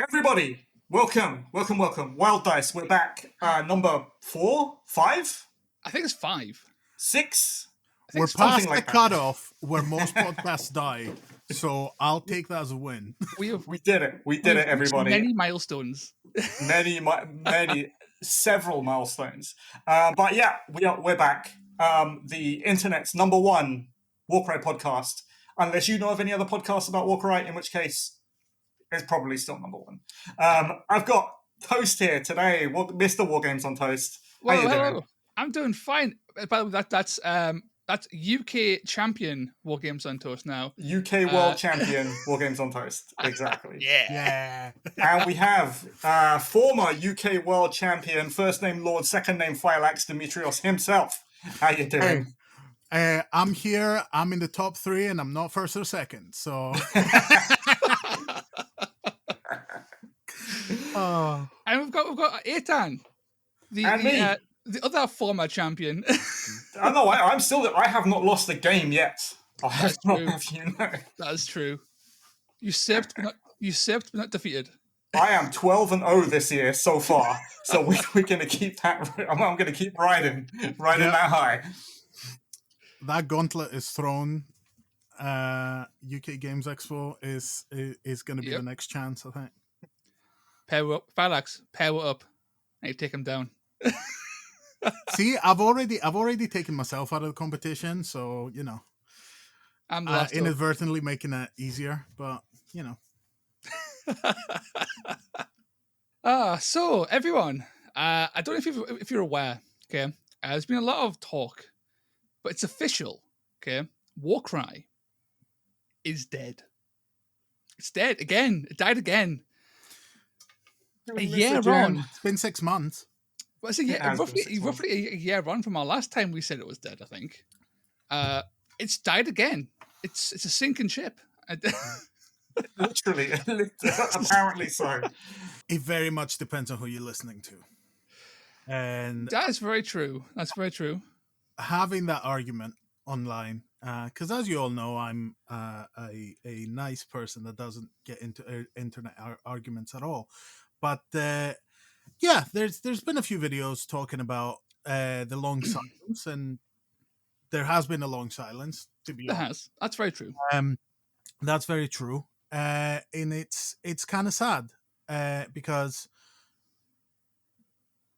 Everybody, welcome. Wild Dice, we're back. Number 4, 5, I think it's 5. 6. We're something past like the that. cutoff where most podcasts die, so I'll take that as a win. We did it. We did it, everybody. Many milestones. Several milestones. But yeah, we're back. The internet's number 1 Warcry podcast. Unless you know of any other podcasts about Warcry, in which case it's probably still number 1. I've got Toast here today, Mr. Wargames on Toast. How you doing? I'm doing fine. By the way, that's UK champion Wargames on Toast now. UK world champion Wargames on Toast. Exactly. Yeah. And we have former UK world champion, first name Lord, second name Phylax Demetrios himself. How you doing? I'm here. I'm in the top 3, and I'm not first or second. So. And we've got Eitan, the other former champion. I know. I'm still. I have not lost a game yet. That's true. That is true. You sipped, but not defeated. I am 12-0 this year so far. So we're going to keep that. I'm going to keep riding that high. That gauntlet is thrown. UK Games Expo is going to be the next chance, I think. Power up, Phylax. Power up, and you take him down. See, I've already taken myself out of the competition, so you know, I'm inadvertently making it easier, but you know. So everyone, I don't know if you're aware. Okay, there's been a lot of talk, but it's official. Okay, Warcry is dead. It's dead again. It died again. A year on. It's been 6 months. Well, it's roughly a year on from our last time we said it was dead, I think. It's died again. It's a sinking ship. Literally, apparently so. It very much depends on who you're listening to. And that's very true. Having that argument online, because as you all know, I'm a nice person that doesn't get into internet arguments at all. But yeah, there's been a few videos talking about the long silence, and there has been a long silence. To be honest, that's very true. That's very true, and it's kind of sad because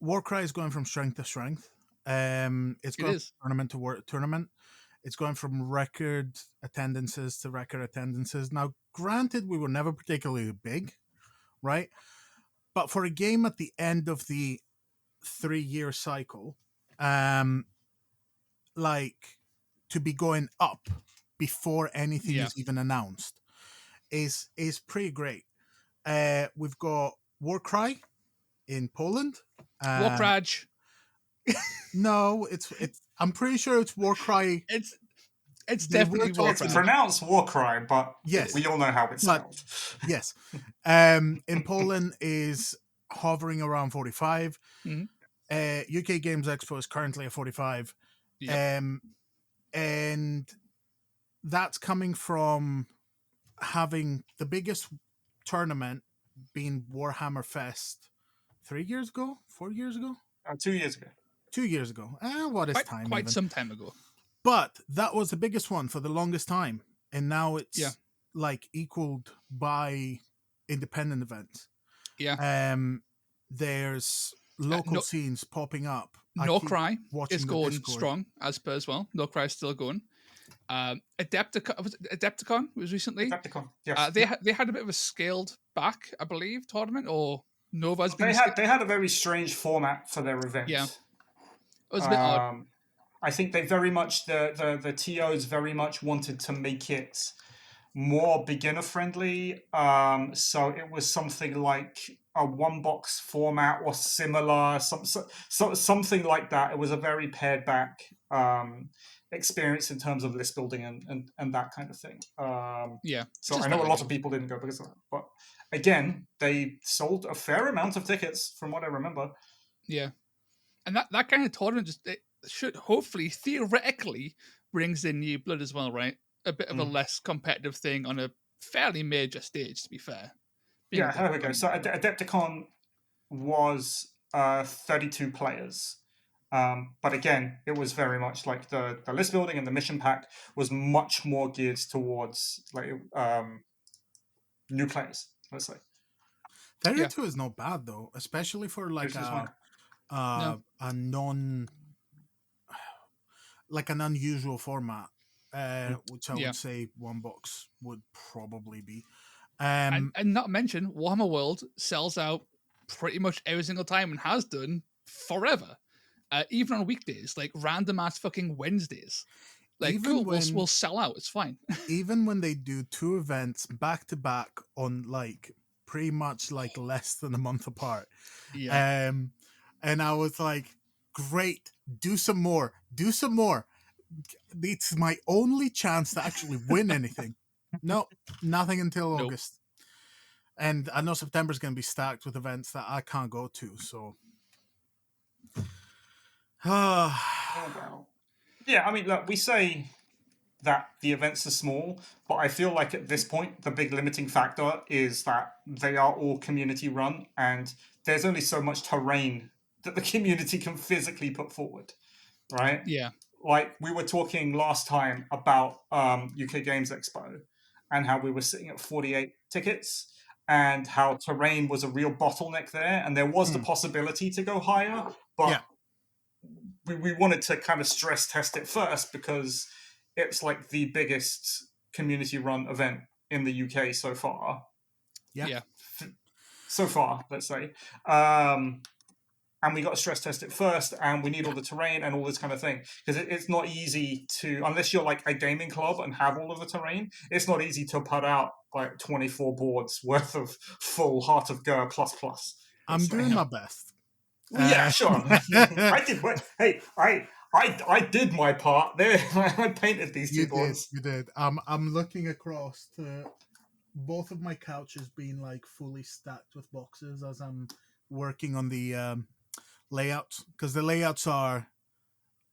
Warcry is going from strength to strength. It's going from tournament to tournament. It's going from record attendances to record attendances. Now, granted, we were never particularly big, right? But for a game at the end of the 3-year cycle, like to be going up before anything is even announced is pretty great. We've got Warcry in Poland. Warcraj. No, it's. I'm pretty sure it's Warcry. It's definitely Warcry. It's pronounced Warcry, but yes, we all know how it's spelled. Yes. In Poland is hovering around 45. Mm-hmm. UK Games Expo is currently at 45. Yep. And that's coming from having the biggest tournament being Warhammer Fest 3 years ago, 4 years ago? 2 years ago. 2 years ago. What is time? Quite some time ago. But that was the biggest one for the longest time. And now it's like equaled by independent events. Yeah. There's local scenes popping up. No Cry is going strong as per as well. No Cry is still going. Adepticon was recently. Adepticon, yes. They had a bit of a scaled back, I believe, tournament, or Nova's they had a very strange format for their event. Yeah. It was a bit odd. I think they very much the TOs very much wanted to make it more beginner friendly. So it was something like a one-box format or similar, something like that. It was a very pared back experience in terms of list building and that kind of thing. So I know a lot of people didn't go because of that. But again, they sold a fair amount of tickets from what I remember. Yeah. And that kind of tournament it should hopefully, theoretically, brings in new blood as well, right? A bit of a less competitive thing on a fairly major stage, to be fair. being Yeah, there we go. Adepticon. So Adepticon was 32 players. But again, it was very much like the list building and the mission pack was much more geared towards like new players, let's say. 32 is not bad though, especially for like Which is fine. No. a non like an unusual format, which I Yeah. would say one box would probably be. And not mention Warhammer World sells out pretty much every single time and has done forever. Even on weekdays, like random ass fucking Wednesdays. Like, even cool, when we'll sell out. It's fine. even when they do two events back to back on like pretty much like less than a month apart, Yeah. and I was like, great, do some more. It's my only chance to actually win anything. No, nothing until Nope. August. And I know September's going to be stacked with events that I can't go to. So, Oh, well. Yeah, I mean, look, we say that the events are small, but I feel like at this point, the big limiting factor is that they are all community run, and there's only so much terrain that the community can physically put forward, right? Yeah. Like we were talking last time about UK Games Expo and how we were sitting at 48 tickets and how terrain was a real bottleneck there, and there was the possibility to go higher, but yeah, we wanted to kind of stress test it first because it's like the biggest community run event in the UK so far. yeah. So far, let's say. And we got to stress test it first, and we need all the terrain and all this kind of thing because it's not easy to, unless you're like a gaming club and have all of the terrain, it's not easy to put out like 24 boards worth of full Heart of Gur plus plus. I'm doing my best. Well, yeah, sure. I did. Hey, I did my part. There, I painted these two boards. You did. I'm looking across to both of my couches being like fully stacked with boxes as I'm working on the layouts, because the layouts are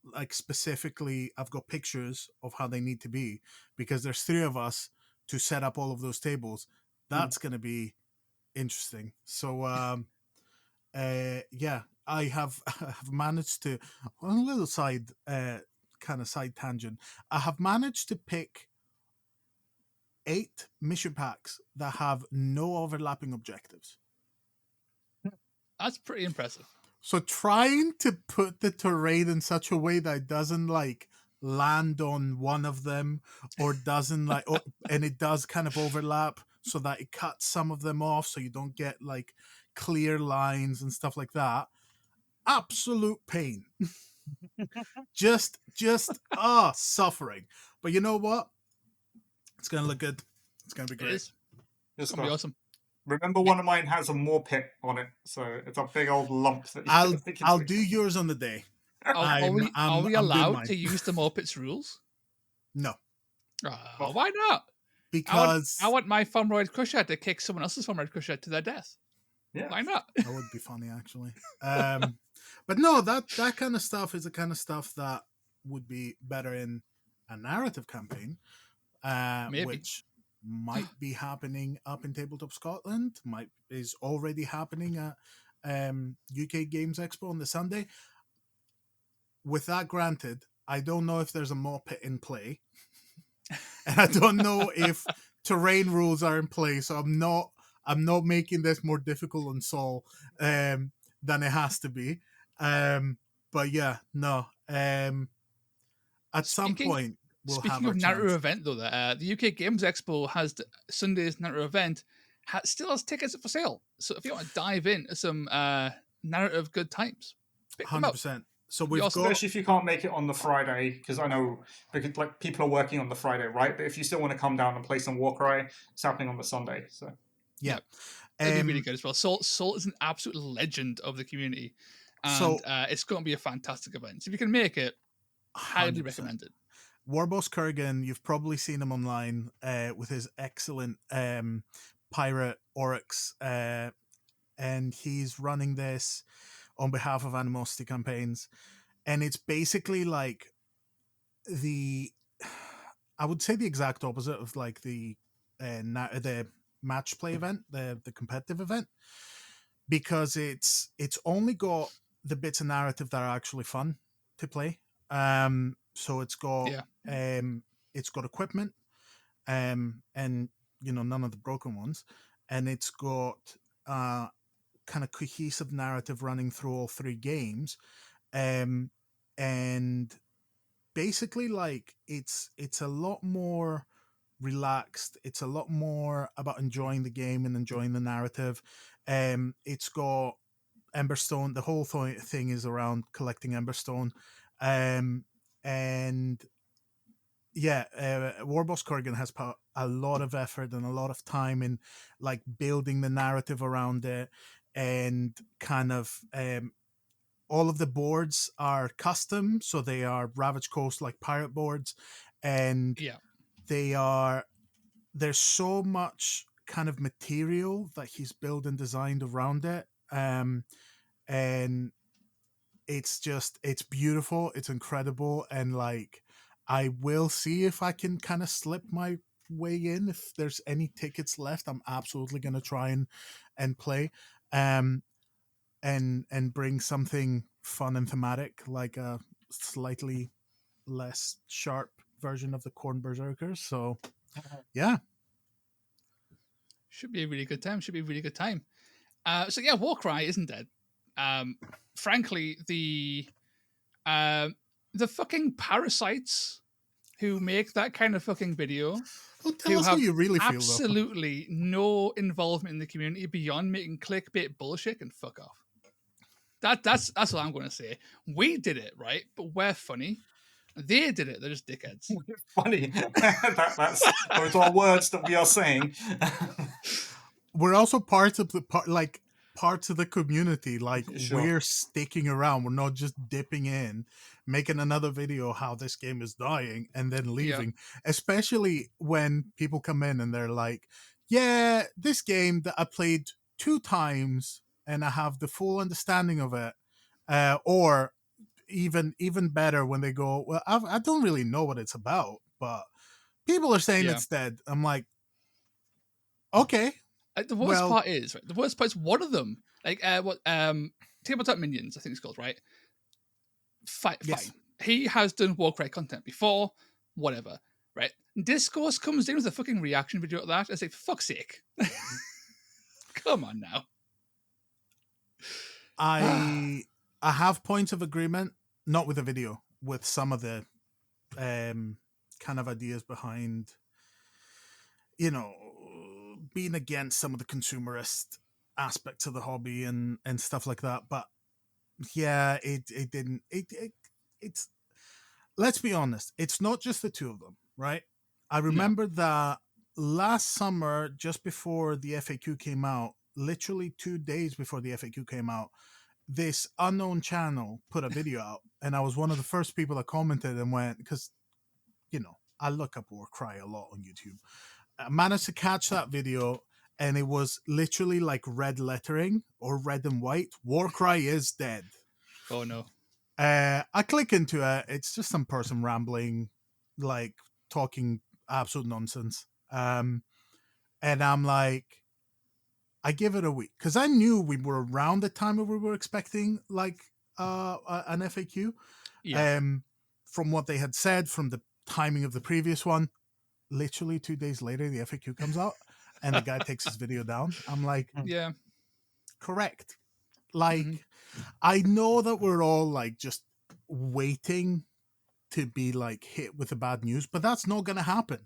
like specifically, I've got pictures of how they need to be because there's three of us to set up all of those tables. That's going to be interesting. So yeah, I have have managed to, on a little side kind of side tangent, I have managed to pick 8 mission packs that have no overlapping objectives. That's pretty impressive. So trying to put the terrain in such a way that it doesn't like land on one of them or doesn't like and it does kind of overlap so that it cuts some of them off so you don't get like clear lines and stuff like that. Absolute pain. just suffering. But you know what? It's gonna look good. It's gonna be great. It's gonna be awesome. Remember, one of mine has a more pit on it, so it's a big old lump. That I'll do yours on the day. Are we allowed to use the Muppets rules? No. Why not? Because I want my Fomroid Crusher to kick someone else's Fomroid Crusher to their death. Yeah. Why not? That would be funny, actually. But no, that kind of stuff is the kind of stuff that would be better in a narrative campaign, which might be happening up in Tabletop Scotland, is already happening at UK Games Expo on the Sunday. With that granted, I don't know if there's a mob pit in play, and I don't know if terrain rules are in play. So I'm not making this more difficult on Saul than it has to be. But yeah, no. At some point, we'll speaking have of our narrative chance. event, though, the UK Games Expo has Sunday's narrative event. Still has tickets for sale. So if you want to dive into some narrative good times, pick them up. 100%. So we've awesome. got, Especially if you can't make it on the Friday, because I know because like people are working on the Friday, right? But if you still want to come down and play some Warcry, it's happening on the Sunday. So yeah. It'd be really good as well. Salt is an absolute legend of the community, and So- it's going to be a fantastic event. So if you can make it, highly 100%. recommend it. Warboss Kurgan, you've probably seen him online with his excellent pirate Oryx, and he's running this on behalf of Animosity Campaigns, and it's basically like I would say the exact opposite of like the match play event, the competitive event, because it's only got the bits of narrative that are actually fun to play. So it's got equipment, and none of the broken ones, and it's got kind of cohesive narrative running through all three games, and basically like it's a lot more relaxed. It's a lot more about enjoying the game and enjoying the narrative. It's got Emberstone. The whole thing is around collecting Emberstone, and yeah, Warboss Kurgan has put a lot of effort and a lot of time in like building the narrative around it, and kind of all of the boards are custom, so they are Ravage Coast like pirate boards, and Yeah. there's so much kind of material that he's built and designed around it, and it's beautiful, it's incredible, and like I will see if I can kind of slip my way in. If there's any tickets left, I'm absolutely going to try and play, and bring something fun and thematic, like a slightly less sharp version of the Corn Berserkers. So yeah. Should be a really good time. Should be a really good time. So yeah, Warcry isn't dead. Frankly, the fucking parasites who make that kind of fucking video, Well, tell who us how have you really feel, though. absolutely no involvement in the community beyond making clickbait bullshit, and fuck off. That's what I'm going to say. We did it, right? But we're funny. They did it. They're just dickheads. Funny. Those are words that we are saying. We're also parts of parts of the community. Like, Sure. we're sticking around. We're not just dipping in, making another video how this game is dying, and then leaving. Especially when people come in and they're like, yeah, this game that I played 2 times and I have the full understanding of it. Or even better, when they go, well, I don't really know what it's about, but people are saying it's dead. I'm like, okay. The worst part is, right? The worst part is one of them, like Tabletop Minions, I think it's called, right? Fine. He has done Warcry content before, whatever, right? Discourse comes in with a fucking reaction video at that. It's like, for fuck's sake. Come on now. I have points of agreement, not with the video, with some of the kind of ideas behind, being against some of the consumerist aspects of the hobby and stuff like that. But yeah, it didn't. It's let's be honest, it's not just the two of them, right? I remember that last summer, just before the FAQ came out, literally 2 days before the FAQ came out, this unknown channel put a video out, and I was one of the first people that commented and went, because I look up Warcry a lot on YouTube. I managed to catch that video, and it was literally like red lettering or red and white. Warcry is dead. Oh no. I click into it. It's just some person rambling, like talking absolute nonsense. And I'm like, I give it a week, because I knew we were around the time where we were expecting like an FAQ. Yeah. From what they had said, from the timing of the previous one, literally 2 days later, the FAQ comes out, and the guy takes his video down. I'm like, yeah, correct. Like, I know that we're all like just waiting to be like hit with the bad news, but that's not going to happen.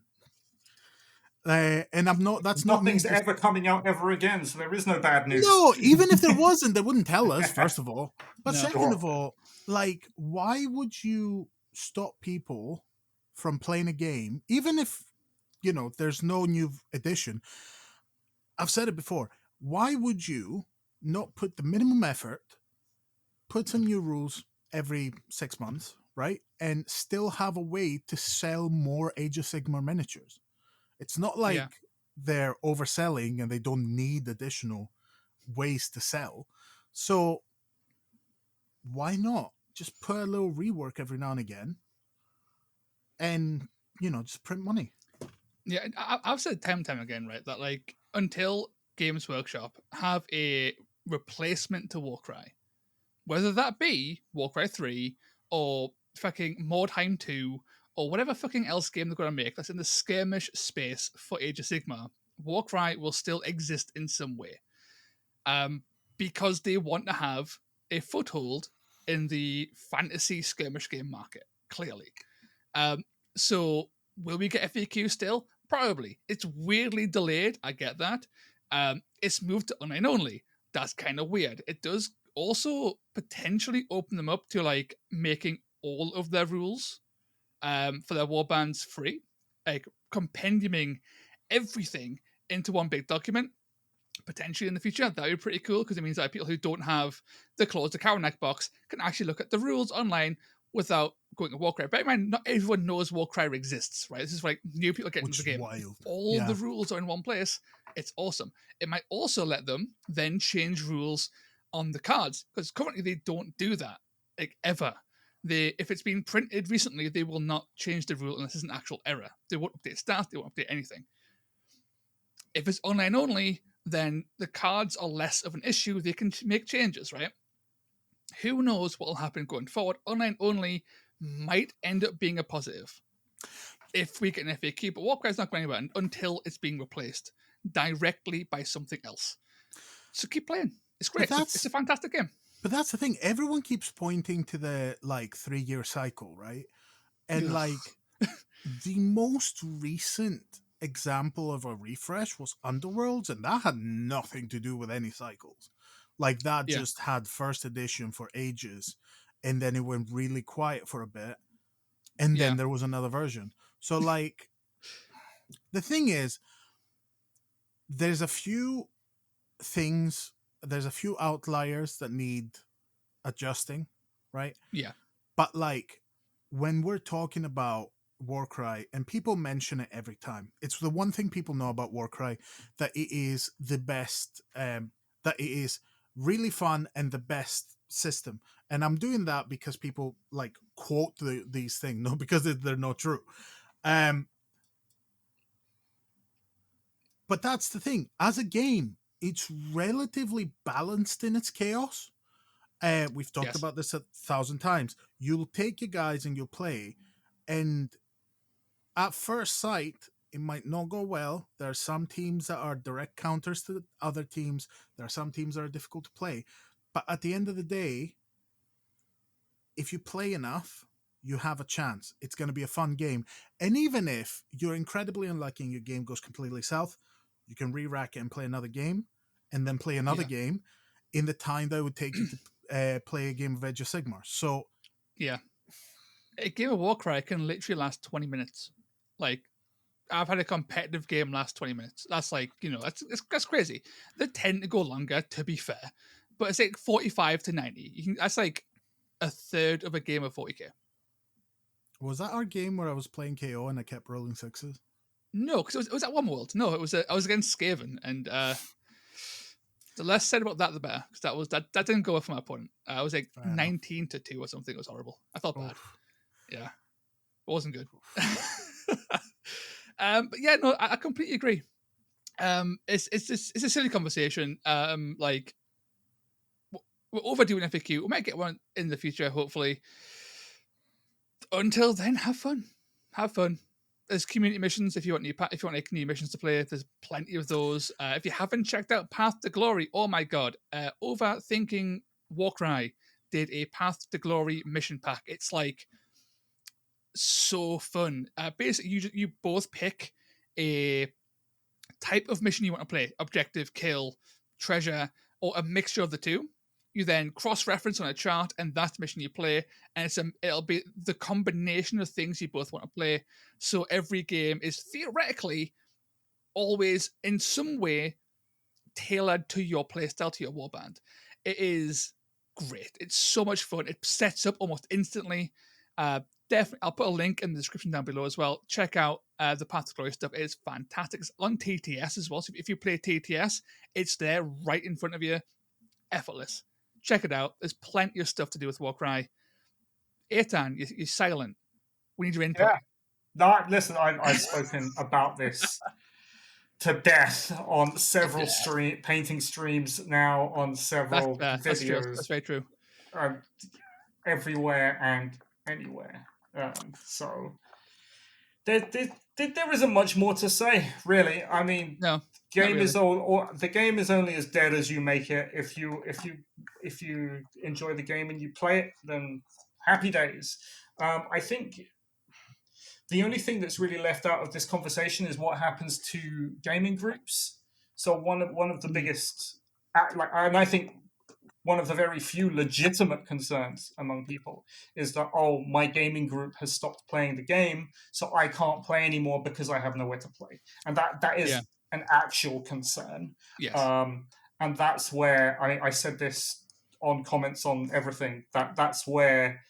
And I'm not. That's not Nothing's ever coming out ever again, so there is no bad news. No, even if there wasn't, they wouldn't tell us. First of all, but No. second of all, like, why would you stop people from playing a game, even if there's no new edition? I've said it before. Why would you not put the minimum effort, put some new rules every 6 months, right, and still have a way to sell more Age of Sigmar miniatures? It's not like they're overselling and they don't need additional ways to sell. So why not just put a little rework every now and again, and just print money? Yeah, I've said time and time again, right, that like until Games Workshop have a replacement to Warcry, whether that be Warcry 3 or fucking Mordheim 2 or whatever fucking else game they're going to make that's in the skirmish space for Age of Sigmar, Warcry will still exist in some way. Because they want to have a foothold in the fantasy skirmish game market, clearly. So will we get FAQ still? Probably. It's weirdly delayed, I get that. It's moved to online only. That's kind of weird. It does also potentially open them up to like making all of their rules for their warbands free, like compendiuming everything into one big document. Potentially in the future, that would be pretty cool because it means that people who don't have the closed account neck box can actually look at the rules online without going to Warcry. But I mean, not everyone knows Warcry exists, right? This is like new people getting into the game. Wild. All the rules are in one place. It's awesome. It might also let them then change rules on the cards because currently they don't do that, like ever. If it's been printed recently, they will not change the rule unless it's an actual error. They won't update stats. They won't update anything. If it's online only, then the cards are less of an issue. They can make changes, right? Who knows what will happen going forward? Online only might end up being a positive if we get an FAQ, but Warcry is not going anywhere until it's being replaced directly by something else. So keep playing. It's great. It's a fantastic game. But that's the thing. Everyone keeps pointing to the 3-year cycle, right? And the most recent example of a refresh was Underworlds, and that had nothing to do with any cycles. That just had first edition for ages, and then it went really quiet for a bit, and then there was another version. So the thing is, there's a few outliers that need adjusting, right? Yeah. But when we're talking about Warcry, and people mention it every time, it's the one thing people know about Warcry, that it is the best, that it is really fun and the best system. And I'm doing that because people quote these things, not because they're not true. But that's the thing. As a game, it's relatively balanced in its chaos. We've talked about this 1,000 times. You'll take your guys and you'll play, and at first sight, it might not go well. There are some teams that are direct counters to other teams. There are some teams that are difficult to play. But at the end of the day, if you play enough, you have a chance. It's going to be a fun game. And even if you're incredibly unlucky and your game goes completely south, you can re-rack it and play another game, and then play another game in the time that it would take you to play a game of Age of Sigmar. So, yeah. A game of Warcry can literally last 20 minutes. I've had a competitive game last 20 minutes. That's that's crazy. They tend to go longer, to be fair, but it's 45 to 90. That's a third of a game of 40k. Was that our game where I was playing KO and I kept rolling sixes? No, because it was at One World. No, I was against Skaven, and the less said about that, the better. Because that didn't go well for my opponent. I was 19 to 2 or something. It was horrible. I felt bad. Yeah, it wasn't good. But yeah, no, I completely agree. It's a silly conversation. We're overdoing FAQ. We might get one in the future, hopefully. Until then, have fun. Have fun. There's community missions if you want new missions to play. There's plenty of those. If you haven't checked out Path to Glory, oh my god, Overthinking Warcry did a Path to Glory mission pack. It's so fun. Basically, you both pick a type of mission you want to play: objective, kill, treasure, or a mixture of the two. You then cross-reference on a chart, and that's the mission you play. And it'll be the combination of things you both want to play. So every game is theoretically always in some way tailored to your playstyle, to your warband. It is great. It's so much fun. It sets up almost instantly. Definitely, I'll put a link in the description down below as well. Check out the Path to Glory stuff. It is fantastic. It's on TTS as well. So if you play TTS, it's there right in front of you. Effortless. Check it out. There's plenty of stuff to do with Warcry. Eitan, you're silent. We need your input. Yeah. Listen, I've spoken about this to death on several painting streams now, on several That's true. videos, That's very true. everywhere and anywhere. So there isn't much more to say, really. I mean, No, not game really. is all, the game is only as dead as you make it. If you enjoy the game and you play it, then happy days. I think the only thing that's really left out of this conversation is what happens to gaming groups. So one of the biggest, and I think one of the very few legitimate concerns among people is that, oh, my gaming group has stopped playing the game, so I can't play anymore because I have nowhere to play, and that is an actual concern. Yes. And that's where I said this on comments on everything, that's where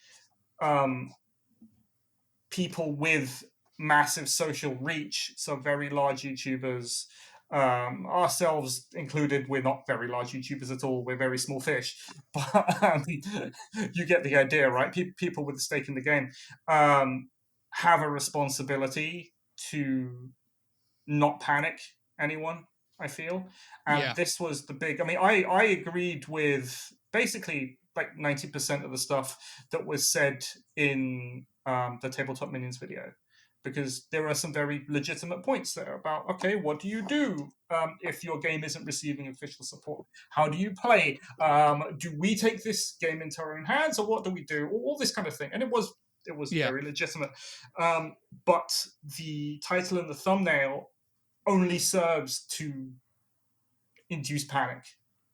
people with massive social reach, so very large YouTubers, ourselves included, we're not very large YouTubers at all. We're very small fish, but you get the idea, right? People with a stake in the game have a responsibility to not panic anyone, I feel. And this was the big, I mean, I agreed with basically like 90% of the stuff that was said in the Tabletop Minions video, because there are some very legitimate points there about, okay, what do you do if your game isn't receiving official support? How do you play? Do we take this game into our own hands, or what do we do? All this kind of thing. And it was very legitimate. But the title and the thumbnail only serves to induce panic,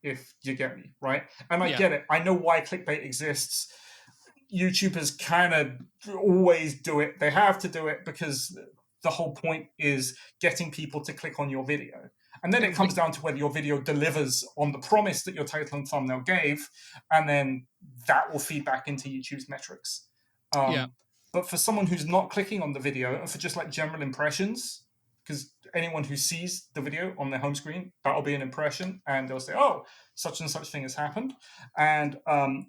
if you get me, right? And I get it. I know why clickbait exists. YouTubers kind of always do it. They have to do it because the whole point is getting people to click on your video. And then it comes down to whether your video delivers on the promise that your title and thumbnail gave, and then that will feed back into YouTube's metrics. But for someone who's not clicking on the video, and for just like general impressions, because anyone who sees the video on their home screen, that'll be an impression, and they'll say, oh, such and such thing has happened. And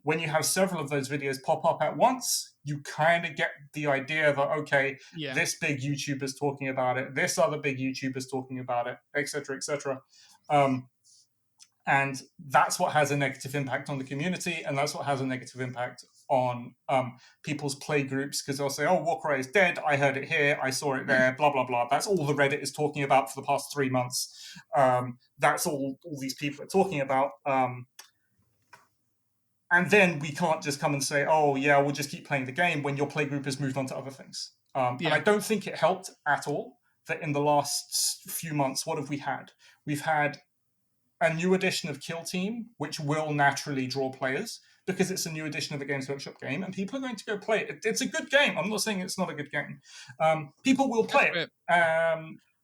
when you have several of those videos pop up at once, you kind of get the idea that, okay, this big YouTuber's talking about it, this other big YouTuber's talking about it, etc., etc. And that's what has a negative impact on the community, and that's what has a negative impact on people's play groups, because they'll say, oh, Warcry is dead, I heard it here, I saw it there, blah, blah, blah. That's all the Reddit is talking about for the past 3 months. That's all these people are talking about. And then we can't just come and say, oh, yeah, we'll just keep playing the game when your play group has moved on to other things. And I don't think it helped at all that in the last few months, what have we had? We've had a new edition of Kill Team, which will naturally draw players because it's a new edition of a Games Workshop game, and people are going to go play it. It's a good game. I'm not saying it's not a good game. People will play it.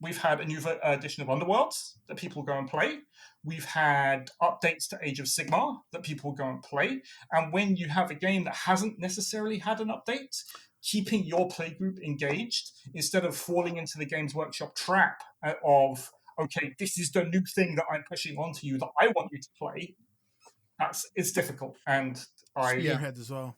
We've had a new edition of Underworlds that people go and play. We've had updates to Age of Sigmar that people go and play. And when you have a game that hasn't necessarily had an update, keeping your playgroup engaged instead of falling into the Games Workshop trap of, okay, this is the new thing that I'm pushing onto you that I want you to play. It's difficult. And Spearhead as well.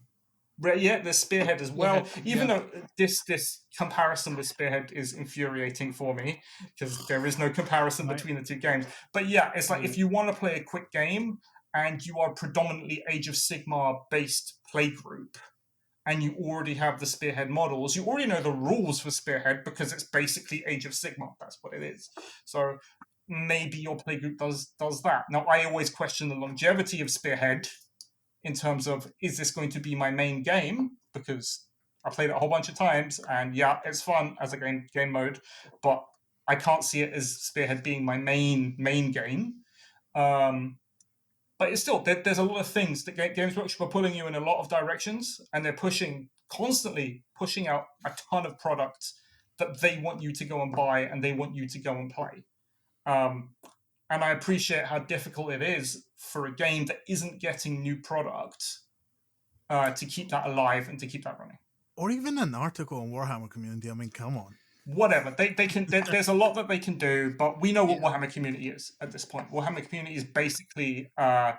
Yeah, there's Spearhead as well. Even though this comparison with Spearhead is infuriating for me because there is no comparison between the two games. But yeah, it's like if you want to play a quick game and you are predominantly Age of Sigmar based playgroup, and you already have the Spearhead models, you already know the rules for Spearhead because it's basically Age of Sigmar. That's what it is. So maybe your playgroup does that. Now, I always question the longevity of Spearhead in terms of, is this going to be my main game? Because I played it a whole bunch of times, and yeah, it's fun as a game mode, but I can't see it as Spearhead being my main game. But it's still, there's a lot of things that Games Workshop are pulling you in a lot of directions, and they're constantly pushing out a ton of products that they want you to go and buy and they want you to go and play. And I appreciate how difficult it is for a game that isn't getting new product to keep that alive and to keep that running. Or even an article on Warhammer Community. I mean, come on. Whatever they can, there's a lot that they can do, but we know what Warhammer Community is at this point. Warhammer Community is basically a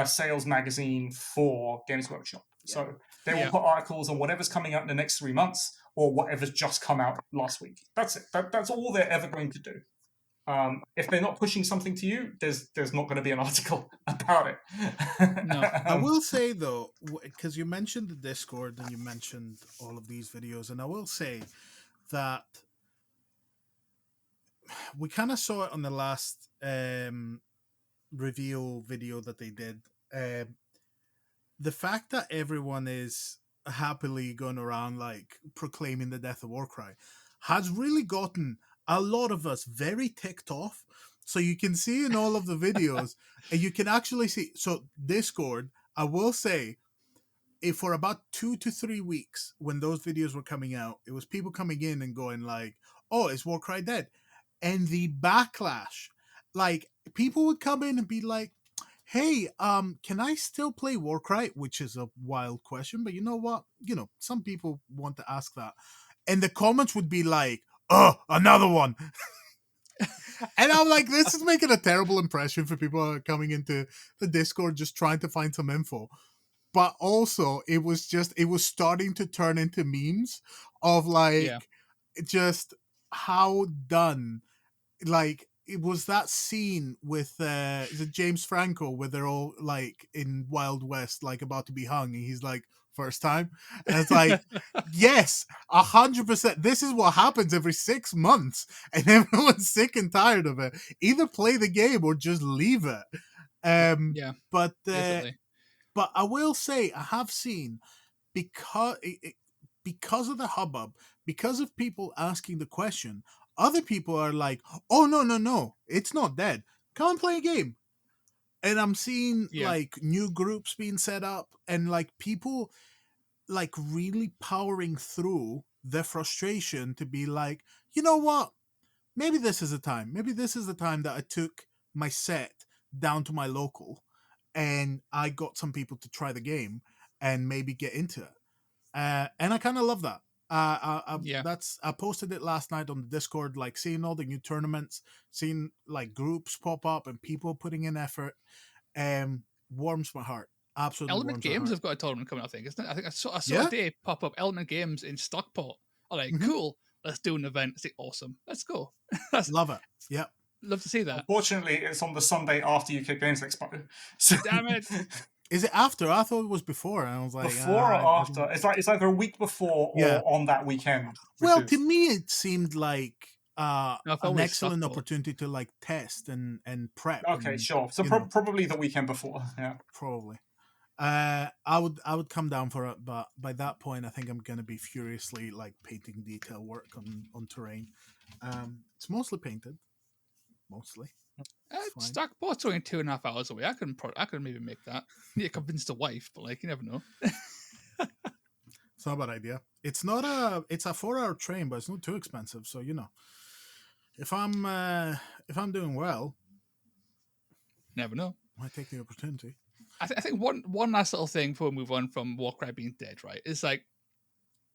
sales magazine for Games Workshop. So they will put articles on whatever's coming out in the next 3 months or whatever's just come out last week. That's it. That's all they're ever going to do. If they're not pushing something to you, there's not going to be an article about it. No. I will say though, because you mentioned the Discord and you mentioned all of these videos, and I will say that we kind of saw it on the last reveal video that they did. The fact that everyone is happily going around like proclaiming the death of Warcry has really gotten a lot of us very ticked off. So you can see in all of the videos, and you can actually see. So Discord, I will say, if for about 2 to 3 weeks when those videos were coming out, it was people coming in and going like, "Oh, is Warcry dead?" And the backlash, like people would come in and be like, "Hey, can I still play Warcry?" Which is a wild question, but you know what? You know, some people want to ask that, and the comments would be like, "Oh, another one." And I'm like, this is making a terrible impression for people who are coming into the Discord just trying to find some info. But also, it was starting to turn into memes of Yeah. like just how done. Like it was that scene with is it James Franco where they're all like in Wild West, like about to be hung, and he's like, first time, and it's like, yes, 100%. This is what happens every 6 months, and everyone's sick and tired of it. Either play the game or just leave it. Yeah. But Basically. but I will say I have seen because because of the hubbub, because of people asking the question, other people are like, "Oh no, it's not dead. Come and play a game." And I'm seeing Yeah. like new groups being set up and like people like really powering through their frustration to be like, you know what? Maybe this is the time. Maybe this is the time that I took my set down to my local and I got some people to try the game and maybe get into it. And I kind of love that. Yeah. I posted it last night on the Discord, like seeing all the new tournaments, seeing like groups pop up and people putting in effort, warms my heart. Absolutely Element warms my Games heart. have got a tournament coming, I think, isn't it? I think I saw a Yeah. day pop up Element Games in Stockport. I'm like, Hmm. cool, let's do an event. It's like, awesome. Let's go. That's Love it. Yep. love to see that. Unfortunately, it's on the Sunday after UK Games Expo. So Damn it. Is it after? I thought it was before. And I was like, before or I after? didn't. It's either a week before Yeah. or on that weekend, which Well, to is me, it seemed like No, I thought an it was excellent Stockport. opportunity to like test and prep okay, and sure. So you know probably the weekend before. Yeah. probably. I would come down for it, but by that point, I think I'm gonna be furiously like painting detail work on terrain. It's mostly painted, mostly. It's fine. Stockport's only 2.5 hours away. I could maybe make that. Need to convince the wife, but like you never know. It's not a bad idea. It's not it's a 4 hour train, but it's not too expensive. So you know, if I'm doing well, Never know. I might take the opportunity. I think one last little thing before we move on from Warcry being dead, right? Is like,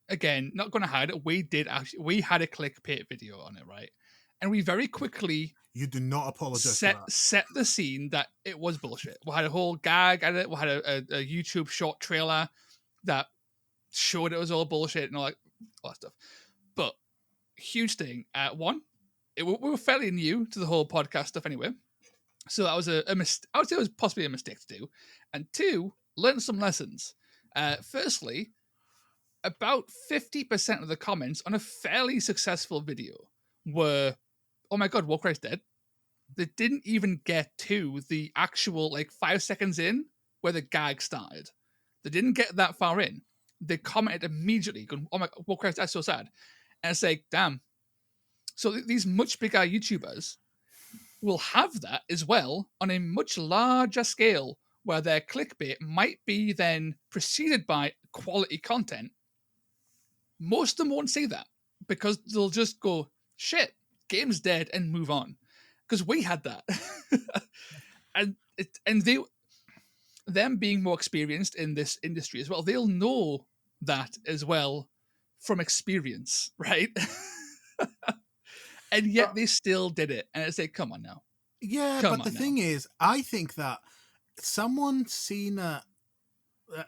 again, not going to hide it. We had a clickbait video on it, right? And we very quickly You do not apologize for that. set the scene that it was bullshit. We had a whole gag at it. We had a YouTube short trailer that showed it was all bullshit and all that stuff. But huge thing. One, we were fairly new to the whole podcast stuff anyway. So that was a mistake. I would say it was possibly a mistake to do. And two, learn some lessons. Firstly, about 50% of the comments on a fairly successful video were, oh my god, Warcry's dead. They didn't even get to the actual, like, 5 seconds in where the gag started. They didn't get that far in. They commented immediately, going, oh my, Warcry's dead, so sad. And it's like, damn. So these much bigger YouTubers will have that as well on a much larger scale, where their clickbait might be then preceded by quality content. Most of them won't see that because they'll just go, shit, game's dead, and move on. Because we had that. and them being more experienced in this industry as well, they'll know that as well from experience, right? And yet they still did it. And it's like, come on now. Yeah, Come but on the now. thing is, I think that someone seen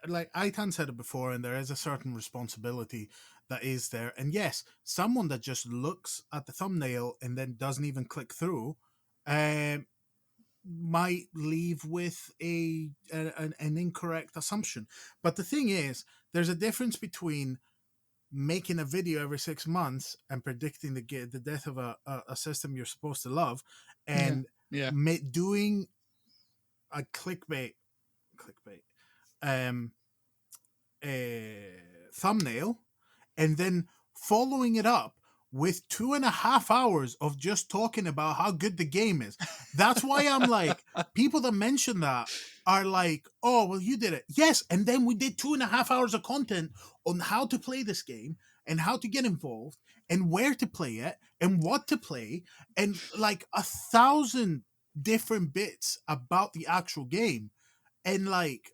like Aitan said it before, and there is a certain responsibility that is there. And yes, someone that just looks at the thumbnail and then doesn't even click through, um, might leave with an incorrect assumption. But the thing is, there's a difference between making a video every 6 months and predicting the death of a system you're supposed to love, and Yeah. doing a clickbait um thumbnail and then following it up with 2.5 hours of just talking about how good the game is. That's why I'm like, people that mention that are like, oh, well, you did it. Yes. And then we did 2.5 hours of content on how to play this game and how to get involved and where to play it and what to play and like 1,000 different bits about the actual game. And like,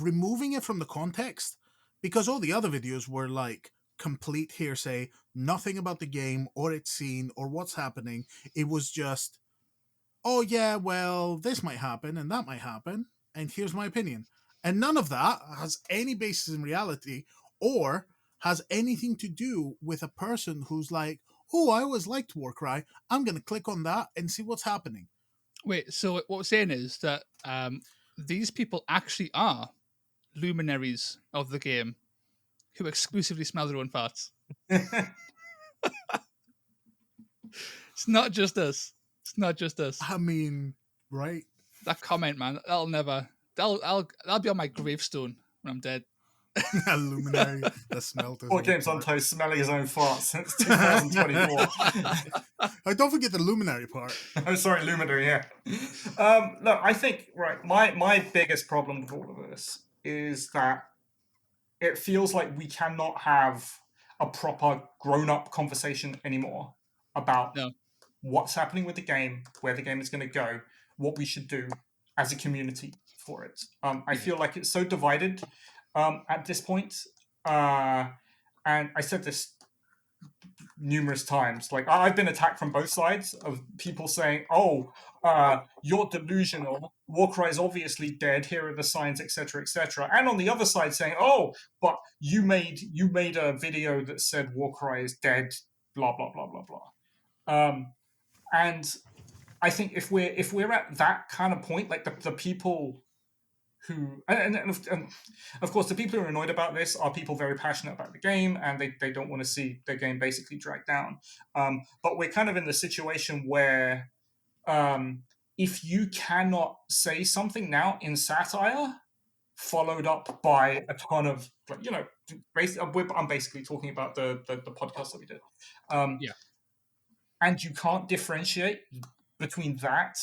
removing it from the context, because all the other videos were like complete hearsay, nothing about the game or its scene or what's happening. It was just, oh yeah, well, this might happen and that might happen, and here's my opinion. And none of that has any basis in reality or has anything to do with a person who's like, oh, I always liked Warcry, I'm going to click on that and see what's happening. Wait, so what we're saying is that these people actually are luminaries of the game who exclusively smell their own farts. It's not just us. It's not just us. I mean, right? That comment, man, that'll be on my gravestone when I'm dead. A luminary that smelled his Wargames on fart. Toast smelling his own farts since 2024. Oh, don't forget the luminary part. Oh, sorry, Luminary, yeah. Look, I think, right, my biggest problem with all of this is that it feels like we cannot have a proper grown-up conversation anymore about No. what's happening with the game, where the game is going to go, what we should do as a community for it. I feel like it's so divided at this point. And I said this numerous times. Like, I've been attacked from both sides of people saying, "Oh, you're delusional. Warcry is obviously dead. Here are the signs, etc., etc." And on the other side saying, "Oh, but you made a video that said Warcry is dead. Blah blah blah blah blah." And I think if we're at that kind of point, like the people who and of course the people who are annoyed about this are people very passionate about the game and they don't want to see their game basically dragged down, but we're kind of in the situation where if you cannot say something now in satire followed up by a ton of, like, I'm basically talking about the podcast that we did, Yeah. and you can't differentiate between that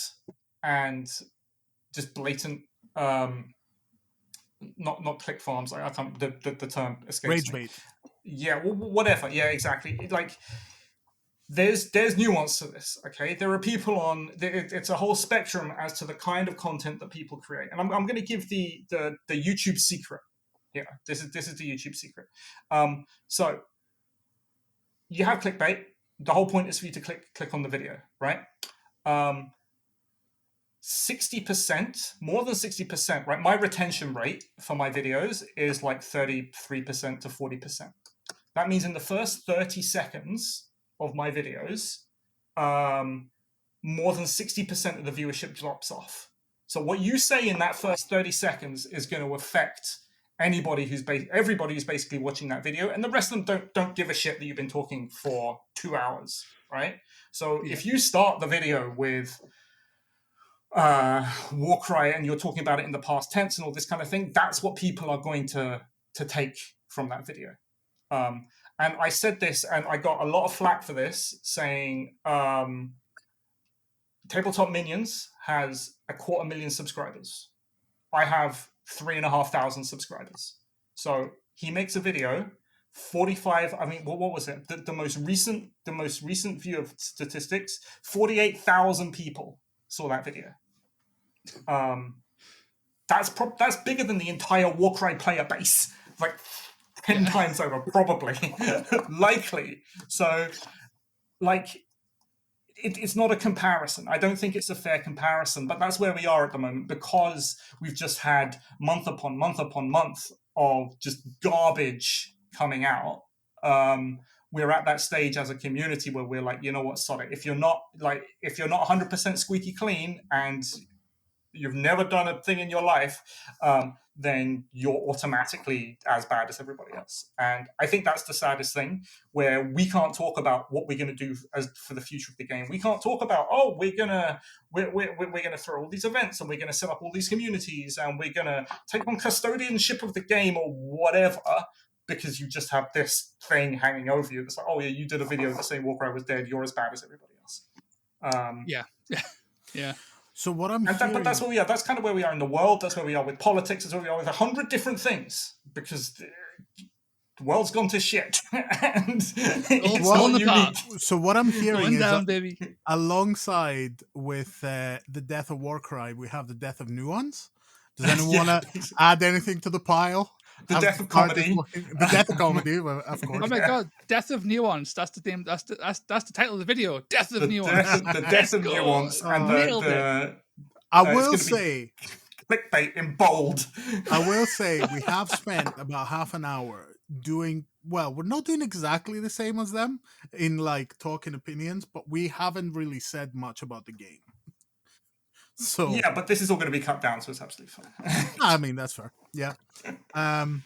and just blatant not click farms. I can't, the term escapes Rage me. bait. Yeah, whatever. Yeah, exactly. Like, there's nuance to this. Okay, there are people on. It's a whole spectrum as to the kind of content that people create, and I'm going to give the YouTube secret. Yeah, this is the YouTube secret. So you have clickbait. The whole point is for you to click on the video, right? 60%, more than 60%, right? My retention rate for my videos is like 33% to 40%. That means in the first 30 seconds of my videos, more than 60% of the viewership drops off. So what you say in that first 30 seconds is going to affect everybody who's basically watching that video, and the rest of them don't give a shit that you've been talking for 2 hours, right? So if you start the video with Warcry and you're talking about it in the past tense and all this kind of thing, that's what people are going to take from that video. And I said this and I got a lot of flack for this, saying Tabletop Minions has 250,000 subscribers. I have 3,500 subscribers. So he makes a video, 45. I mean, what was it? The most recent view of statistics, 48,000 people saw that video. That's bigger than the entire Warcry player base, like 10 times over, probably, likely. So, like, it's not a comparison. I don't think it's a fair comparison, but that's where we are at the moment because we've just had month upon month upon month of just garbage coming out. We're at that stage as a community where we're like, you know what, sod it. If you're not 100% squeaky clean and you've never done a thing in your life, then you're automatically as bad as everybody else. And I think that's the saddest thing, where we can't talk about what we're going to do for the future of the game. We can't talk about, oh, we're gonna throw all these events and we're gonna set up all these communities and we're gonna take on custodianship of the game or whatever, because you just have this thing hanging over you. It's like, oh yeah, you did a video that saying Warcry was dead. You're as bad as everybody else. Yeah. So what I'm but hearing... that's where we are. That's kind of where we are in the world. That's where we are with politics. That's where we are with 100 different things, because the world's gone to shit, and it's not unique. So what I'm hearing is down, baby. Alongside with the death of Warcry, we have the death of Nuance. Does anyone want to add anything to the pile? The death of comedy. The death of comedy, of course. Oh my god, Death of Nuance. That's the name. That's the title of the video. Death of Nuance. The death of Nuance. And I will say, clickbait in bold. I will say we have spent about half an hour doing, well, we're not doing exactly the same as them in like talking opinions, but we haven't really said much about the game. So yeah, but this is all going to be cut down, so it's absolutely fine. I mean, that's fair. Yeah. And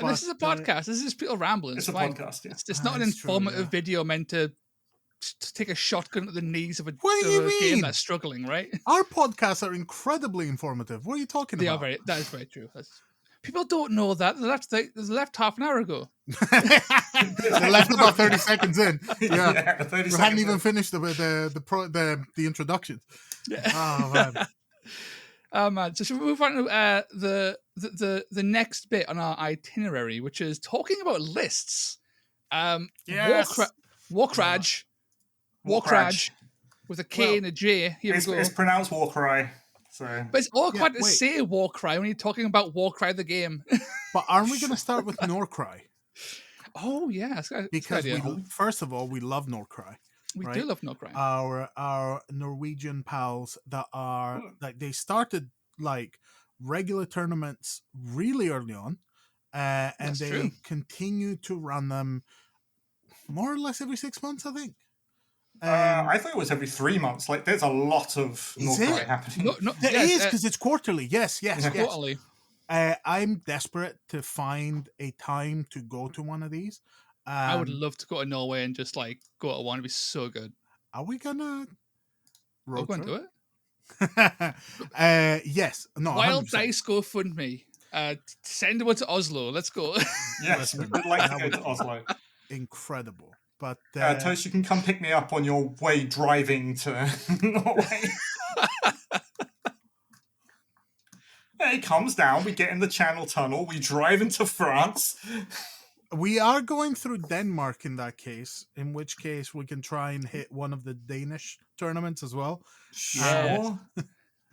this is a podcast. This is people rambling. It's a podcast. Yeah. It's not an informative video meant to take a shotgun to the knees of a game that's struggling, right? Our podcasts are incredibly informative. What are you talking about? That is very true. People don't know that. They left half an hour ago. They left about 30 seconds in. Yeah, 30 seconds. We hadn't even finished the introduction. Oh man. Oh man. So should we move on to the next bit on our itinerary, which is talking about lists. Yes. Warcraj with a K and a J. Here we go. It's pronounced Warcry. So. But it's awkward to say Warcry when you're talking about Warcry the game. But aren't we going to start with Norcry? Oh yeah, because first of all, we love Norcry. We do love Norcry. Our Norwegian pals that are like, they started like regular tournaments really early on, and they continue to run them more or less every 6 months, I think. I thought it was every 3 months. Like, there's a lot of Norcry happening. There is, because it's quarterly. Yes. Quarterly. I'm desperate to find a time to go to one of these. I would love to go to Norway and just like go to one. It'd be so good. Are we gonna road trip? Do it? Yes. No. Wild 100%. Dice GoFundMe. Send it to Oslo. Let's go. Yes, we would like to go to Oslo. Incredible. But Toast, you can come pick me up on your way driving to Norway. He comes down, we get in the Channel Tunnel, we drive into France. We are going through Denmark in that case, in which case we can try and hit one of the Danish tournaments as well. Sure.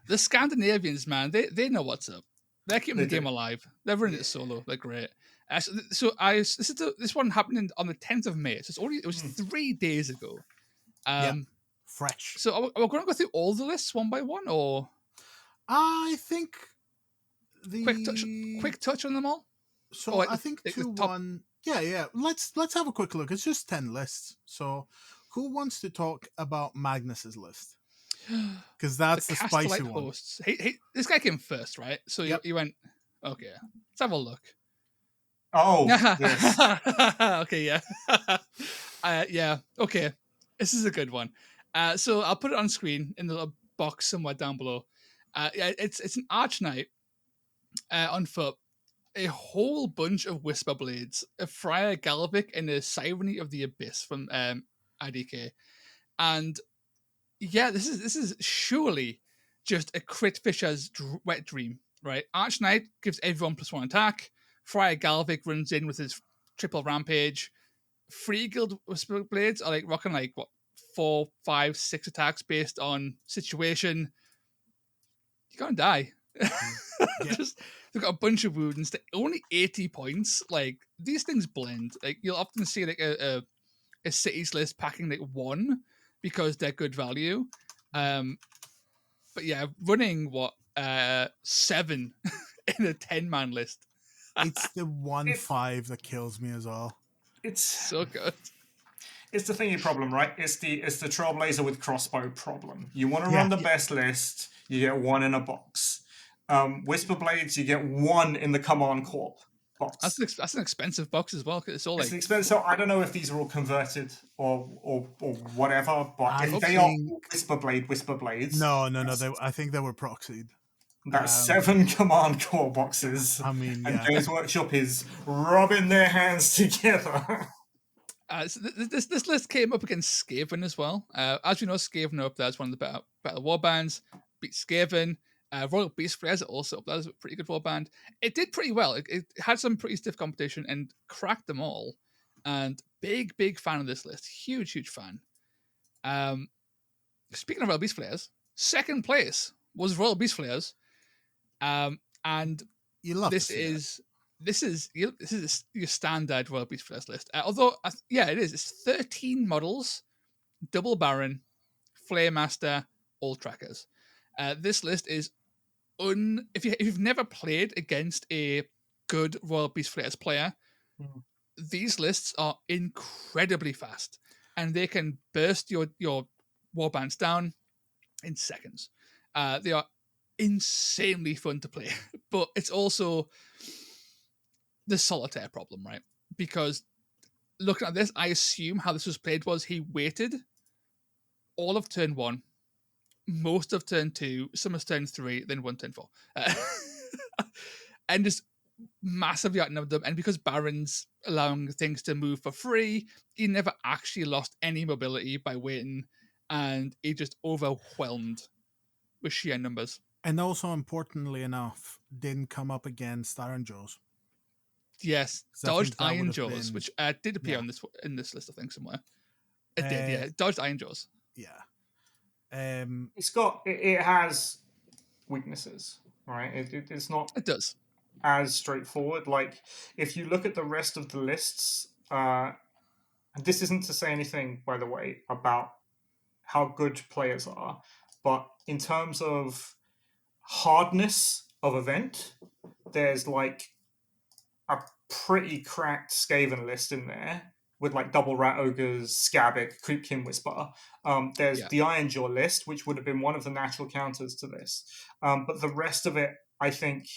The Scandinavians, man, they know what's up. They're keeping the game alive. They're running it solo. They're great. This one happened on the 10th of May. So it was 3 days ago. Fresh. So are we going to go through all the lists one by one, or I think quick touch on them all? So I think 2-1. Yeah. Let's have a quick look. It's just 10 lists. So who wants to talk about Magnus's list? Because that's the spicy one. Hosts. This guy came first, right? So you went, okay, let's have a look. Oh, yes. Okay, yeah. Yeah, okay. This is a good one. So I'll put it on screen in the little box somewhere down below. It's an Arch Knight on foot, a whole bunch of Whisper Blades, a Friar Galvic, and a Sireny of the Abyss from IDK. And yeah, this is surely just a Crit Fisher's wet dream, right? Arch Knight gives everyone +1 attack. Friar Galvic runs in with his triple rampage. Free Guild Whisper Blades are like rocking 4, 5, 6 attacks based on situation. You're gonna die. They've got a bunch of wounds. They're only 80 points. Like, these things blend. Like, you'll often see like a cities list packing like 1, because they're good value. But yeah, running 7 in a 10-man list. It's the 1.5 that kills me as well. It's So good. it's the thingy problem, right? It's the Trailblazer with crossbow problem. You want to Yeah. run the best list, you get one in a box. Whisper Blades, you get one in the Command Corp box. That's an expensive box as well. 'Cause it's all It's like expensive. So I don't know if these are all converted or whatever, but I if they are think- all Whisper Blades, No. I think they were proxied. that's 7 Command Core boxes. I mean, And yeah. Games Workshop is rubbing their hands together. So this list came up against Skaven as well. As we know, Skaven are up there as one of the better warbands. Beat Skaven. Royal Beast Flayers are also up there as a pretty good warband. It did pretty well. It had some pretty stiff competition and cracked them all. And big fan of this list. Huge fan. Speaking of Royal Beast Flayers, second place was Royal Beast Flayers. And You love this to see it. this is your standard Royal Beast Flayers list. Although, it is. It's 13 models, double Baron, Flame Master, all trackers. This list is if you've never played against a good Royal Beast Flayers player, these lists are incredibly fast, and they can burst your warbands down in seconds. They are insanely fun to play, but it's also the solitaire problem, right? Because looking at this, I assume how this was played was he waited all of turn 1, most of turn 2, some of turn 3, then one turn 4. And just massively outnumbered them. And because Baron's allowing things to move for free, he never actually lost any mobility by waiting, and he just overwhelmed with sheer numbers. And also, importantly enough, didn't come up against Iron Jaws. Yes, 'Cause I dodged think that Iron would've Jaws, been- which did appear yeah. in this list, I think, somewhere. It did, yeah. Dodged Iron Jaws. Yeah. It has weaknesses, right? It's not It does. as straightforward. Like, if you look at the rest of the lists, this isn't to say anything, by the way, about how good players are, but in terms of hardness of event, there's like a pretty cracked Skaven list in there with like double Rat Ogres, Skabic, Creepkin Whisper. There's the Iron Jaw list, which would have been one of the natural counters to this. But the rest of it, I think,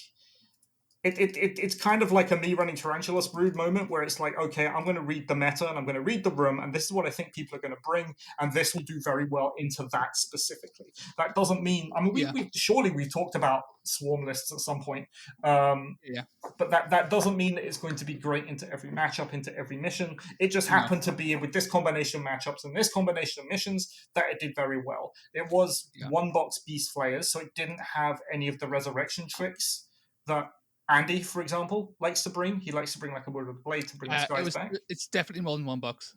it's kind of like a me running Tarantulas Brood moment where it's like, okay, I'm going to read the meta and I'm going to read the room, and this is what I think people are going to bring, and this will do very well into that specifically. That doesn't mean, I mean, we've talked about swarm lists at some point, but that doesn't mean that it's going to be great into every matchup, into every mission. It just happened to be with this combination of matchups and this combination of missions that it did very well. It was one box Beast Flayers, so it didn't have any of the resurrection tricks that Andy, for example, likes to bring. He likes to bring like a word of the blade to bring his guys back. It's definitely more than one box.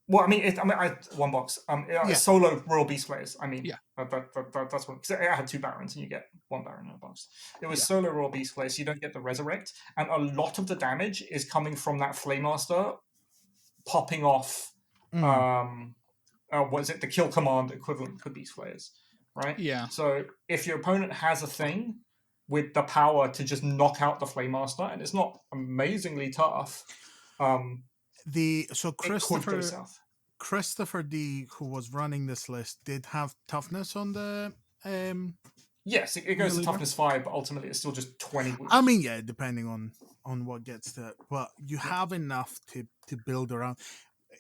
Well, I mean, one box. Solo Royal Beast Flayers. I mean, that's what, because it had 2 Barons and you get 1 Baron in a box. It was solo Royal Beast Flayers, so you don't get the Resurrect, and a lot of the damage is coming from that Flaymaster popping off. What is it? The kill command equivalent for Beast Flayers, right? Yeah. So if your opponent has a thing with the power to just knock out the Flaymaster, and it's not amazingly tough. Christopher D, who was running this list, did have toughness on the. Yes, it goes to toughness 5, but ultimately it's still just 20 wounds. I mean, yeah, depending on what gets to it, but you have enough to build around.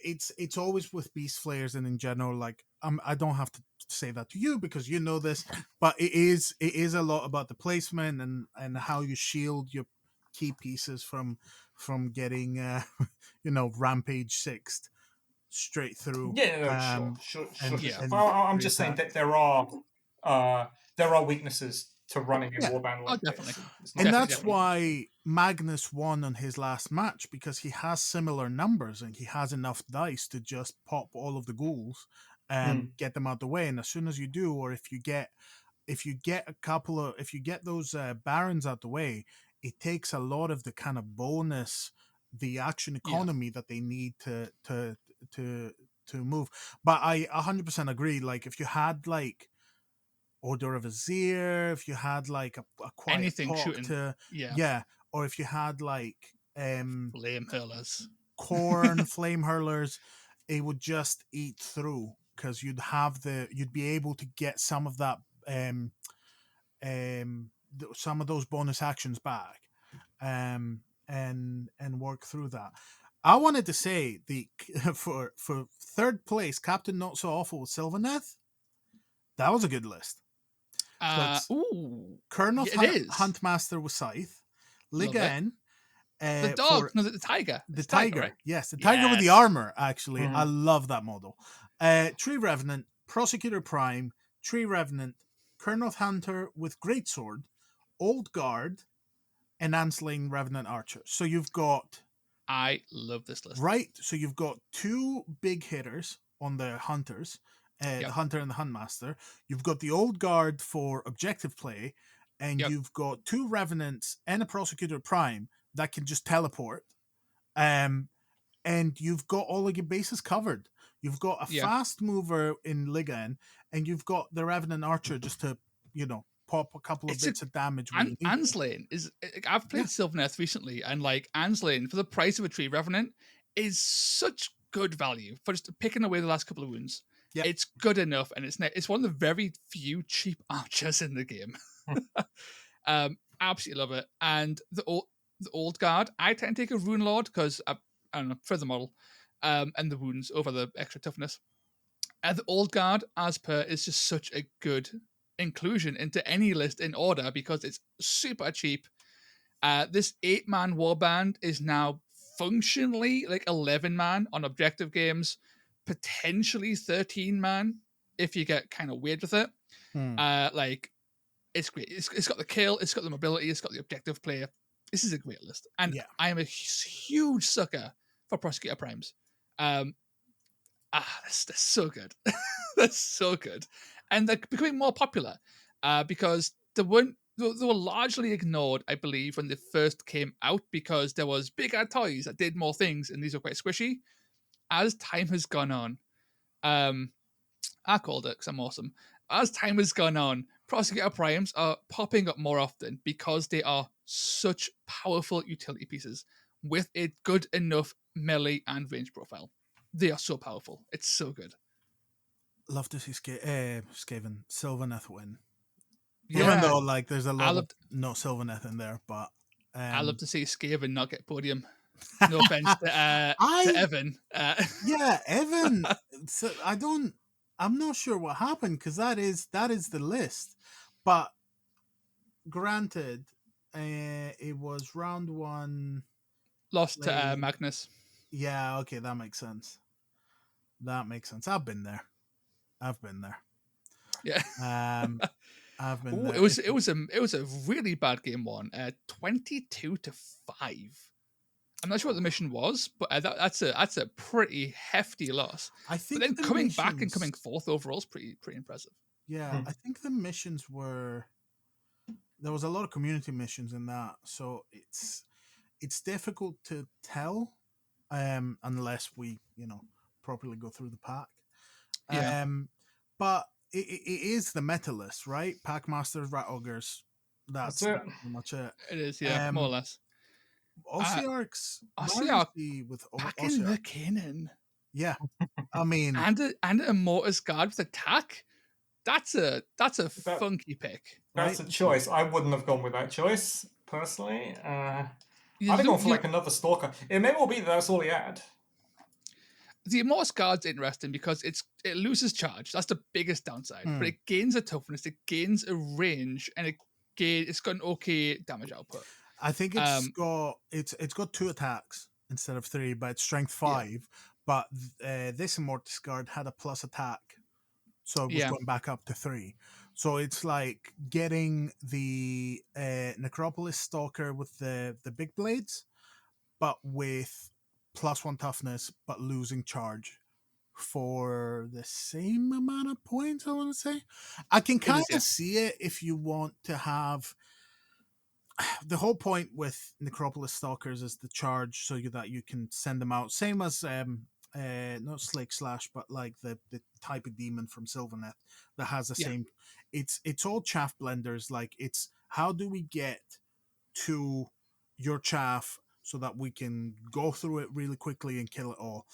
It's always with Beast Flayers and in general, like I don't have to say that to you because you know this, but it is a lot about the placement and how you shield your key pieces from getting rampage 6th straight through. Sure. I'm just saying that there are weaknesses to running a warband like definitely. this. And that's why Magnus won on his last match, because he has similar numbers and he has enough dice to just pop all of the ghouls and get them out the way. And as soon as you do, or if you get those barons out the way, it takes a lot of the kind of bonus, the action economy that they need to move. But I 100% agree. Like if you had like Odor of Azir, if you had like a quiet Anything talk shooting. to Yeah. or if you had like Flame hurlers. corn flame hurlers, it would just eat through because you'd be able to get some of that some of those bonus actions back and work through that. I wanted to say the for third place, Captain Not So Awful with Sylvaneth. That was a good list. So it's Ooh. Kurnoth Yeah, it is. Huntmaster with Scythe, Love it. Ligan The dog, for no, the tiger. the It's tiger. right? Yes, the tiger with the Yes. armor. Actually, Mhm. I love that model. Tree Revenant, Prosecutor Prime, Tree Revenant, Kurnoth Hunter with Greatsword, Old Guard, and Ansling Revenant Archer. So you've got I love this list. right. So you've got two big hitters on the hunters, the Yep. hunter and the huntmaster. You've got the old guard for objective play, and Yep. you've got two revenants and a prosecutor prime that can just teleport. And you've got all of your bases covered. You've got a Yeah. fast mover in Ligan, and you've got the revenant archer just to pop a couple of It's bits of damage when you need it. Anslane is. I've played Yeah. Sylvaneth recently, and like Anslane for the price of a Tree Revenant is such good value for just picking away the last couple of wounds. Yep. It's good enough, and it's one of the very few cheap archers in the game. Absolutely love it. And the old guard, I tend to take a Rune Lord because I don't know, for the model, and the wounds over the extra toughness. And the old guard, as per, is just such a good inclusion into any list in order because it's super cheap. This 8-man warband is now functionally like 11-man on objective games, potentially 13-man if you get kind of weird with it. Like it's great. It's got the kill, it's got the mobility, it's got the objective player. This is a great list, and Yeah. I am a huge sucker for prosecutor primes. That's so good. That's so good, and they're becoming more popular because they were largely ignored, I believe, when they first came out because there was bigger toys that did more things, and these were quite squishy. As time has gone on, I called it because I'm awesome. As time has gone on, prosecutor primes are popping up more often because they are such powerful utility pieces with a good enough melee and range profile. They are so powerful. It's so good. Love to see Skaven Sylvaneth win. Yeah. Even though like there's a lot of loved- no Sylvaneth in there, but I love to see Skaven not get podium. No offense to Evan. Yeah, Evan. So I'm not sure what happened because that is the list, but granted, it was round one. Lost to Magnus. Yeah, okay, that makes sense. I've been there. Yeah. I've been Ooh, there. it was a really bad game one. 22-5. I'm not sure what the mission was, but that's a pretty hefty loss. I think but then coming back and missions- coming fourth overall is pretty impressive. Yeah, I think the missions were there was a lot of community missions in that, so it's difficult to tell unless we properly go through the pack. Yeah. But it is the meta list, right? Packmasters, Rat Ogres. That's it. pretty much it. It is, yeah, more or less. Ossiarchs, Ossiarch with back in Ossiarch. McKinnon. Yeah, I mean, and a Mortis guard with attack. That's a funky pick. That's right? a choice. I wouldn't have gone with that choice personally. I'd You have gone look- for like another stalker. It may well be that that's all he had. The Immortus Guard's interesting because it loses charge. That's the biggest downside. But it gains a toughness, it gains a range, and it's got an okay damage output. I think it's got 2 attacks instead of 3, but it's strength 5. Yeah. But this Immortus Guard had a plus attack, so it was going back up to 3. So it's like getting the Necropolis Stalker with the big blades, but with +1 toughness, but losing charge for the same amount of points, I want to say. I can kind of see it if you want to have... The whole point with Necropolis Stalkers is the charge so that you can send them out. Same as not Slake Slash, but like the type of demon from Sylvanet that has the Yeah. same. It's all chaff blenders. Like, it's how do we get to your chaff so that we can go through it really quickly and kill it all.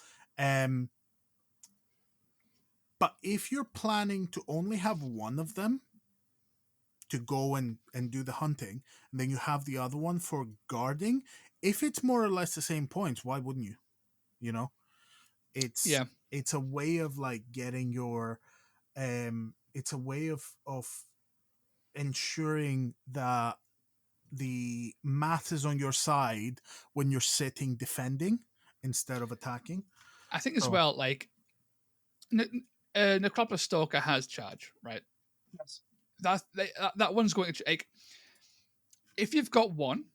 But if you're planning to only have one of them to go and do the hunting, and then you have the other one for guarding, if it's more or less the same points, why wouldn't you? You know, it's Yeah. it's a way of like getting your it's a way of ensuring that the math is on your side when you're sitting defending instead of attacking. I think as So well, like Necropolis Stalker has charge, right? Yes. That one's going to like if you've got one,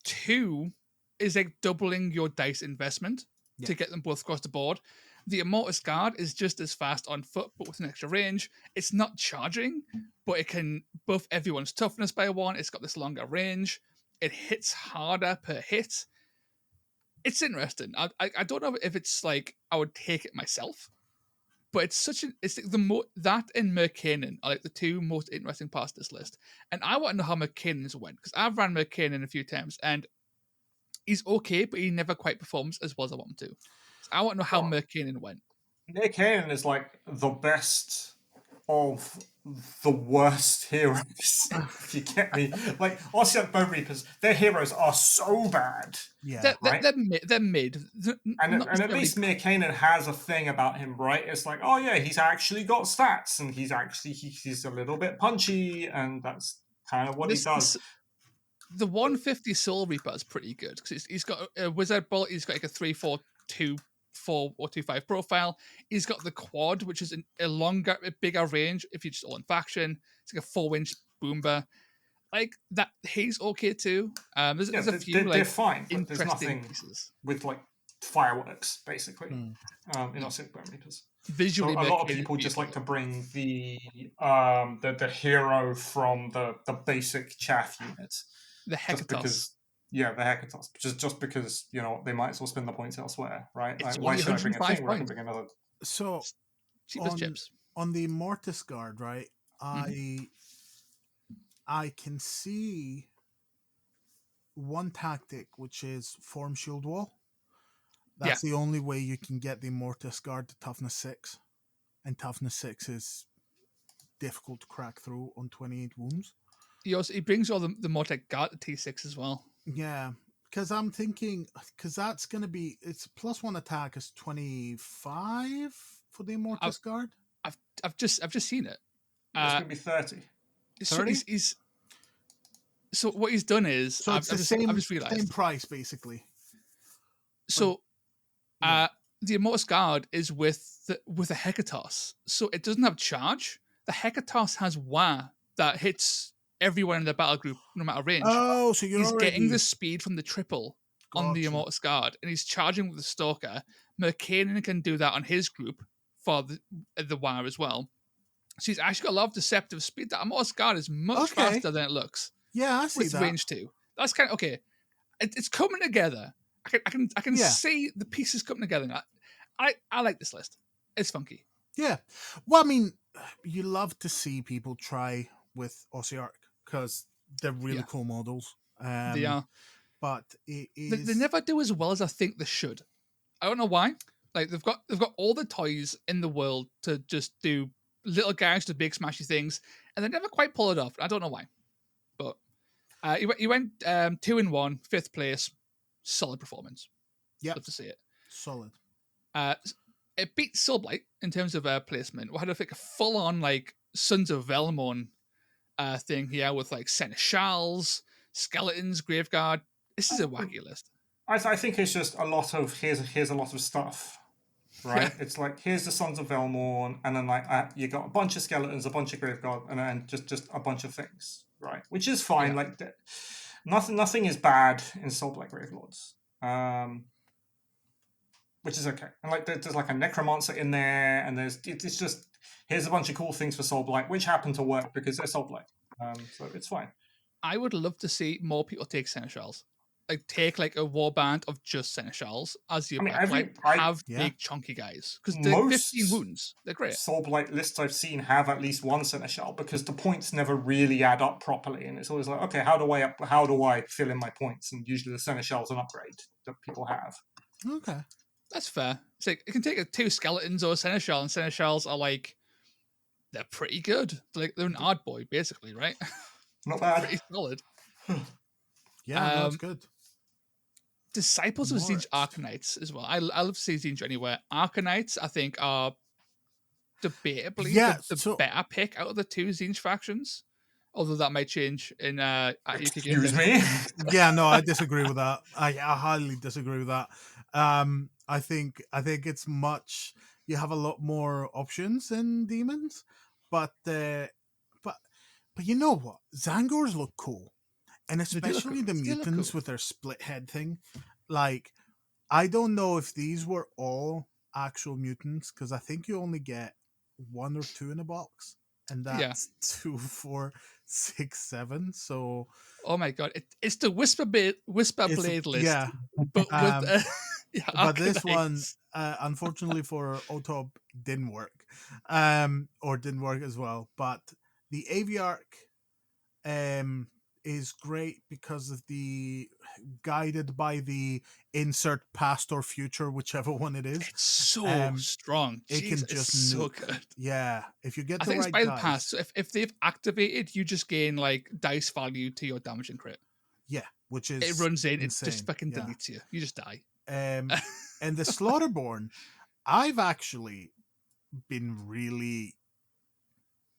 two is like doubling your dice investment to Yeah. get them both across the board. The Immortus Guard is just as fast on foot, but with an extra range. It's not charging, but it can buff everyone's toughness by one. It's got this longer range. It hits harder per hit. It's interesting. I don't know if it's like I would take it myself, but it's such an it's like that and Mercanin are like the two most interesting parts of this list. And I want to know how Mercanon's went because I've ran Mercanin a few times and he's okay, but he never quite performs as well as I want him to. So I want to know how Well, Mercanin went. Nick Cannon is like the best of the worst heroes. If you get me, like Ossiarch Bone Reapers, their heroes are so bad. yeah, They're, right? they're mid. They're And not at necessarily least bad. Mirkanen has a thing about him, right? It's like, oh yeah, he's actually got stats, and he's a little bit punchy, and that's kind of what he does. The 150 Soul Reaper is pretty good because he's got a Wizard Bullet. He's got like a 3-4-2-4 or 2-5 profile. He's got the quad, which is a longer, a bigger range if you're just all in faction. It's like a 4-inch boomer. Like that, he's okay too. There's a few they're like fine, but there's interesting nothing pieces. with like fireworks, basically, Hmm. in Ossiarch Bone Reapers. Visually, So a lot of Mercanin people is just like to beautiful. bring the hero from the basic chaff unit, The just Hecatos. because. Yeah, the Hecatos. Just because they might as well spend the points elsewhere, right? It's Like, why only should I bring a 105 thing where I can points. bring another? so Cheap as on chips. the Mortis Guard, right? I can see one tactic, which is form shield wall. That's the only way you can get the Mortis Guard to toughness 6, and toughness 6 is difficult to crack through on 28 wounds. He brings all the Mortec Guard to T6 as well. Yeah, because I'm thinking, because that's going to be, it's +1 attack is 25 for the Mortis Guard. I've just seen it. It's going to be 30. So 30? he's so what he's done is So it's I've just realized. same price basically. So Yeah. the Immortus Guard is with a Hecatos, so it doesn't have charge. The Hecatos has Wah that hits everyone in the battle group, no matter range. Oh, so He's getting the speed from the triple on the Gotcha. Immortus Guard, and he's charging with the Stalker. Mercanin can do that on his group for the Wah as well. So he's actually got a lot of deceptive speed. That Immortus Guard is much faster than it looks. Yeah, I see With that. range 2. That's kind of okay. It's coming together. I can Yeah. see the pieces coming together. I like this list. It's funky. Yeah. Well, I mean, you love to see people try with Ossiarch because they're really cool models. They are. But it is. They never do as well as I think they should. I don't know why. Like they've got all the toys in the world to just do little guys to big smashy things, and they never quite pull it off. I don't know why. But he went 2-1, 5th place, solid performance. Yeah, love to see it. Solid. It beat Soulblight in terms of placement. We had like a full on like Sons of Velmorn thing here with like Seneschals, Skeletons, Graveguard. This is a wacky list. I think it's just a lot of here's a lot of stuff, right? Yeah. It's like here's the Sons of Velmorn, and then like you got a bunch of skeletons, a bunch of Graveguard, and then just a bunch of things, right? Which is fine. Yeah. Like nothing is bad in Soulblight Gravelords, which is okay. And like there's like a Necromancer in there, and it's just here's a bunch of cool things for Soulblight, which happen to work because they're Soulblight. So it's fine. I would love to see more people take Seneschals. like take like a warband of just seneschals as your I mean, backlight. I Have Yeah. big chunky guys because they're 15 most wounds. They're great. Soul Blight lists I've seen have at least one seneschal because the points never really add up properly, and it's always like, okay, how do I fill in my points? And usually the seneschal's an upgrade that people have. Okay. That's fair. It's like it can take two skeletons or a seneschal, and seneschals are like they're pretty good. They're an odd boy basically, right? Not bad. Pretty solid. Yeah, no, it's Um, good. Disciples of Zinj Next. Arcanites as well. I love to see Zinj anywhere. Arcanites, I think, are debatably Yeah, the so- better pick out of the two Zinj factions. Although that might change in at UK Game Excuse Fest. me. Yeah, no, I disagree with that. I highly disagree with that. I think it's much. You have a lot more options in demons, but you know what? Zangors look cool, and They do look especially cool. the They look mutants cool. with their split head thing. Like, I don't know if these were all actual mutants because I think you only get one or two in a box, and Yeah. that's 2, 4, 6, 7. So Oh my god, it's the Whisper Blade list, yeah. but with yeah, But this one, Arcanites. unfortunately for Otob, didn't work, or didn't work as well. But the Aviarch is great because of the guided by the insert past or future, whichever one it is. It's so strong. It Jeez, can it's just so nuke. good. Yeah, if you get I the think it's right by the dice. past. So if they've activated, you just gain like dice value to your damage and crit. Yeah, which is It runs in, insane. it just fucking yeah. deletes you. You just die. And the Slaughterborn, I've actually been really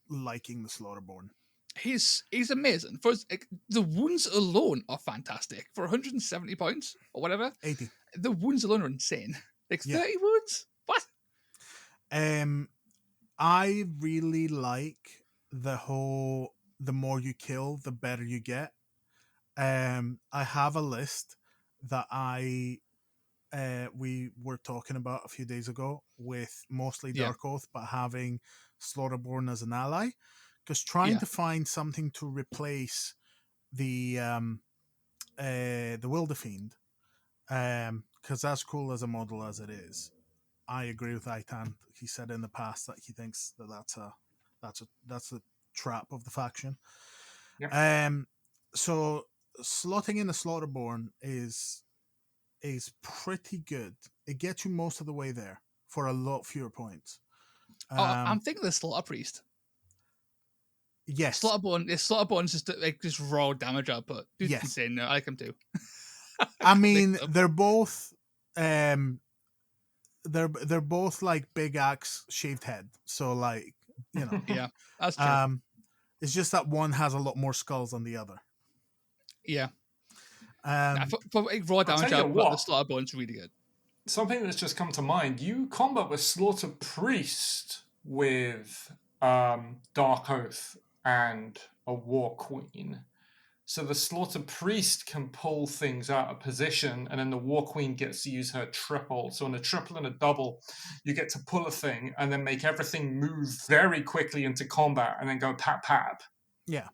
liking the Slaughterborn. He's amazing. For like, the wounds alone are fantastic. For 170 points or whatever, 80. the wounds alone are insane. Like Yeah. 30 wounds? What? I really like the more you kill, the better you get. I have a list that we were talking about a few days ago with mostly Yeah. Dark Oath, but having Slaughterborn as an ally. Because trying to find something to replace the Wilder Fiend, because as cool as a model as it is, I agree with Aitan. He said in the past that he thinks that that's a trap of the faction. Yep. So slotting in the Slaughterborn is pretty good. It gets you most of the way there for a lot fewer points. I'm thinking the Slaughter Priest. Yes. Slaughterborn's just like just raw damage output. Dude's Yes. insane. No, I like him too. I mean, they're both they're both like big axe shaved head. So like, you know. Yeah, that's true. It's just that one has a lot more skulls than the other. Yeah. For like, raw damage tell you output, what. the Slaughterborn's really good. Something that's just come to mind. You combat with Slaughter Priest with Dark Oath and a War Queen. So the Slaughter Priest can pull things out of position, and then the War Queen gets to use her triple. So in a triple and a double, you get to pull a thing and then make everything move very quickly into combat, and then go pap pap. Yeah.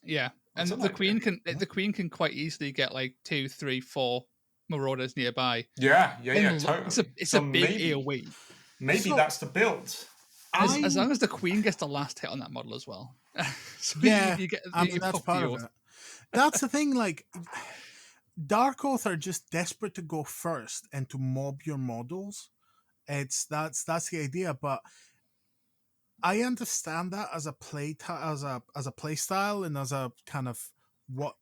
Yeah, That's and an idea. the Queen can quite easily get like 2, 3, 4 Marauders nearby. Yeah, It's totally. a So big maybe, AoE. Maybe So- that's the build. As long as the Queen gets the last hit on that model as well. So Yeah, you get, I mean, you that's pop part the of oath. it. That's the thing, like, Dark Oath are just desperate to go first and to mob your models. That's the idea, but I understand that as a as a play style and as a kind of what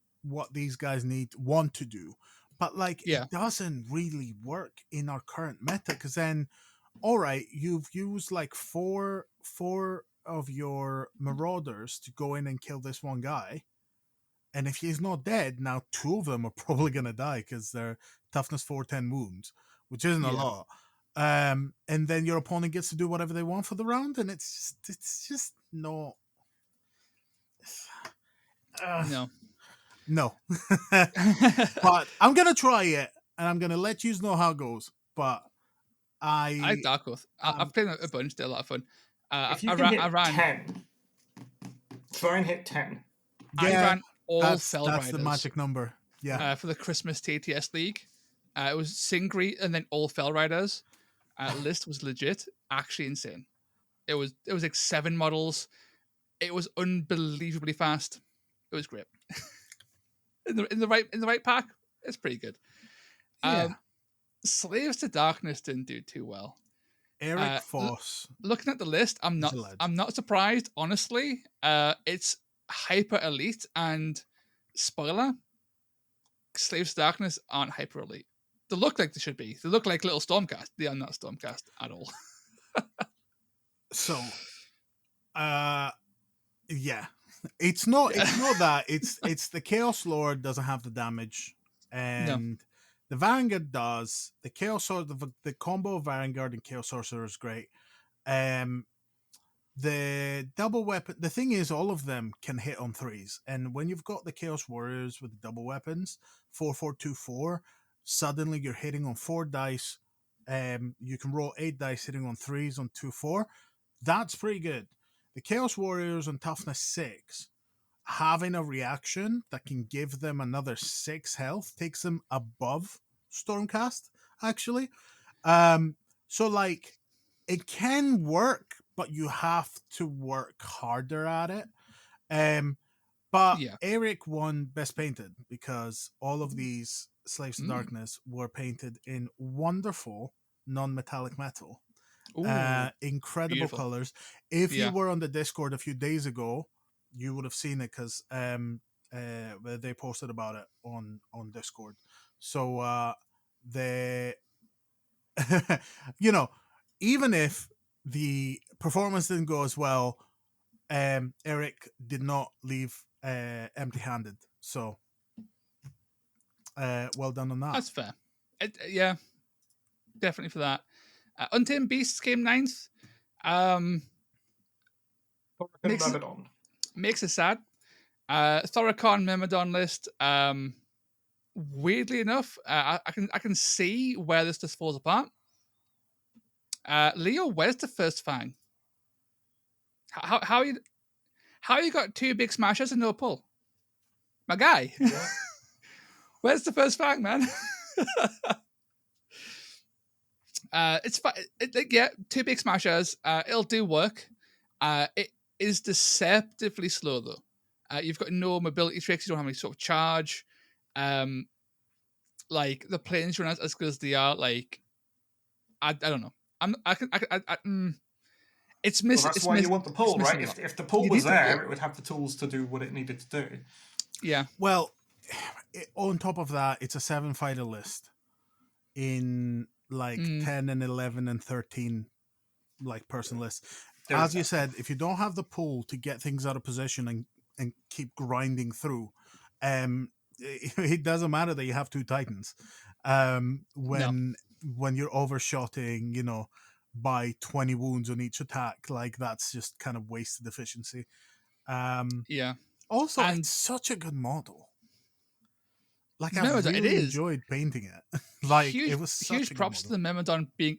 these guys want to do. But like, Yeah. it doesn't really work in our current meta, because then, all right, you've used like four of your Marauders to go in and kill this one guy. And if he's not dead, now 2 of them are probably going to die because they're toughness 4, 10 wounds, which isn't a Yeah. lot. And then your opponent gets to do whatever they want for the round, and it's just not. No. But I'm gonna try it, and I'm gonna let you know how it goes. But I like Dark Oath. I've played a bunch. They're a lot of fun. If you I can hit ran 10, try and hit 10. I yeah, ran all that's Fell the Riders. magic number. Yeah. for the Christmas TTS League. It was Singri and then all Fell Riders. List was legit, actually insane. It was like 7 models. It was unbelievably fast. It was great. in the right pack, it's pretty good. Yeah. Slaves to Darkness didn't do too well. Eric Foss. Looking at the list, I'm not surprised, honestly. It's hyper elite, and spoiler, Slaves to Darkness aren't hyper elite. They look like they should be. They look like little Stormcast. They are not Stormcast at all. So, yeah, it's not that. It's the Chaos Lord doesn't have the damage, and the Vanguard does. The Chaos Sword, the combo of Vanguard and Chaos Sorcerer is great. The double weapon. The thing is, all of them can hit on 3s, and when you've got the Chaos Warriors with the double weapons, 4-4-2-4, suddenly you're hitting on 4 dice. You can roll 8 dice hitting on 3s on 2-4. That's pretty good. The Chaos Warriors on toughness 6, having a reaction that can give them another 6 health takes them above Stormcast, actually. So like it can work, but you have to work harder at it. But Yeah. Eric won Best Painted because all of these Slaves to Darkness were painted in wonderful non-metallic metal. Incredible beautiful. colors. If Yeah. you were on the Discord a few days ago, you would have seen it because they posted about it on Discord. So they, you know, even if the performance didn't go as well, Eric did not leave empty-handed. So well done on that. That's fair. Yeah, definitely for that. Untamed Beasts came 9th. Makes us sad. Thoricon Myrmidon list. Weirdly enough, I can see where this just falls apart. Leo, where's the first fang? How you got 2 big smashes and no pull? My guy. Yeah. Where's the first fang, man? It's fine. Yeah, 2 big smashers. It'll do work. It is deceptively slow though. You've got no mobility tricks. You don't have any sort of charge. Like the planes run as good as they are. Like I don't know. It's missing. Well, that's why you want the pull, right? If If the pull was there, it would have the tools to do what it needed to do. Yeah. Well, on top of that, it's a 7 fighter list in like 10 and 11 and 13 like person lists. As you said, if you don't have the pull to get things out of position and keep grinding through, it doesn't matter that you have 2 titans. When you're overshotting, by 20 wounds on each attack, like that's just kind of wasted efficiency. Yeah. Also, it's such a good model. Like I really enjoyed painting it. Like huge, it was such huge a props good to the Myrmidon being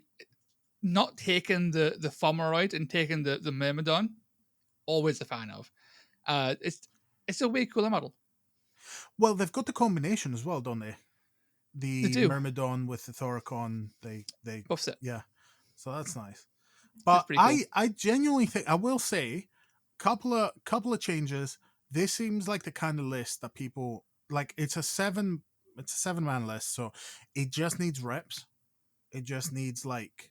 not taking the Fomeroid and taking the Myrmidon. Always a fan of. It's a way cooler model. Well, they've got the combination as well, don't they? They The do. Myrmidon with the Thoricon, they buffs it. Yeah, so that's nice. But cool. I genuinely think, I will say, couple of changes. This seems like the kind of list that people like. It's a 7-man list, so it just needs reps. It just needs like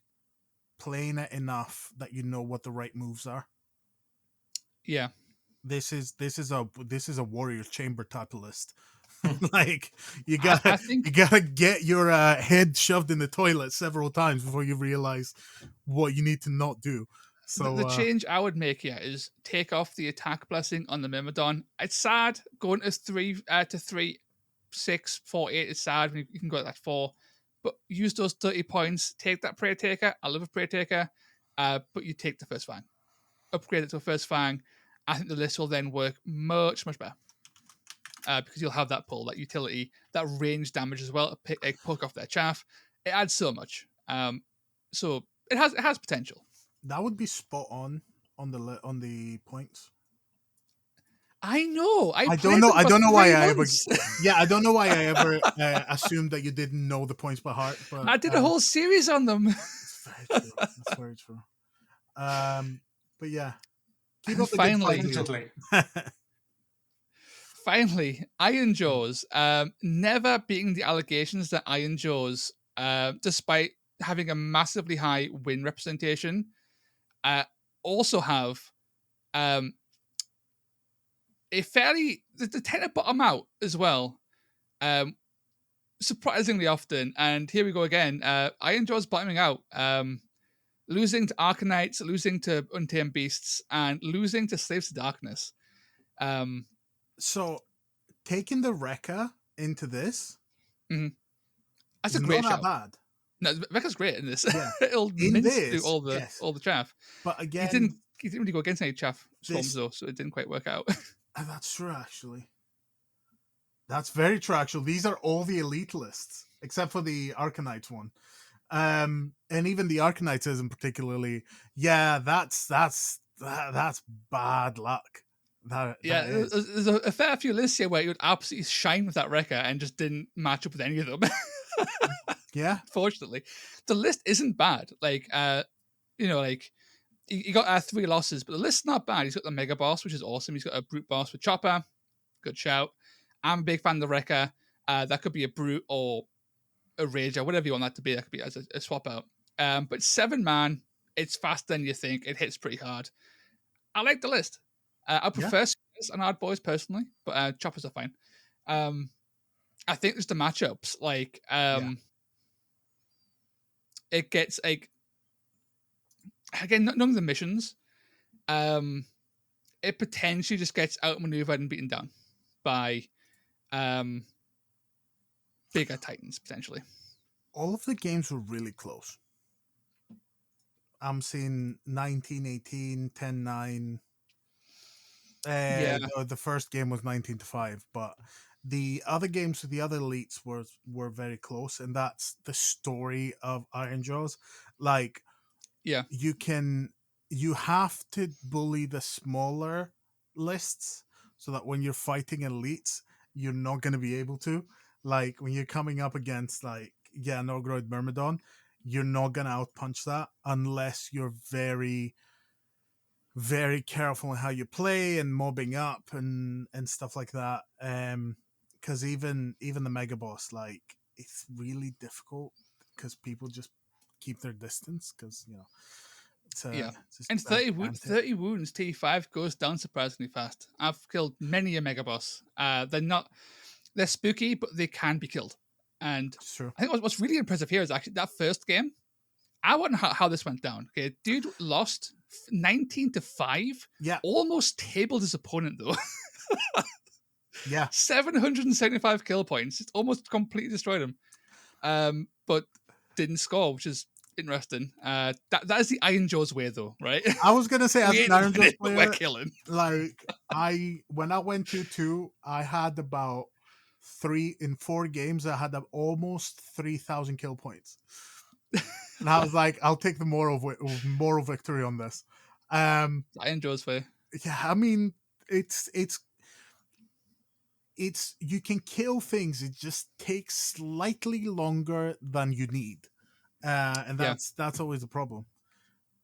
playing it enough that you know what the right moves are. Yeah. This is a Warriors Chamber type of list. Like you gotta get your head shoved in the toilet several times before you realize what you need to not do. So the change I would make here is take off the attack blessing on the Myrmidon. It's sad going to 3 to 3, 6, 4, 8 is sad when you can go at that 4. But use those 30 points. Take that Prayer Taker. I love a Prayer Taker. But you take the first fang. Upgrade it to a first fang. I think the list will then work much, much better. Because you'll have that pull, that utility, that range damage as well, poke off their chaff. It adds so much. So it has potential. That would be spot on the points. I know. I played don't know. them I for don't know 3 why I ever. months. Yeah, I don't know why I ever assumed that you didn't know the points by heart. But I did a whole series on them. it's very true. That's very true. But yeah, keep And up the good fight, finally, Leo. Allegedly. finally, Iron Jaws, never beating the allegations that Iron Jaws, despite having a massively high win representation, also have um, a fairly they tend to bottom out as well, surprisingly often. And here we go again. Iron Jaws bottoming out, losing to Arcanites, losing to Untamed Beasts, and losing to Slaves to Darkness. So taking the Rekka into this That's is a great not that show. bad. No, Becca's great in this. Yeah. It'll In mince through this, yes. all the chaff. But He again, didn't really go against any chaff swarms this- though, so it didn't quite work out. that's true. Actually, that's very true. Actually, these are all the elite lists except for the Arcanites one. And even the Arcanites isn't particularly. Yeah, that's bad luck. That is. There's a fair few lists here where you would absolutely shine with that Rekka and just didn't match up with any of them. Yeah. Fortunately, the list isn't bad. Like, like he got 3 losses, but the list's not bad. He's got the Mega Boss, which is awesome. He's got a Brute Boss with Chopper. Good shout. I'm a big fan of the Rekka. That could be a Brute or a Rager, whatever you want that to be. That could be as a swap out. But 7-man, it's faster than you think. It hits pretty hard. I like the list. I prefer Spears and Hard Boys personally, but Choppers are fine. I think there's the matchups. Like, it gets like again, none of the missions. It potentially just gets outmaneuvered and beaten down by bigger titans potentially. All of the games were really close. I'm seeing 19-18, 10-9. The first game was 19-5, but the other games with the other elites were very close, and that's the story of Iron Jaws. Like, you have to bully the smaller lists so that when you're fighting elites, you're not going to be able to. Like, when you're coming up against Nogroid Myrmidon, you're not going to outpunch that unless you're very, very careful in how you play and mobbing up and stuff like that. Because even the Mega Boss, like, it's really difficult because people just keep their distance because, it's and 30 wounds T5 goes down surprisingly fast. I've killed many a Mega Boss. They're spooky, but they can be killed. And I think what's really impressive here is actually that first game. I wonder how this went down. Okay, dude lost 19-5. Yeah, almost tabled his opponent though. Yeah, 775 kill points. It almost completely destroyed him. But didn't score, which is interesting. That is the Iron Jaws way, though, right? I was gonna say as an Iron Jaws player, we're killing. Like when I went 2-2, I had about 4 games. I had almost 3,000 kill points, and I was like, I'll take the moral victory on this. Iron Jaws way. Yeah, I mean, it's you can kill things. It just takes slightly longer than you need, and that's always a problem.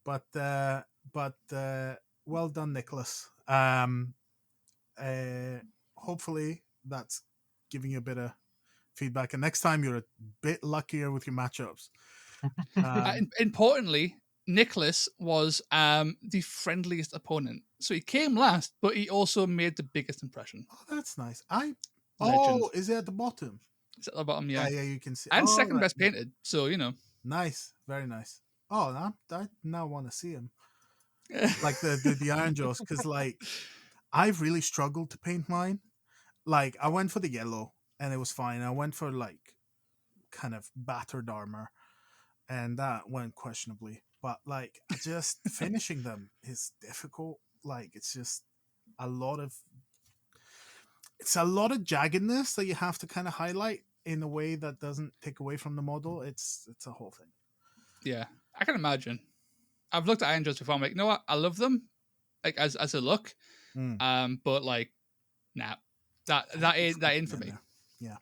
But well done, Nicholas. Hopefully that's giving you a bit of feedback, and next time you're a bit luckier with your matchups. Importantly, Nicholas was the friendliest opponent, so he came last, but he also made the biggest impression. Oh, that's nice. Legend. Is it at the bottom? It's at the bottom, yeah. Yeah, you can see. And second best painted, so Nice, very nice. Oh, I now want to see him. Like the Iron Jaws, because like I've really struggled to paint mine. Like I went for the yellow and it was fine. I went for like kind of battered armor, and that went questionably. But like just finishing them is difficult. Like it's just a lot of jaggedness that you have to kind of highlight in a way that doesn't take away from the model. It's a whole thing. Yeah, I can imagine. I've looked at Iron Jaws before. I'm like, you know what? I love them, like as a look. But like Nah, that ain't for me. Yeah.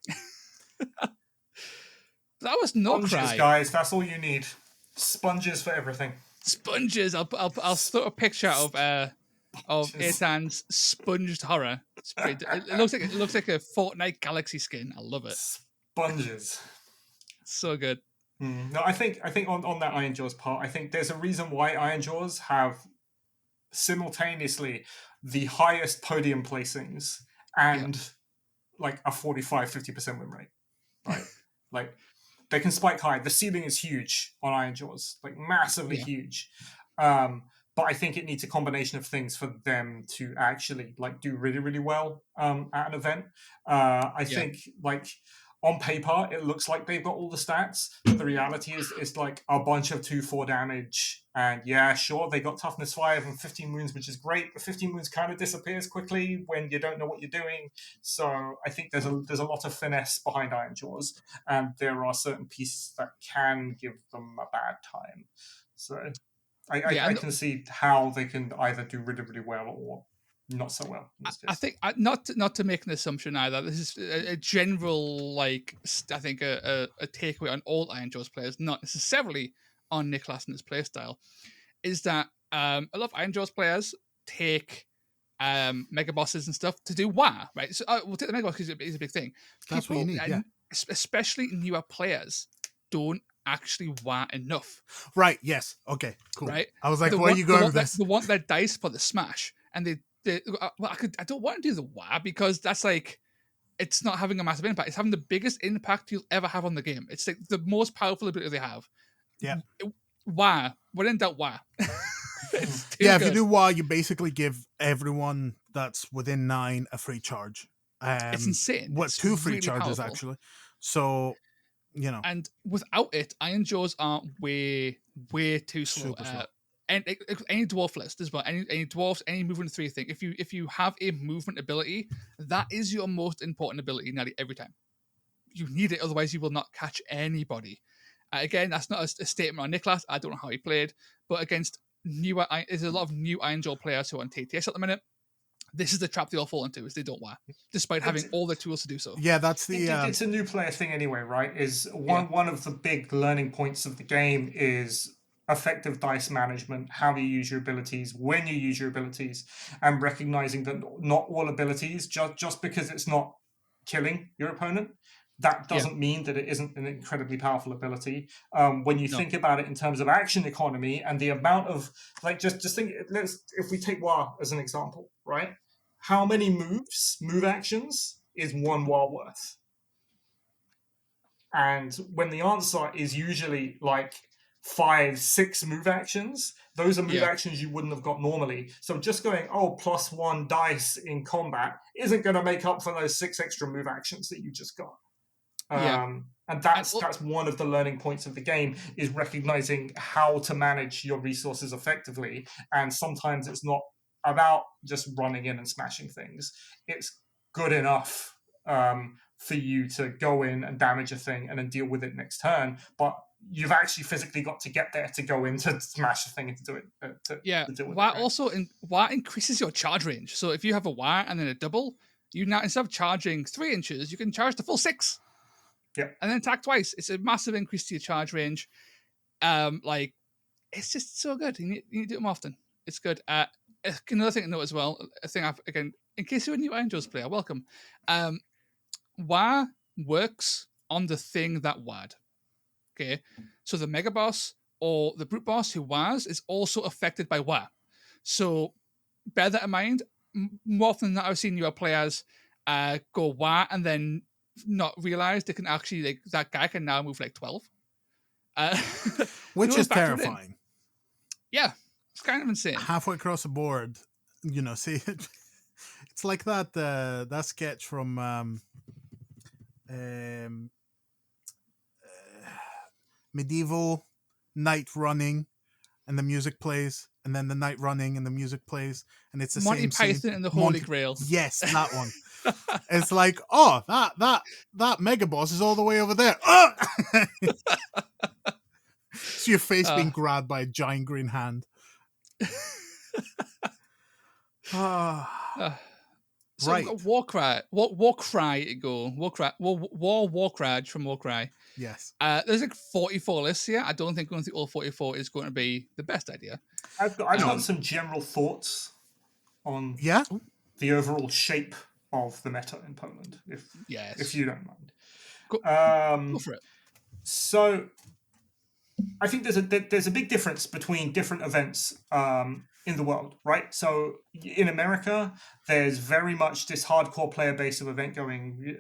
That was no Sponges, cry. guys. That's all you need. Sponges for everything. Sponges. I'll throw a picture of Just Aitan's sponged horror. It's pretty, it looks like a Fortnite Galaxy skin. I love it. sponges. So good. No, I think on that Iron Jaws part, I think there's a reason why Iron Jaws have simultaneously the highest podium placings and like a 45-50% win rate, right? Like they can spike high. The ceiling is huge on Iron Jaws, like massively huge. But I think it needs a combination of things for them to actually like do really, really well at an event. I think like on paper it looks like they've got all the stats, but the reality is it's like a bunch of 2-4 damage. And yeah, sure, they got toughness 5 and 15 wounds, which is great, but 15 wounds kind of disappears quickly when you don't know what you're doing. So I think there's a lot of finesse behind Iron Jaws, and there are certain pieces that can give them a bad time. So I can see how they can either do really, really well or not so well. I think not to make an assumption either. This is a general like I think a takeaway on all Iron Jaws players, not necessarily on Nicholas and his playstyle, is that a lot of Iron Jaws players take mega bosses and stuff to do WA, right? So we'll take the mega boss because it's a big thing. That's what you need, yeah. Especially newer players don't actually WA enough. Right. Yes. Okay. Cool. Right. I was like, where are you going with this? They want their dice for the smash, and they I don't want to do the WA because that's like it's not having a massive impact. It's having the biggest impact you'll ever have on the game. It's like the most powerful ability they have. Yeah. WA. When in doubt, WA. If you do WA, you basically give everyone that's within 9 a free charge. It's insane. What, it's 2 free really charges powerful. actually. So, you know. And without it, Iron Jaws are way too slow. Super slow. And any dwarf list as well, any dwarfs, any movement 3 thing. If you have a movement ability, that is your most important ability nearly every time. You need it, otherwise you will not catch anybody. Again, that's not a statement on Nicholas. I don't know how he played, but against there's a lot of new Iron Jaw players who are on TTS at the minute. This is the trap they all fall into, is they don't WA, despite having all the tools to do so. Yeah, that's the... It's a new player thing anyway, right? Is one of the big learning points of the game is effective dice management, how you use your abilities, when you use your abilities, and recognizing that not all abilities, just because it's not killing your opponent, that doesn't mean that it isn't an incredibly powerful ability. When you think about it in terms of action economy and the amount of, like, just think, if we take WA as an example, right? How many move actions is one WA worth? And when the answer is usually like 5-6 move actions, those are move actions you wouldn't have got normally. So just going, +1 dice in combat isn't going to make up for those 6 extra move actions that you just got. And that's one of the learning points of the game, is recognizing how to manage your resources effectively. And sometimes it's not about just running in and smashing things. It's good enough for you to go in and damage a thing and then deal with it next turn, but you've actually physically got to get there to go in to smash the thing and to do it. To deal with WA it, right? also WA increases your charge range. So if you have a WA and then a double, you now, instead of charging 3 inches, you can charge the full 6. Yeah, and then attack twice. It's a massive increase to your charge range. Like, it's just so good. You need to do them often. It's good. Another thing to note as well, again, in case you're a new Iron Jaws player, welcome. WA works on the thing that WA'd. Okay, so the Mega Boss or the Brute Boss who WAs is also affected by WA. So bear that in mind. More often than not, I've seen newer players go WA and then not realize they can actually, like, that guy can now move like 12. Which is terrifying. Yeah, it's kind of insane. Halfway across the board, see, it's like that sketch from Medieval, Night Running, and the music plays, and then the Night Running and the music plays, and it's the Monty same Python scene. and the Holy Grail. Yes, that one. It's like, that mega boss is all the way over there. So your face being grabbed by a giant green hand. So we've got Warcry, Warcry to go. Warcry from Warcry. Yes. There's like 44 lists here. I don't think going through all 44 is going to be the best idea. I've got some general thoughts on Yeah. the overall shape of the meta in Poland, if you don't mind. Go for it. So I think there's a big difference between different events in the world, right? So in America, there's very much this hardcore player base of event going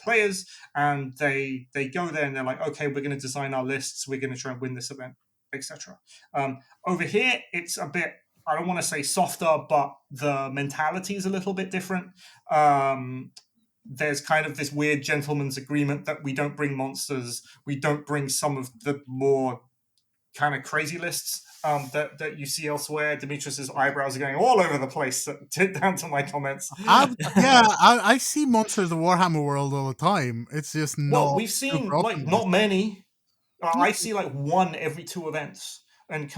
players, and they go there and they're like, okay, we're going to design our lists, we're going to try and win this event, etc. Over here, it's a bit, I don't want to say softer, but the mentality is a little bit different. There's kind of this weird gentleman's agreement that we don't bring monsters, we don't bring some of the more kind of crazy lists that you see elsewhere. Demetrius's eyebrows are going all over the place down to my comments. I see monsters of Warhammer World all the time. It's just not. Well, we've seen like not many. I see like one every 2 events, and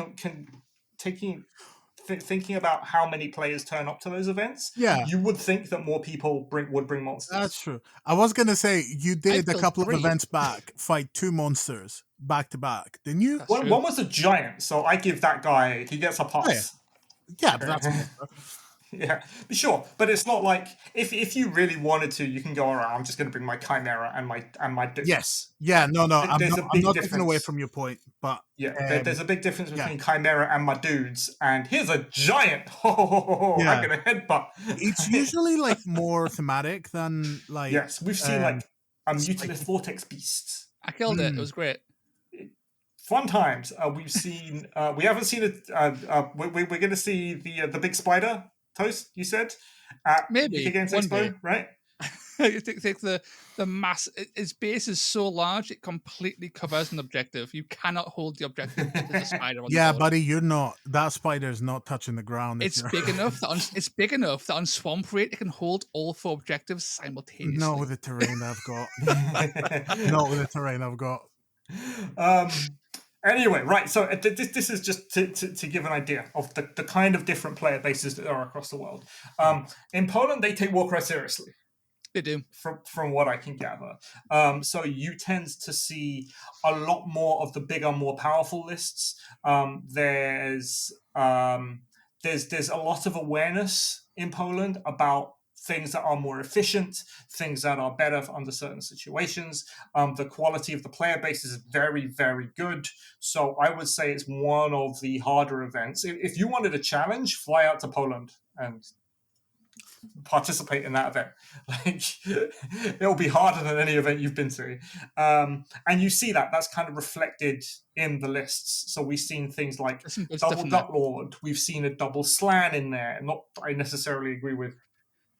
thinking about how many players turn up to those events, you would think that more people would bring monsters. That's true. I was gonna say you did a couple of events back fight 2 monsters back to back, didn't you? One was a giant, so I give that guy, he gets a pass. Yeah, but that's yeah, sure, but it's not like if you really wanted to, you can go around. I'm just going to bring my Chimera and my dudes. Yes, yeah, no, I'm not taking away from your point, but there's a big difference between Chimera and my dudes. And here's a giant. I'm going to headbutt. It's usually like more thematic than like. Yes, we've seen like a Mutilith Vortex Beast. I killed it. It was great. Fun times. We've seen. We haven't seen it. We're going to see the big spider. Toast, you said? Maybe UK Games Expo, right? You think the mass, its base is so large it completely covers an objective. You cannot hold the objective if there's a spider on the board. Buddy, you're not. That spider is not touching the ground. It's big enough that on Swamp Raid it can hold all 4 objectives simultaneously. Not with the terrain I've got. Not with the terrain I've got. Anyway, right, so this is just to give an idea of the kind of different player bases that are across the world. In Poland, they take Warcry seriously. They do. From what I can gather. So you tend to see a lot more of the bigger, more powerful lists. There's a lot of awareness in Poland about things that are more efficient, things that are better under certain situations. The quality of the player base is very, very good. So I would say it's one of the harder events. If you wanted a challenge, fly out to Poland and participate in that event. Like, it'll be harder than any event you've been to. And you see that's kind of reflected in the lists. So we've seen things like double Duck Lord. We've seen a double Slan in there. Not that I necessarily agree with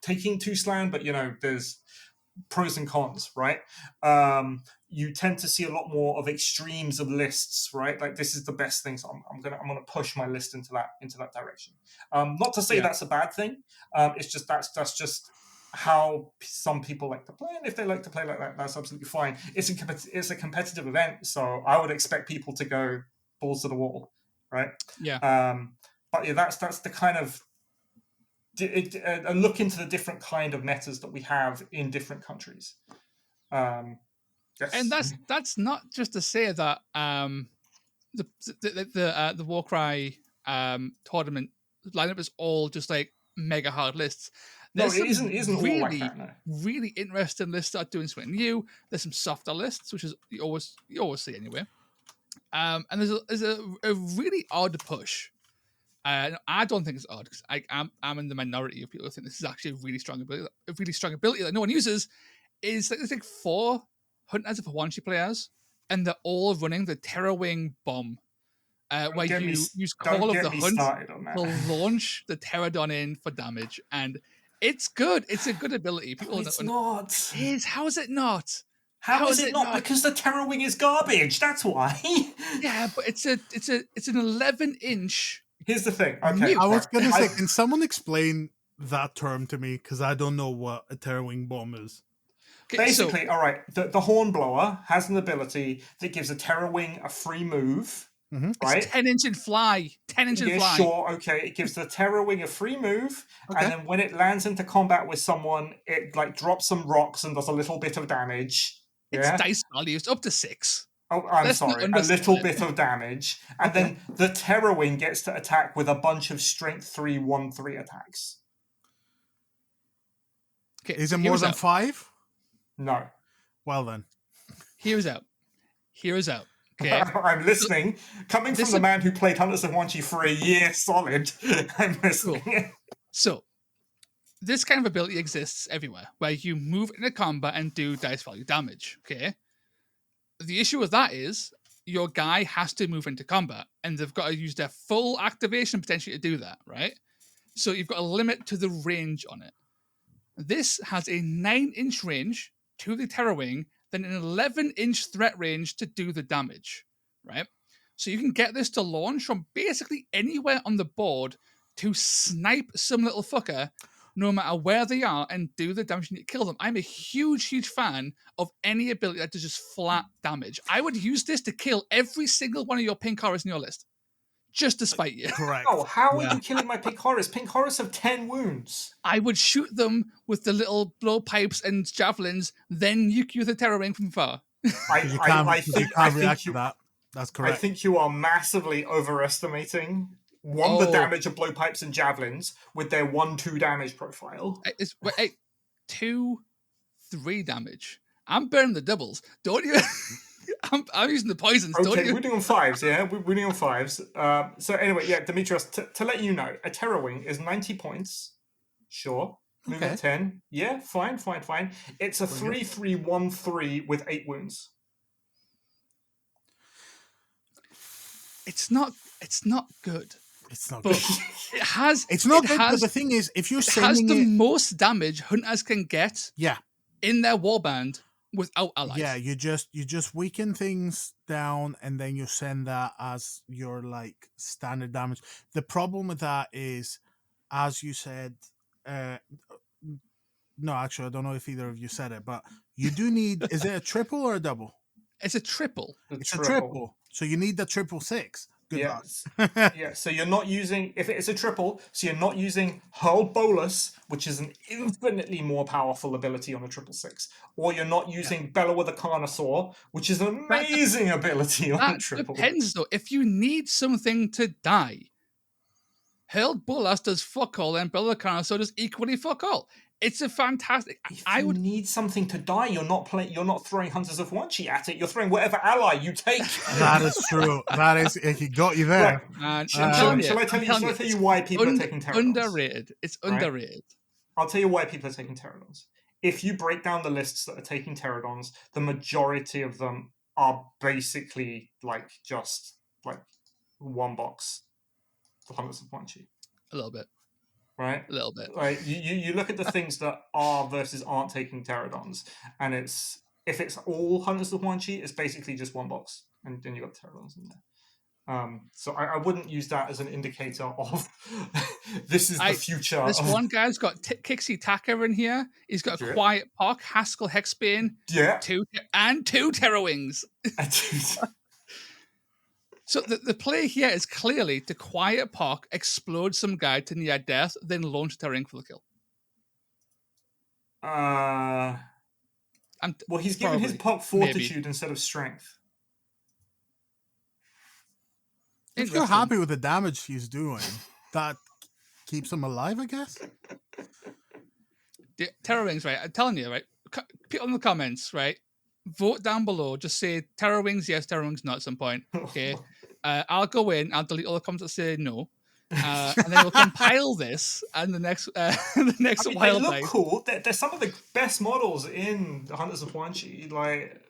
taking 2 Slan, but there's pros and cons, right? You tend to see a lot more of extremes of lists, right? Like, this is the best thing, so I'm gonna push my list into that direction. Not to say that's a bad thing. It's just that's just how some people like to play, and if they like to play like that, that's absolutely fine. It's a competitive event, so I would expect people to go balls to the wall, right? Yeah. But yeah, that's the kind of a look into the different kind of metas that we have in different countries. Yes. And that's not just to say that the Warcry tournament lineup is all just like mega hard lists. There's it isn't really, all like that, no. really interesting lists that are doing something new. There's some softer lists, which is you always see anyway. And there's a really odd push. I don't think it's odd because I'm in the minority of people who think this is actually a really strong ability that no one uses. Is like there's like 4 Hunters for One-Ship players, and they're all running the Terror Wing bomb, where you use Call of the Hunt to launch the Pterodon in for damage, and it's good. It's a good ability. It's not. It is. How is it not? How is it not? Because the Terror Wing is garbage. That's why. Yeah, but it's an 11-inch. Here's the thing. Okay, I was going to say, can someone explain that term to me? Because I don't know what a Terror Wing bomb is. Okay, basically, all right, the Hornblower has an ability that gives a Terror Wing a free move right? It's 10-inch and fly. 10-inch and Yeah, fly. sure, okay. It gives the Terror Wing a free move, Okay. and then when it lands into combat with someone, it like drops some rocks and does a little bit of damage. It's Yeah. dice value. It's up to 6. Oh, I'm Let's not sorry. A undersell little it. bit of damage, and Okay. then the Terror Wing gets to attack with a bunch of Strength 3 1/3 attacks. Okay, Is so it hear more us than out. 5? No. Well then. Hear us out. Hear us out. Okay. I'm listening. Coming from this the is- man who played Hunters of Wanchi for a year solid, I'm listening. So, this kind of ability exists everywhere, where you move into combat and do dice value damage. Okay. The issue with that is your guy has to move into combat, and they've got to use their full activation potential to do that, right? So you've got a limit to the range on it. This has a 9-inch range to the Terror Wing, then an 11-inch threat range to do the damage, right? So you can get this to launch from basically anywhere on the board to snipe some little fucker, no matter where they are, and do the damage you need to kill them. I'm a huge, huge fan of any ability that does just flat damage. I would use this to kill every single one of your pink horrors in your list, just to spite you. Correct. Oh, how are Yeah. you killing my pink horrors? Pink horrors have 10 wounds. I would shoot them with the little blowpipes and javelins, then nuke you with a Terror Ring from far. Because you can't, I you think can't react to that. That's I correct. think you are massively overestimating the Oh. damage of blowpipes and javelins with their 1-2 damage profile. It's 2-3 damage. I'm burning the doubles. Don't you? I'm using the poisons. Don't Okay, you? we're doing 5s, yeah? We're doing 5s. So anyway, yeah, Demetrius, to let you know, a Terror Wing is 90 points. Sure. Movement Okay. 10. Yeah, fine. It's a 3-3-1-3 with 8 wounds. It's not good. It's not But good. it has. It's not it good, has, but the thing is, if you're it has sending the it... most damage hunters can get Yeah. in their warband without allies. Yeah, you just weaken things down, and then you send that as your like standard damage. The problem with that is, as you said, no, actually, I don't know if either of you said it, but you do need. Is it a triple or a double? It's a triple. It's a triple. So you need the 666. Good Yes. luck. Yeah, so you're not using, if it's a triple, so you're not using Hurl Bolus, which is an infinitely more powerful ability on a 666, or you're not using Bellow with a Carnosaur, which is an amazing ability on a That triple. depends, though. If you need something to die, Hurled Bolas does fuck all, and Bellow Carnosaur does equally fuck all. It's a fantastic. If I you would. need something to die, you're not throwing Hunters of Wanchi at it. You're throwing whatever ally you take. That is true. That is, he got you there. Right. Man, Shall I tell you why people are taking Pterodons? Underrated. It's Right? underrated. I'll tell you why people are taking Pterodons. If you break down the lists that are taking Pterodons, the majority of them are basically just one box for Hunters of Wanchi. A little bit. Right? A little bit. Right. You look at the things that are versus aren't taking Pterodons, and if it's all Hunters of Wanchi, it's basically just one box, and then you got Pterodons in there. So I wouldn't use that as an indicator of this is the future. This one guy's got Kixie Taka in here. He's got a Quiet Pock, Haskell Hexbane, two Terror Wings. So the play here is clearly to Quiet Pock, explode some guy to near death, then launch Terror Wing for the kill. Well, he's given his Pock Fortitude instead of Strength. If you're happy with the damage he's doing, that keeps him alive, I guess. The Terror Wings, right? I'm telling you, right? Put on the comments, right? Vote down below. Just say Terror Wings yes, Terror Wings no at some point. Okay. I'll go in. I'll delete all the comments that say no, and then we'll compile this and the next wild. They look cool. They're some of the best models in the Hunters of Wanchi. Like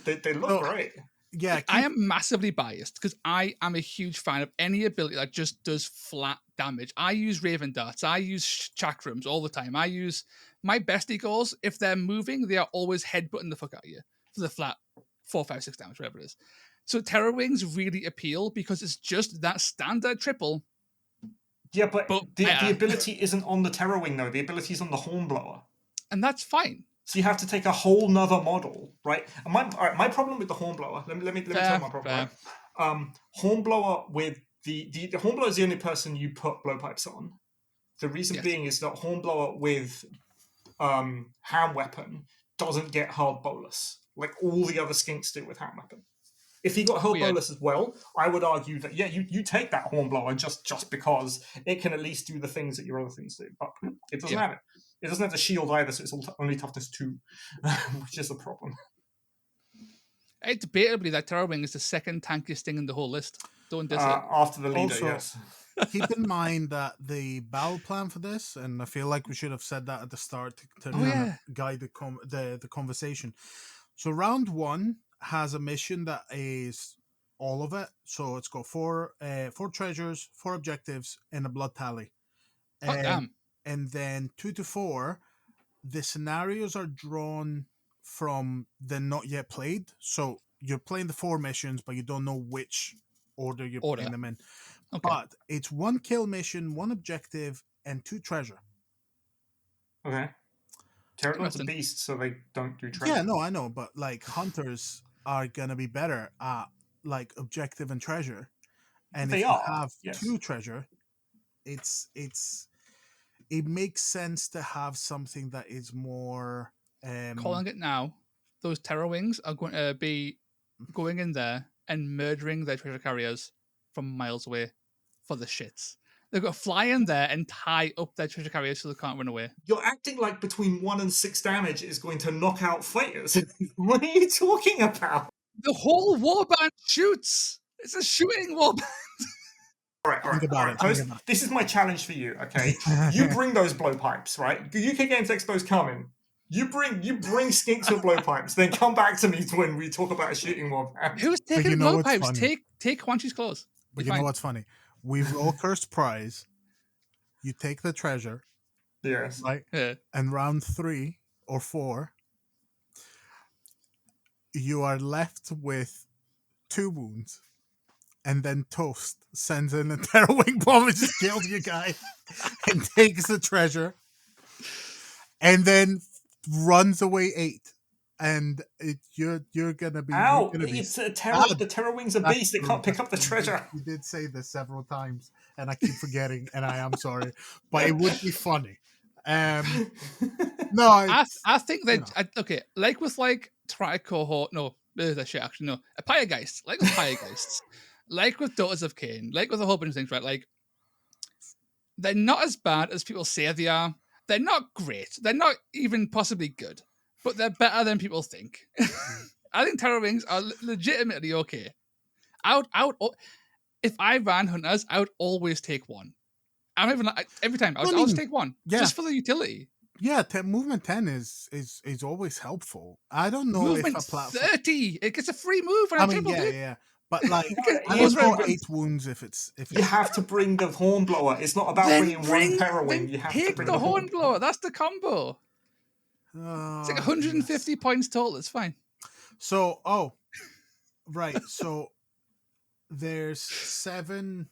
they look great. Yeah, I am massively biased because I am a huge fan of any ability that just does flat damage. I use Raven Darts. I use Chakrams all the time. I use my best eagles. If they're moving, they are always headbutting the fuck out of you for the flat 4, 5, 6 damage, whatever it is. So Terror Wings really appeal because it's just that standard triple. Yeah, but the ability isn't on the Terror Wing, though. The ability is on the Hornblower. And that's fine. So you have to take a whole nother model, right? And my problem with the Hornblower, let me tell you my problem. Right? Hornblower with the Hornblower is the only person you put blowpipes on. The reason Yes. being is that Hornblower with hand weapon doesn't get hard bolus like all the other skinks do with hand weapon. If he got hard Weird. bolus as well, I would argue that you take that Hornblower just because it can at least do the things that your other things do. But it doesn't have it. It doesn't have the shield either, so it's only toughness 2, which is a problem. Debatably, that Terror Wing is the second tankiest thing in the whole list. Don't diss it. After the leader, Also, yes. Keep in mind that the battle plan for this, and I feel like we should have said that at the start to guide the conversation. So round 1 has a mission that is all of it. So it's got 4 treasures, 4 objectives, and a blood tally. Damn. And then 2 to 4, the scenarios are drawn from the not yet played. So you're playing the 4 missions, but you don't know which order you're playing them in. Okay. But it's 1 kill mission, 1 objective, and 2 treasure. Okay. Territory's a beast, so they don't do treasure. Yeah, no, I know, but like hunters are gonna be better at like objective and treasure. And if you have 2 treasure, it makes sense to have something that is more calling it now. Those Terror Wings are going to be going in there and murdering their treasure carriers from miles away for the shits. They've got to fly in there and tie up their treasure carriers so they can't run away. You're acting like between 1 and 6 damage is going to knock out fighters. What are you talking about? The whole warband shoots. It's a shooting warband. All right. Host, this is my challenge for you, okay? You bring those blowpipes, right? UK Games Expo's coming. You bring skinks with blowpipes, then come back to me when we talk about a shooting warband. Who's taking blowpipes? Take Quanchi's clothes. But you know what's funny? We roll cursed prize. You take the treasure. Yes. Right? Yeah. And round 3 or 4, you are left with 2 wounds. And then Toast sends in a Terror Wing bomb and just kills your guy and takes the treasure. And then runs away 8. And you're gonna be. Ow! It's a terror. The Terror Wing's a beast. It can't pick up the treasure. You did say this several times, and I keep forgetting, and I am sorry, but it would be funny. No, I think that okay, like with like Tri-Cohort. No, that shit actually no. A Pyregeist, like with Pyregeists, like with Daughters of Cain, like with a whole bunch of things, right? Like they're not as bad as people say they are. They're not great. They're not even possibly good. But they're better than people think. I think Terror Wings are legitimately okay. If I ran Hunters, I would always take 1. I'm even every time I would always take 1 just for the utility. Yeah, movement 10 is always helpful. I don't know movement if a platform 30. It gets a free move. Yeah. But like, I don't know 8 wounds if it's. You have to bring the Hornblower. It's not about bringing 1 Terror Wing. You have to bring the Hornblower. That's the combo. It's like 150 points total. It's fine. So, right. So there's 7.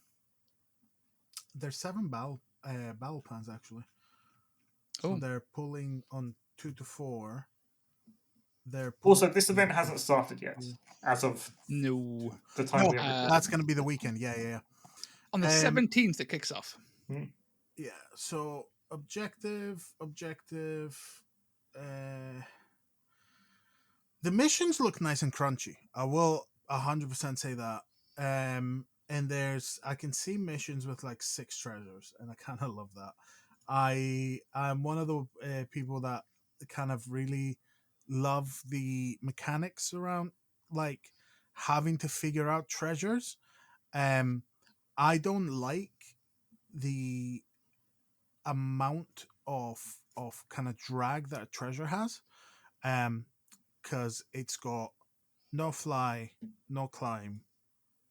There's 7 battle plans actually. So they're pulling on 2 to 4. Also, this event hasn't started yet, as of the time. That's going to be the weekend. Yeah. On the 17th, it kicks off. Yeah. So objective. The missions look nice and crunchy. I will 100% say that. And I can see missions with like 6 treasures, and I kind of love that. I'm one of the people that kind of really love the mechanics around like having to figure out treasures. I don't like the amount of kind of drag that a treasure has, because it's got no fly, no climb,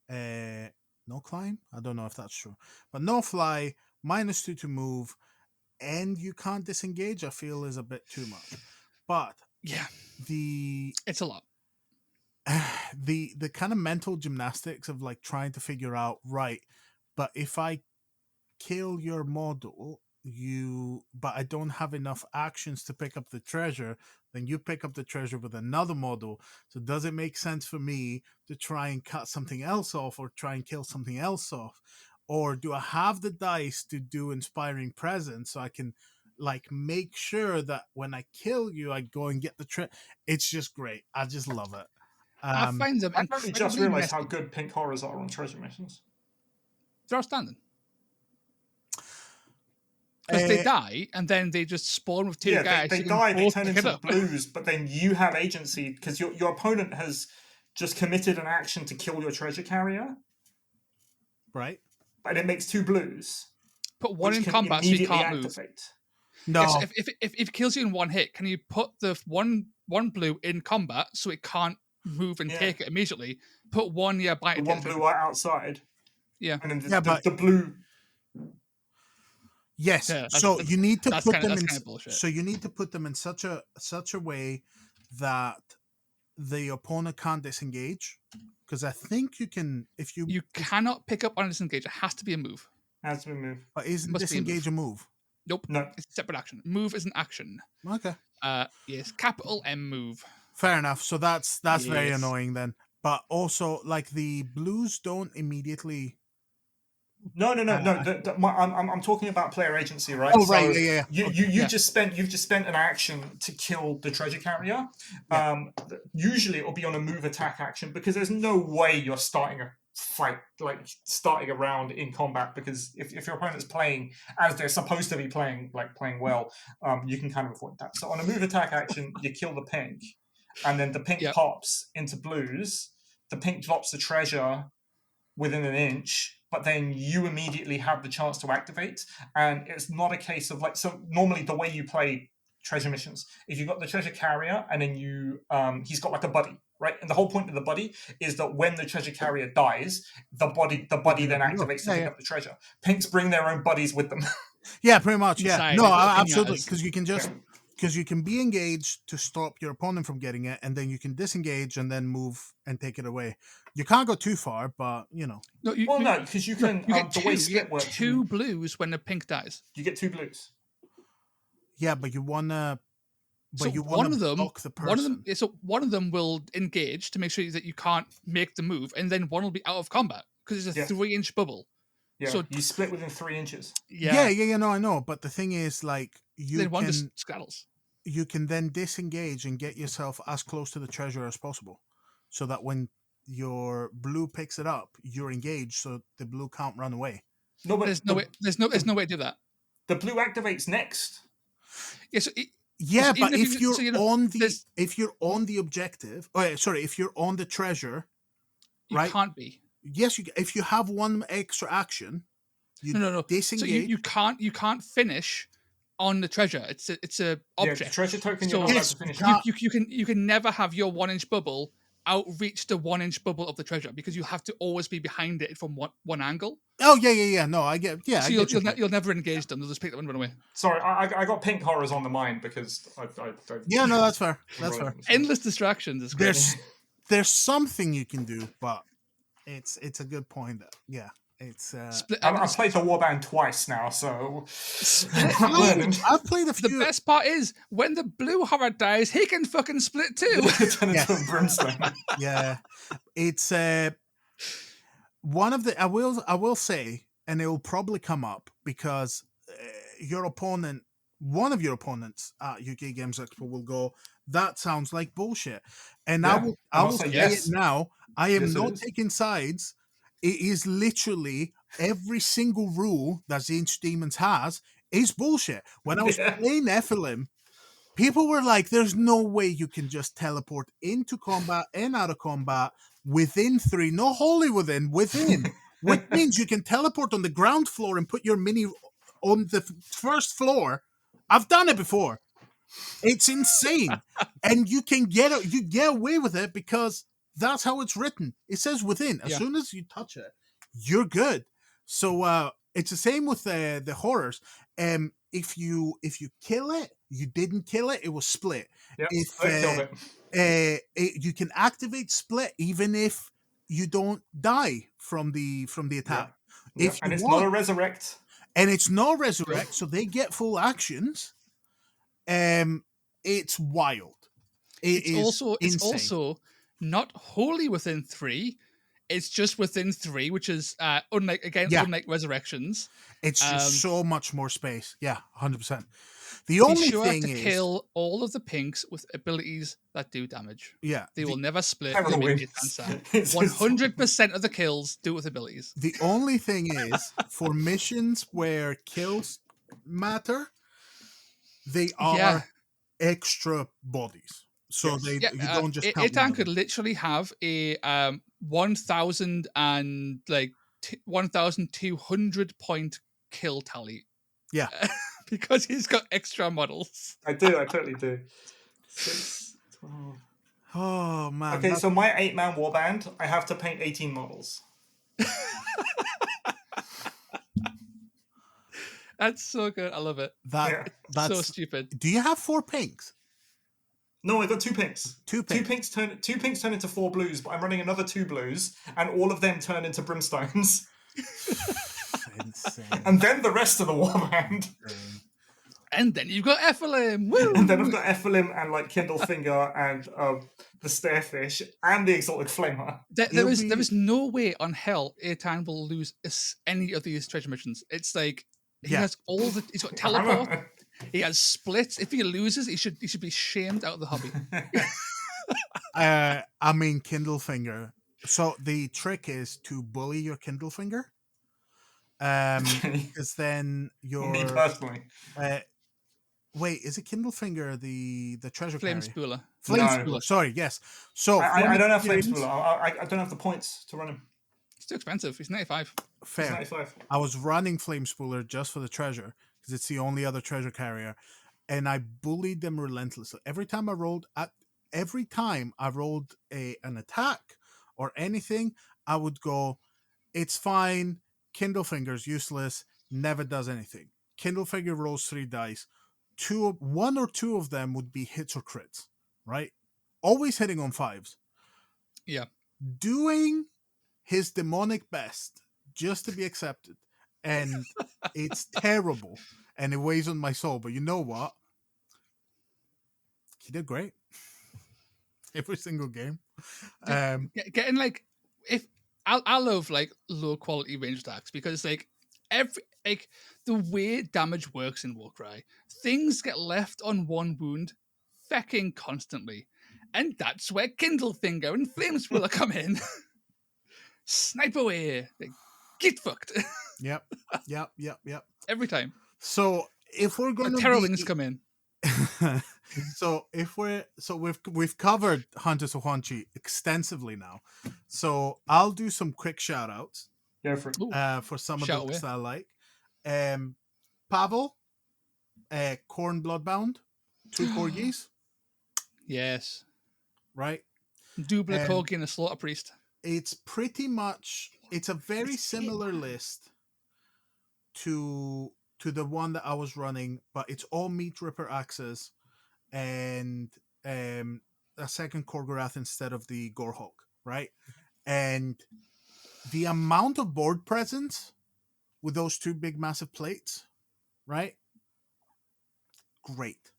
no climb. I don't know if that's true, but no fly, -2 to move, and you can't disengage. I feel is a bit too much, but yeah, it's a lot. The kind of mental gymnastics of like trying to figure out, right, but if I kill your model but I don't have enough actions to pick up the treasure, then you pick up the treasure with another model. So does it make sense for me to try and cut something else off or try and kill something else off? Or do I have the dice to do inspiring presence so I can like make sure that when I kill you, I go and get the treasure? It's just great. I just love it. I find them I only just incredibly realised messy. how good pink horrors are on treasure missions. They're outstanding. Because they Uh, die, and then they just spawn with two Yeah, guys. they who can die, they both turn pick it into up. blues, but then you have agency because your opponent has just committed an action to kill your treasure carrier, right? and it makes 2 blues, Put one which in can combat so you immediately can't move. activate. No. If it kills you in one hit, can you put the one blue in combat so it can't move and Yeah. take it immediately? Put one, by The it. one blue outside. Yeah. And then Yeah, but the blue. yes. Yeah, So you need to put them in. kind of bullshit. So you need to put them in such a way that the opponent can't disengage. Because I think you can, if you cannot pick up on a disengage. It has to be a move. Has to be moved. But isn't Must be a disengage a move? Nope. No. It's a separate action. Move is an action. Okay. Yes, capital M move. Fair enough. So that's very Yes. annoying then. But also, like the blues don't immediately. No. I'm talking about player agency, right? Oh, right. Yeah. You've just spent an action to kill the treasure carrier. Yeah. Usually, it will be on a move attack action because there's no way you're starting a fight, like starting a round in combat. Because if your opponent's playing as they're supposed to be playing, like playing well, you can kind of avoid that. So on a move attack action, you kill the pink, and then the pink pops into blues. The pink drops the treasure within an inch, but then you immediately have the chance to activate. And it's not a case of like, so normally the way you play treasure missions, if you've got the treasure carrier and then he's got like a buddy, right? And the whole point of the buddy is that when the treasure carrier dies, the buddy then activates to pick up the treasure. Pinks bring their own buddies with them. Yeah, pretty much. Yeah. Society, No, little absolutely. pinatas. Because you can just. Because you can be engaged to stop your opponent from getting it, and then you can disengage and then move and take it away. You can't go too far, but you know. No, because you can. You get the way split works, two blues when the pink dies. You get 2 blues. Yeah, but you wanna. But So you want to block the person. One of them will engage to make sure that you can't make the move, and then one will be out of combat because it's a 3-inch bubble. Yeah, so you split within 3 inches. Yeah. No, I know. But the thing is, like, then one just scattles. You can then disengage and get yourself as close to the treasure as possible, so that when your blue picks it up, you're engaged, so the blue can't run away. No, but there's no way to do that. The blue activates next. Yeah, so but if you're on the objective, if you're on the treasure, you can't be. Yes, if you have one extra action, no. disengage. So you can't finish on the treasure. It's a object. Yeah, the treasure token. So you're not allowed to finish. You can never have your 1-inch bubble outreach the 1-inch bubble of the treasure because you have to always be behind it from one angle. Oh yeah. No, I get. Yeah, so you'll never engage them. They'll just pick them and run away. Sorry, I got pink horrors on the mind because I yeah, no, that's fair. That's fair. Endless distractions is great. There's something you can do, but it's a good point. Yeah. It's. I've played the Warband twice now, so I've played a few. The best part is when the blue horror dies, he can fucking split too. Turn into a brimstone. Yeah, it's one of the. I will say, and it will probably come up because one of your opponents at UK Games Expo will go, "That sounds like bullshit," and I will say it now. I am not taking sides. It is literally every single rule that Zinch Demons has is bullshit. When I was playing Nephilim, people were like, there's no way you can just teleport into combat and out of combat within 3, not wholly within, which means you can teleport on the ground floor and put your mini on the first floor. I've done it before. It's insane. And you get away with it because that's how it's written. It says within. As soon as you touch it, you're good. So it's the same with the horrors. If you kill it, you didn't kill it. It was split. Yep, if you can activate split even if you don't die from the attack. Yeah. And it's not a resurrect. and it's no resurrect, so they get full actions. It's wild. It's also not wholly within 3. It's just within 3, which is unlike Resurrections. It's just so much more space. Yeah, 100%. The You only sure have thing to is, kill all of the pinks with abilities that do damage. yeah, They will never split. Never They make win. it answer. It's 100% of the kills do it with abilities. the only thing is for missions where kills matter, they are extra bodies. So you don't just count one Itan of could them. literally have a 1,000 and 1,200 point kill tally. Yeah. Because he's got extra models. I do. I totally do. 6, 12. Oh man. Okay, so my 8-man warband, I have to paint 18 models. That's so good. I love it. That's so stupid. Do you have 4 pinks? No, I got 2 pinks. 2 pinks. 2 pinks turn into 4 blues, but I'm running another 2 blues, and all of them turn into brimstones. Insane. And then the rest of the warband. And then you've got Ephelim. Woo! And then I've got Ephelim and Kindlefinger and the Stairfish and the Exotic Flamer. There is no way on hell Itan will lose any of these treasure missions. It's like he has all the. He's got teleport. He has splits. If he loses, he should be shamed out of the hobby. I mean, Kindlefinger. So the trick is to bully your Kindlefinger. Because then your me personally. Wait, is it Kindlefinger the treasure Flame carrier? Spooler? Spooler. Sorry, yes. So I don't have Flame Spooler. I don't have the points to run him. It's too expensive. He's 95. Fair. He's 95. I was running Flame Spooler just for the treasure because it's the only other treasure carrier, and I bullied them relentlessly. Every time I rolled an attack or anything, I would go, "It's fine. Kindlefinger's useless. Never does anything." Kindlefinger rolls 3 dice. 1 or 2 of them would be hits or crits, right? Always hitting on 5s. Yeah. Doing his demonic best just to be accepted. And it's terrible. And it weighs on my soul. But you know what? He did great. Every single game. Getting I love low quality range attacks because the way damage works in Warcry, things get left on one wound fecking constantly. And that's where Kindlefinger and Flamespooler come in. Snipe away. Get fucked. Yep. Every time. So if we're going to Terrorwings come in. We've covered Hunters of Huanchi extensively now. So I'll do some quick shout outs. Go for it. For some of the lists I like. Pavel, Corn Bloodbound, 2 corgis. Yes. Right? Double corgi and a slaughter priest. It's pretty much it's a very similar list to the one that I was running, but it's all Meat Ripper axes and a second Korgorath instead of the Gorehawk, right? And the amount of board presence with those 2 big massive plates, right? Great.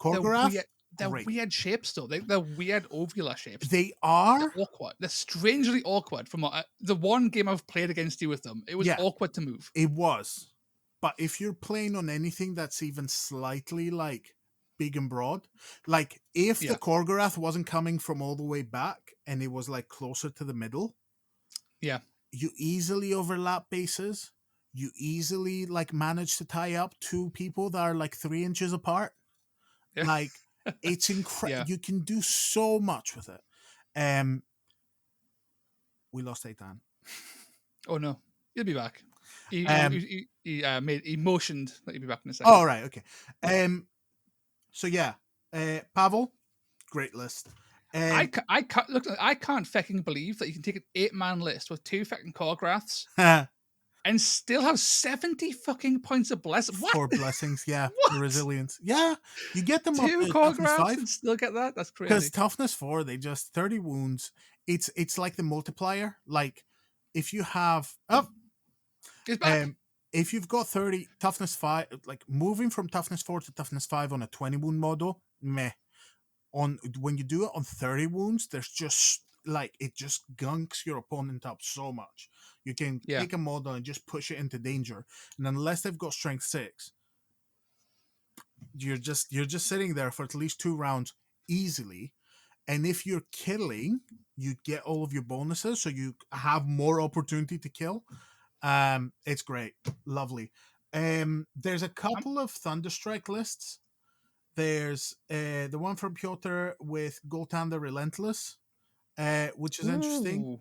Korgorath, they're weird shapes though. They're weird ovular shapes. They are They're awkward. They're strangely awkward. From the one game I've played against you with them, it was awkward to move. It was. But if you're playing on anything that's even slightly big and broad, if the Korgorath wasn't coming from all the way back and it was closer to the middle, you easily overlap bases. You easily manage to tie up 2 people that are 3 inches apart. Yeah. It's incredible. You can do so much with it. We lost Eitan. Oh no, he'll be back. He motioned that he'd be back in a second. Oh right, okay. So yeah, Pavel, great list. I can't fucking believe that you can take an 8-man list with 2 fucking Korgoraths and still have 70 fucking points of blessing. What? 4 blessings, yeah. For resilience. Yeah. You get them 2 Korgoraths and still get that? That's crazy. Because toughness 4, they just 30 wounds. It's like the multiplier. If you have He's back. if you've got 30 toughness 5, like moving from toughness 4 to toughness 5 on a 20 wound model, meh. On when you do it on 30 wounds, there's just like it just gunks your opponent up so much. You can Yeah. take a model and just push it into danger, and unless they've got strength 6, you're just sitting there for at least 2 rounds easily. And if you're killing, you get all of your bonuses, so you have more opportunity to kill. It's great, lovely. There's a couple of Thunderstrike lists. There's the one from Piotr with Goltanda Relentless, which is interesting. Ooh.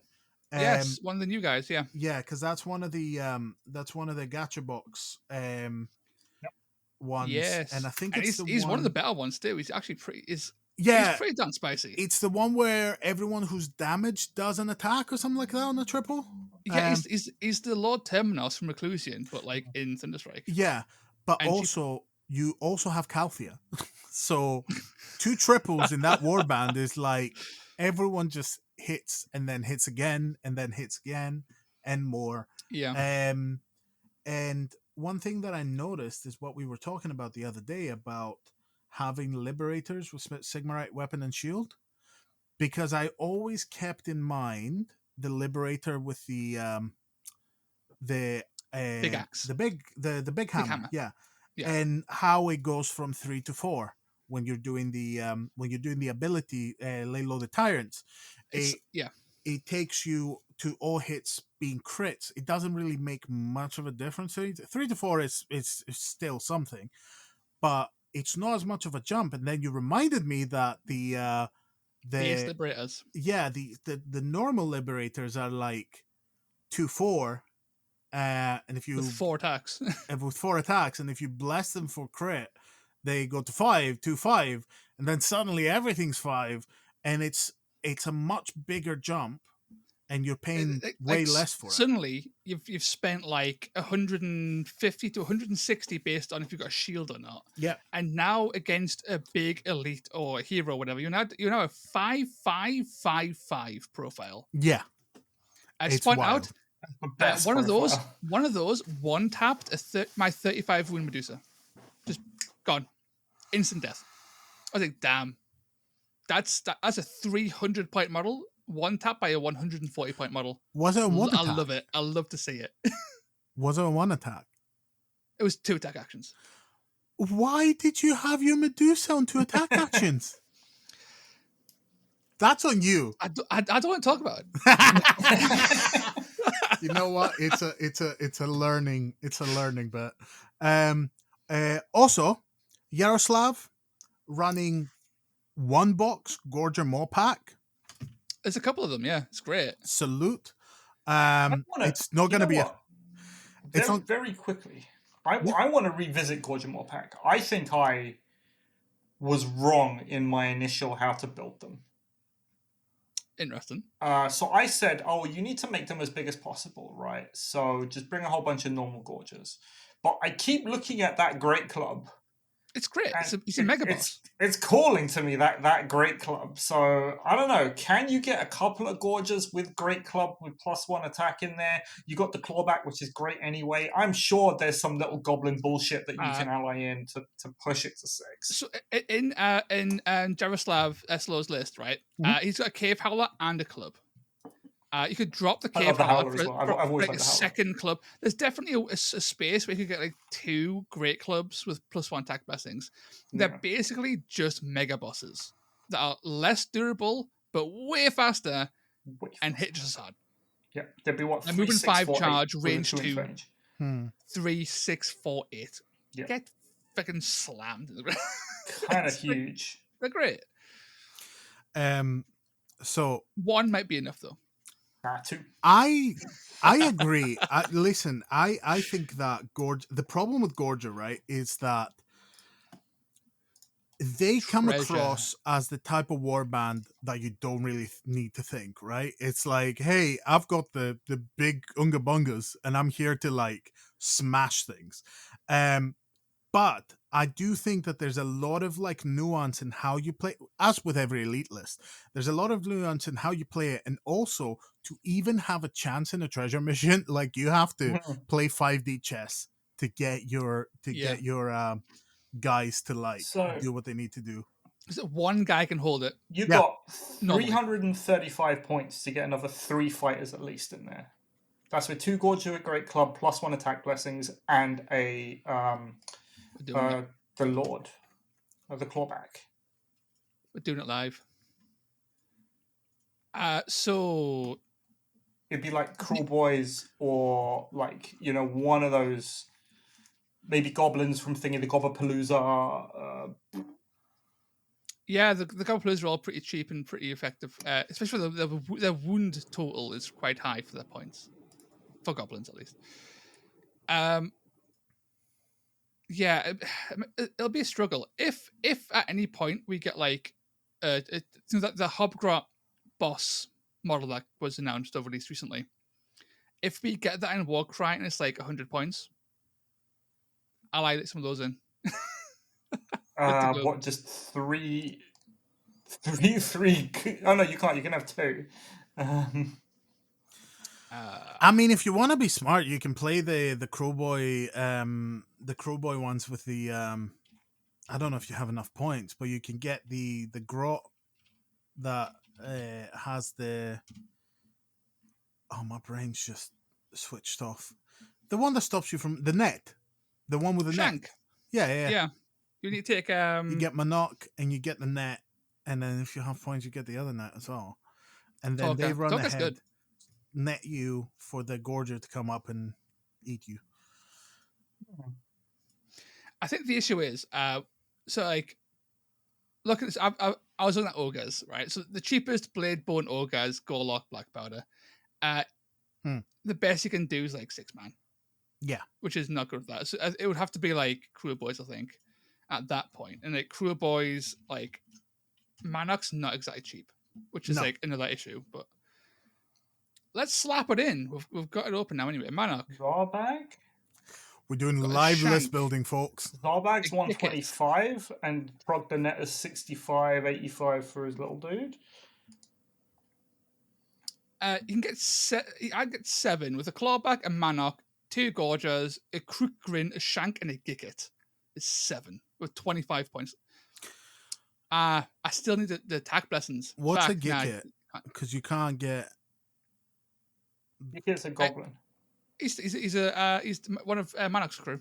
Yes, one of the new guys. Yeah. Yeah, because that's one of the gacha box ones, Yes. and I think And it's he's one of the better ones too. He's actually pretty. He's pretty damn spicy. It's the one where everyone who's damaged does an attack or something like that on a triple. Yeah, he's the Lord Terminos from Reclusion, but like in Thunderstrike. Yeah, but And also you also have Calthea. So 2 triples in that warband is like everyone just hits and then hits again and then hits again and more. Yeah. And one thing that I noticed is what we were talking about the other day about having liberators with Sigmarite weapon and shield, because I always kept in mind the liberator with the Big axe. the big hammer. Yeah. And how it goes from 3 to 4 when you're doing the ability lay low the tyrants. It takes you to all hits being crits. It doesn't really make much of a difference. 3 to 4 is still something, but it's not as much of a jump. And then you reminded me that the base liberators, the normal liberators are like 2-4, and if you with 4 attacks, with 4 attacks, and if you bless them for crit, they go to 5, 2-5, and then suddenly everything's 5, and it's a much bigger jump, and you're paying way less for it. Suddenly, you've spent like 150 to 160 based on if you've got a shield or not. Yeah. And now against a big elite or a hero or whatever, you're now a 5-5-5-5 profile. Yeah. I just point out one of those one tapped my 35 wound Medusa. Just gone. Instant death. I think, damn. That's a 300 point model. One tap by a 140 point model. Was it a one attack? I love it. I love to see it. Was it a 1 attack? It was 2 attack actions. Why did you have your Medusa on 2 attack actions? That's on you. I don't want to talk about it. You know what? It's a learning bit. Also, Yaroslav running 1 box Gorger Maw pack. There's a couple of them, yeah. It's great. Salute. It's not going to be very quickly. I want to revisit Gorger Maw pack. I think I was wrong in my initial how to build them. Interesting. So I said, you need to make them as big as possible, right? So just bring a whole bunch of normal Gorgers. But I keep looking at that Great Club. It's great. It's a mega boss. It's calling to me, that Great Club. So I don't know. Can you get a couple of Gorgers with Great Club with +1 attack in there? You got the clawback, which is great anyway. I'm sure there's some little goblin bullshit that you can ally in to push it to 6. So in Jaroslav Eslo's list, right? He's got a cave howler and a club. You could drop the cave howler for a second club. There's definitely a space where you could get like 2 great clubs with +1 attack blessings. They're basically just mega bosses that are less durable but way faster and hit just as hard. Yeah, they'd be what? They're moving 5 charge, 8, range 2, range. 3, 6, 4, 8. Yeah. Get fucking slammed in the ground. Kind of huge. They're great. So 1 might be enough though. 2. I agree. Listen, I think that the problem with Gorger, right, is that they come across as the type of warband that you don't really need to think, right? It's like, hey, I've got the big unga bungas and I'm here to like smash things. But I do think that there's a lot of like nuance in how you play, as with every elite list. There's a lot of nuance in how you play it, and also to even have a chance in a treasure mission, like you have to play 5D chess to get your guys to like So do what they need to do. So one guy can hold it. you Yeah. got Normally. 335 points to get another 3 fighters at least in there. That's with 2 Gorge at Great Club, plus 1 attack blessings, and a We're doing it. the Lord of the Clawback. We're doing it live. So It'd be like Cruel Boys, or like, you know, one of those, maybe goblins from Thingy the Gobblepalooza. yeah, the Goblins are all pretty cheap and pretty effective. Especially the wound total is quite high for their points. For goblins, at least. Yeah, it'll be a struggle. If at any point we get like, it seems like the Hobgrot boss model that was announced or released recently. If we get that in Warcry and it's like 100 points, I'll add some of those in. What, just three? Oh no, you can't. You can have 2. I mean, if you want to be smart, you can play the Crowboy ones with the I don't know if you have enough points, but you can get the grot that has the. Oh, my brain's just switched off. The one that stops you from the net, the one with the Shank. net. Yeah. Yeah. You need to take You get Monarch and you get the net, and then if you have points, you get the other net as well. And then they run Talker's ahead, good. net you for the Gorger to come up and eat you. I think the issue is, so like, look at this. I was looking at ogres, right? So the cheapest blade bone ogres, Gorlock, Black Powder. The best you can do is like 6-man. Yeah, which is not good for that. So it would have to be like Cruel Boys, I think, at that point. And like Cruel Boys, like Manoc's not exactly cheap, which is like another issue. But let's slap it in. We've got it open now anyway. Manoc. Zarbag? we're doing live list building, folks. Zarbag's 125, and Prog the net is 65, 85 for his little dude. You can get I get 7 with a clawback, a Manoc, 2 Gorgers, a Crook Grin, a Shank, and a Gicket. It's 7 with 25 points. I still need the attack blessings. What's a Gicket? Because you can't get. Gicket's a goblin. He's one of Manoc's crew.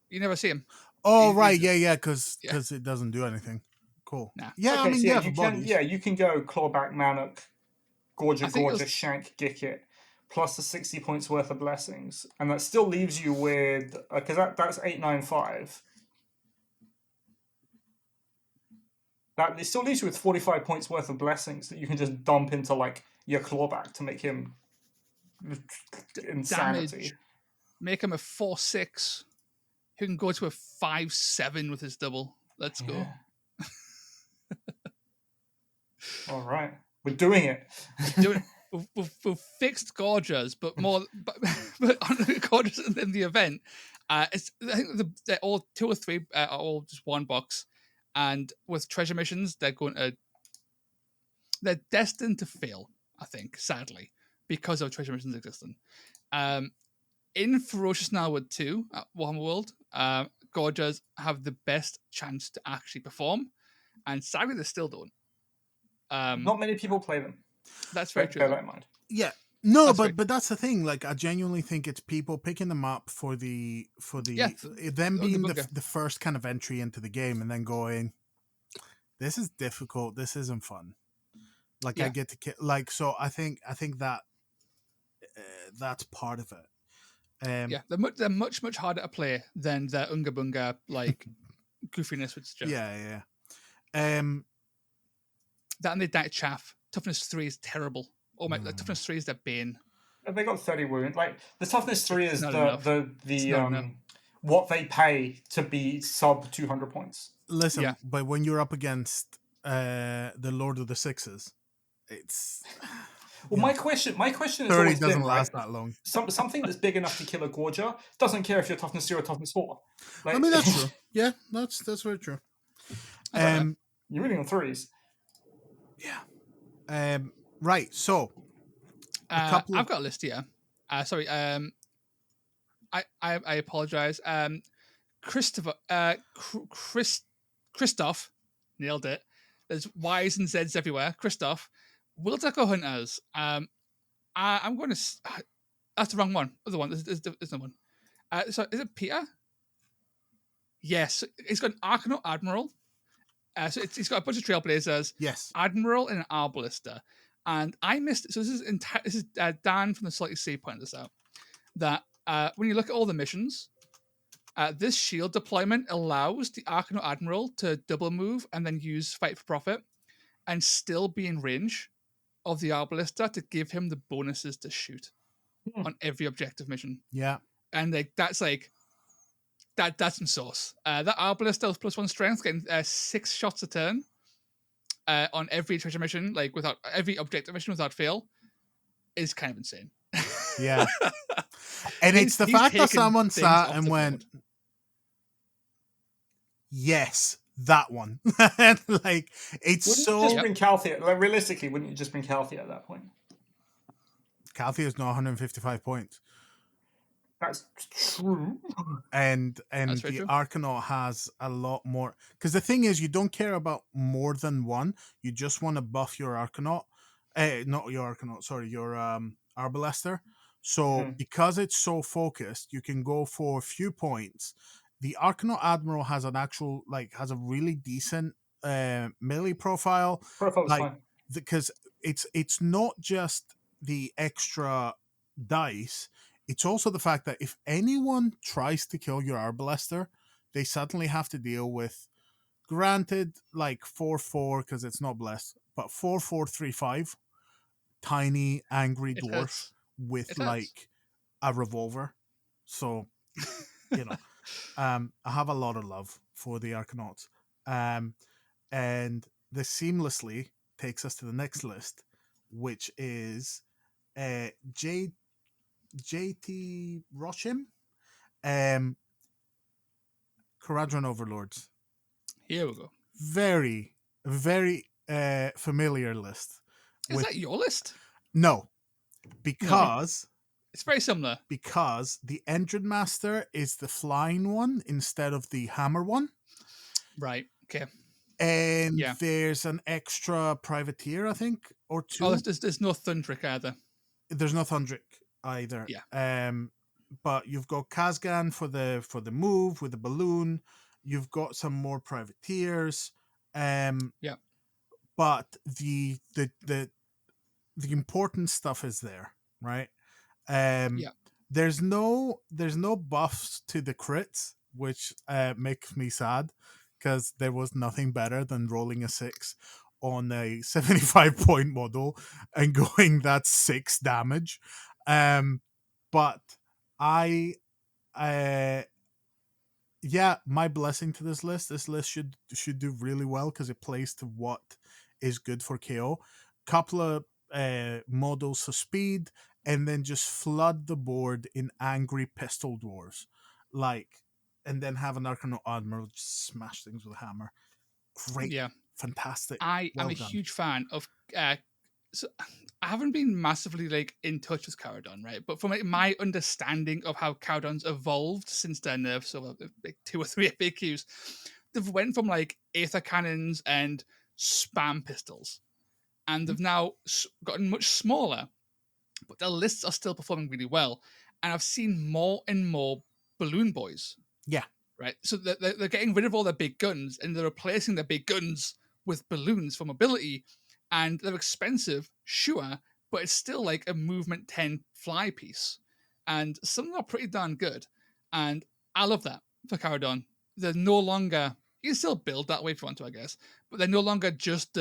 You never see him. Oh, right, yeah, because it doesn't do anything. Cool. Nah. Yeah, Okay, I mean, so you can go clawback, Manoc, Gorger, Shank, Gicket, plus the 60 points worth of blessings, and that still leaves you with, because that's 895. That it still leaves you with 45 points worth of blessings that you can just dump into like your clawback to make him insanity. Damage. Make him a 4/6 who can go to a 5/7 with his double. Let's go. All right, we're doing it. We've fixed Gorgers, but on the Gorgers in the event, I think they're all 2 or 3 are all just 1 box, and with treasure missions, they're destined to fail. I think, sadly, because of treasure missions existing. In Ferocious Narwood 2 at Warhammer World, Gorgers have the best chance to actually perform, and sadly, they still don't. Not many people play them. That's very true. Bear that in mind. Yeah. No, but that's the thing. Like, I genuinely think it's people picking them up for them being the first kind of entry into the game, and then going, "This is difficult. This isn't fun." Like, I get to so I think that that's part of it. They're much harder to play than the Unga Bunga like goofiness would suggest. Yeah. That and they die to chaff. Toughness 3 is terrible. Oh my! Toughness 3 is their bane. They got 30 wound. Like the toughness 3 is the what they pay to be sub 200 points. Listen, but when you're up against the Lord of the Sixes, it's Well, you know, my question has 30 always doesn't been, right, last that long. something that's big enough to kill a gorger doesn't care if you're toughness 0 or toughness 4. I Like, mean, that's true. Yeah, that's very true. you're winning on 3s. Yeah. Right. So a couple I've of got a list here. Sorry. I apologize. Christopher. Christoph nailed it. There's Y's and Z's everywhere. Christoph. Will Deco Hunters. I'm going to. That's the wrong one. Other one. There's the one. So is it Peter? Yes. He's got an Arcanaut Admiral. So he's got a bunch of Trailblazers, yes. Admiral, and an Arbalista. And I missed. So this is Dan from the Slightly C pointed this out. That when you look at all the missions, this shield deployment allows the Arcanaut Admiral to double move and then use Fight for Profit, and still be in range of the Arbalista to give him the bonuses to shoot on every objective mission. Yeah. And that's some sauce. That Arbalista with +1 strength, getting 6 shots a turn on every treasure mission, like without every objective mission without fail, is kind of insane. Yeah. And it's the fact that someone sat and went, yes, that one. Like, it's Wouldn't so. you just bring Calthea? Like, realistically, wouldn't you just bring Calthea at that point? Calthea is now 155 points. That's true. And That's very the true. Arcanaut has a lot more. Because the thing is, you don't care about more than one. You just want to buff your Arcanaut. Not your Arcanaut, sorry, your Arbalester. So because it's so focused, you can go for a few points. The Arcanaut Admiral has an actual, like, has a really decent melee profile. Profile's Like, fine. because it's not just the extra dice, it's also the fact that if anyone tries to kill your Arbalester, they suddenly have to deal with, granted, like 4/4 because it's not blessed, but 4/4/3/5 tiny angry It dwarf hurts. with It hurts. like a revolver. So, you know, I have a lot of love for the Arcanauts. And this seamlessly takes us to the next list, which is JT Roshim, Caradron Overlords. Here we go. Very, very familiar list. Is that your list? No, because it's very similar. Because the Engine Master is the flying one instead of the hammer one. Right. Okay. And there's an extra privateer, I think, or two. Oh, there's no Thundrick either. There's no Thundrick either. Yeah. But you've got Kazgan for the move with the balloon. You've got some more privateers. Yeah. But the important stuff is there, right? There's no buffs to the crits, which makes me sad, because there was nothing better than rolling a 6 on a 75 point model and going, that's 6 damage. But my blessing to this list. This list should do really well because it plays to what is good for KO. Couple of models for speed, and then just flood the board in angry pistol dwarves, and then have an Arcanaut Admiral just smash things with a hammer. Great, fantastic. I am a huge fan of. So I haven't been massively in touch with Caradon, right? But from my understanding of how Caradon's evolved since their nerfs over 2 or 3 FAQs, they've went from Aether cannons and spam pistols, and they've now gotten much smaller, but their lists are still performing really well. And I've seen more and more balloon boys. Yeah. Right. So they're getting rid of all their big guns and they're replacing their big guns with balloons for mobility. And they're expensive, sure, but it's still a movement 10 fly piece. And some of them are pretty darn good. And I love that for Caradon. They're no longer, you can still build that way if you want to, I guess, but they're no longer just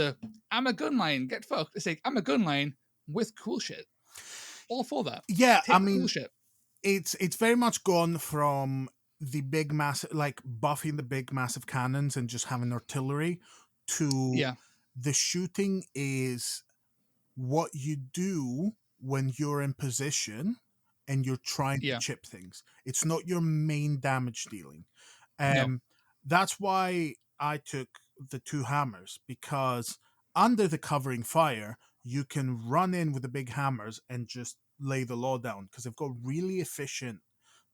I'm a gun line, get fucked. It's I'm a gun line with cool shit. All for that. Yeah, I mean, cool shit. It's very much gone from the big massive, buffing the big massive cannons and just having artillery, to the shooting is what you do when you're in position and you're trying to Yeah. chip things. It's not your main damage dealing. No. That's why I took the two hammers, because under the covering fire, you can run in with the big hammers and just lay the law down, because they've got really efficient,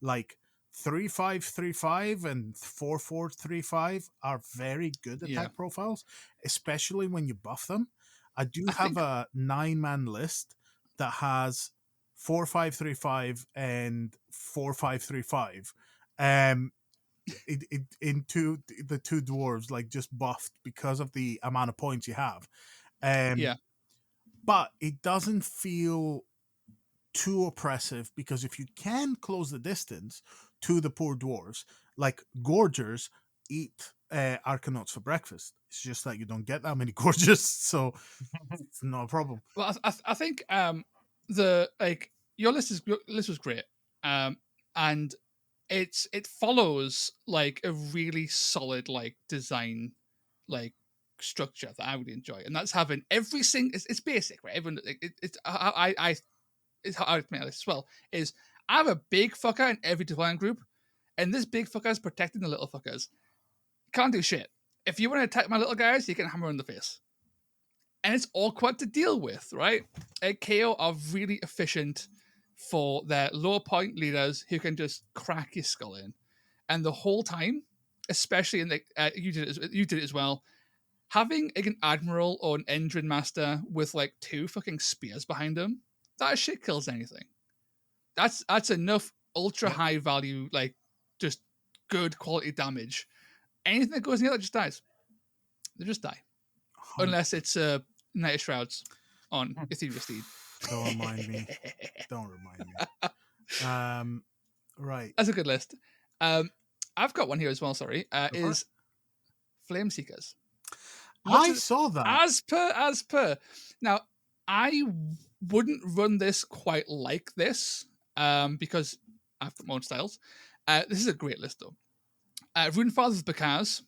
like 3-5-3-5 and 4-4-3-5 are very good Yeah. attack profiles, especially when you buff them. I do I have think a 9-man list that has 4-5-3-5 and 4-5-3-5. Into the two dwarves, like, just buffed because of the amount of points you have. yeah. But it doesn't feel too oppressive, because if you can close the distance to the poor dwarves, like gorgers eat arcanauts for breakfast. It's just that you don't get that many gorgers, so it's no problem. Well, I think the like your list was great, and it follows like a really solid like design like structure that I would enjoy, and that's having every single. It's basic, right? Everyone, it's I it's how I would make this as well. Is I have a big fucker in every deployment group, and this big fucker is protecting the little fuckers. Can't do shit. If you want to attack my little guys, you can hammer in the face, and it's awkward to deal with, right? KO are really efficient for their low point leaders who can just crack your skull in, and the whole time, especially in the you did it as well. Having like, an admiral or an engine master with like two fucking spears behind him, that shit kills anything. That's enough ultra Yep. high value, like just good quality damage. Anything that goes near that just dies. They just die. Unless it's Night of Shrouds on Ethereal Steed. Don't remind me. Don't remind me. Right. That's a good list. I've got one here as well, sorry. Go for it. Is Flame Seekers. I saw that. As per. Now, I wouldn't run this quite like this, because I've got my own styles. This is a great list though. Runefather's Bakaz,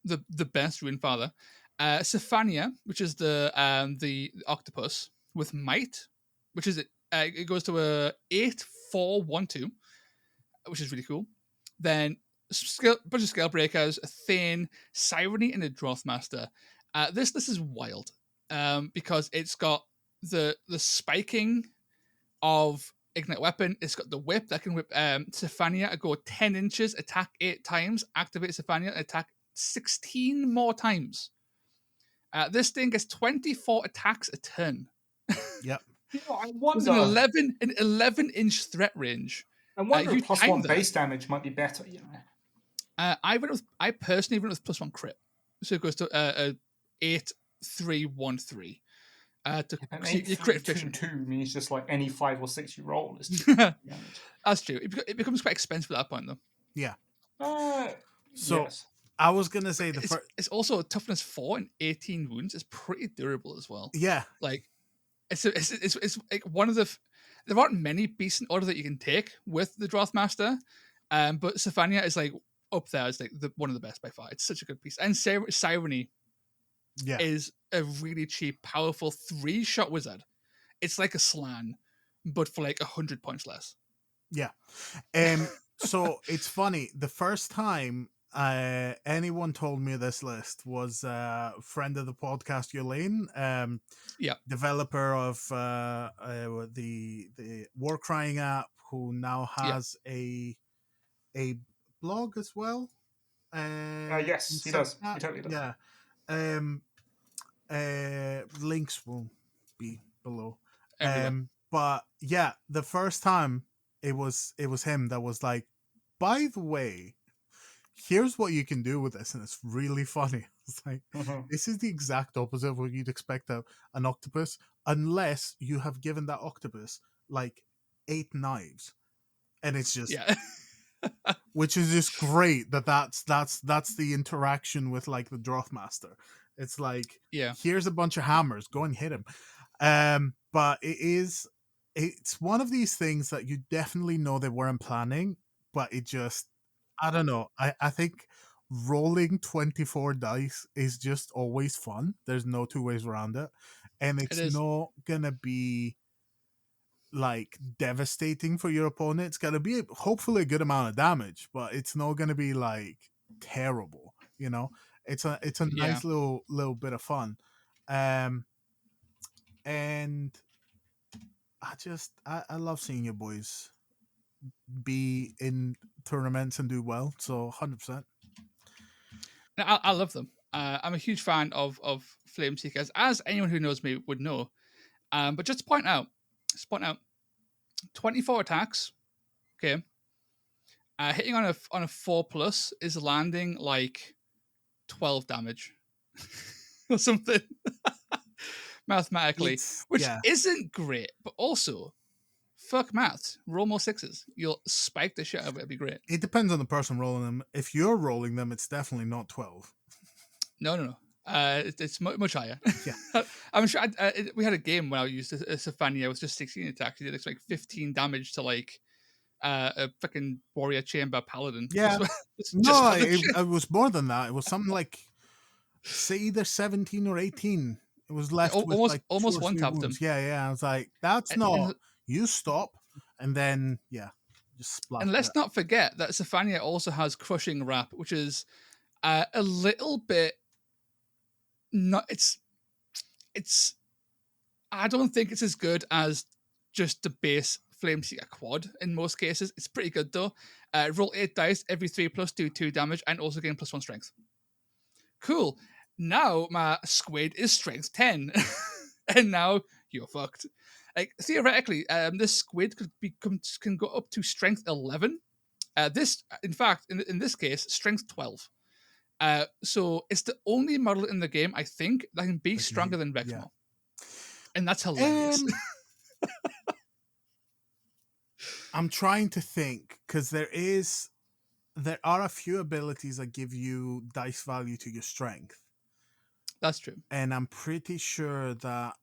the best Runefather. Cephania, which is the octopus with might, which is it goes to a 8-4-1-2, which is really cool. Then bunch of scale breakers, a Thane, Sireny, and a Drothmaster. This is wild, because it's got the spiking of ignite weapon. It's got the whip that can whip Cephania go 10 inches, attack 8 times, activate Cephania, and attack 16 more times. This thing gets 24 attacks a turn. Yep. You know, I With wonder. an 11-inch threat range. I wonder You if plus time one that. base damage might be better. You know. I personally went with plus 1 crit, so it goes to a 8-3-1-3. To An see your crit efficient. 8-3-2-2 means just like any 5 or 6 you roll is 2 damage. That's true. It becomes quite expensive at that point, though. Yeah. So yes. I was gonna say it's also a toughness 4 and 18 wounds. It's pretty durable as well. Yeah. Like it's like one of the. There aren't many beasts in order that you can take with the Drothmaster, but Cephania is like up there as like one of the best by far. It's such a good piece, and Sireny is a really cheap, powerful 3-shot wizard. It's like a Slan, but for like 100 points less. Yeah. So it's funny. The first time anyone told me this list was a friend of the podcast, Yolaine, developer of the Warcry app, who now has a blog as well. yes, he does. He totally does. Yeah. Links will be below. Everywhere. But yeah, the first time it was him that was like, by the way, here's what you can do with this, and it's really funny. It's like, this is the exact opposite of what you'd expect of an octopus, unless you have given that octopus like 8 knives, and it's just which is just great. That's the interaction with like the Drothmaster. It's like, here's a bunch of hammers, go and hit him. But it's one of these things that you definitely know they weren't planning, but it just, I don't know. I think rolling 24 dice is just always fun. There's no two ways around it. and it's is. not gonna be like devastating for your opponent. It's gonna be hopefully a good amount of damage, but it's not gonna be like terrible. You know, it's a Yeah. nice little bit of fun, and I love seeing you boys be in tournaments and do well. So 100%. No, I love them. I'm a huge fan of Flame Seekers, as anyone who knows me would know. But just to point out, 24 attacks. Okay, hitting on a 4+ is landing like 12 damage or something mathematically, which isn't great. But also, fuck maths. Roll more sixes. You'll spike the shit out of it. It'd be great. It depends on the person rolling them. If you're rolling them, it's definitely not 12. No. It's much higher. Yeah. I'm sure we had a game when I used a Safania with just 16 attacks. He did like 15 damage to like a freaking warrior chamber paladin. Yeah. No, it was more than that. It was something like, say, either 17 or 18. It was left with like almost one tapped him. Yeah. I was like, that's not. You stop, and then just splat. And let's not forget that Safania also has crushing wrap, which is a little bit. Not it's. I don't think it's as good as just the base Flameseeker quad in most cases. It's pretty good though. Roll 8 dice every 3+, do 2 damage, and also gain +1 strength. Cool. Now my squid is strength 10, and now you're fucked. Like theoretically, this squid can go up to strength 11. This, in fact, in this case, strength 12. So it's the only model in the game, I think, that can be stronger than Vexmo. Yeah. And that's hilarious. I'm trying to think, because there are a few abilities that give you dice value to your strength. That's true. And I'm pretty sure that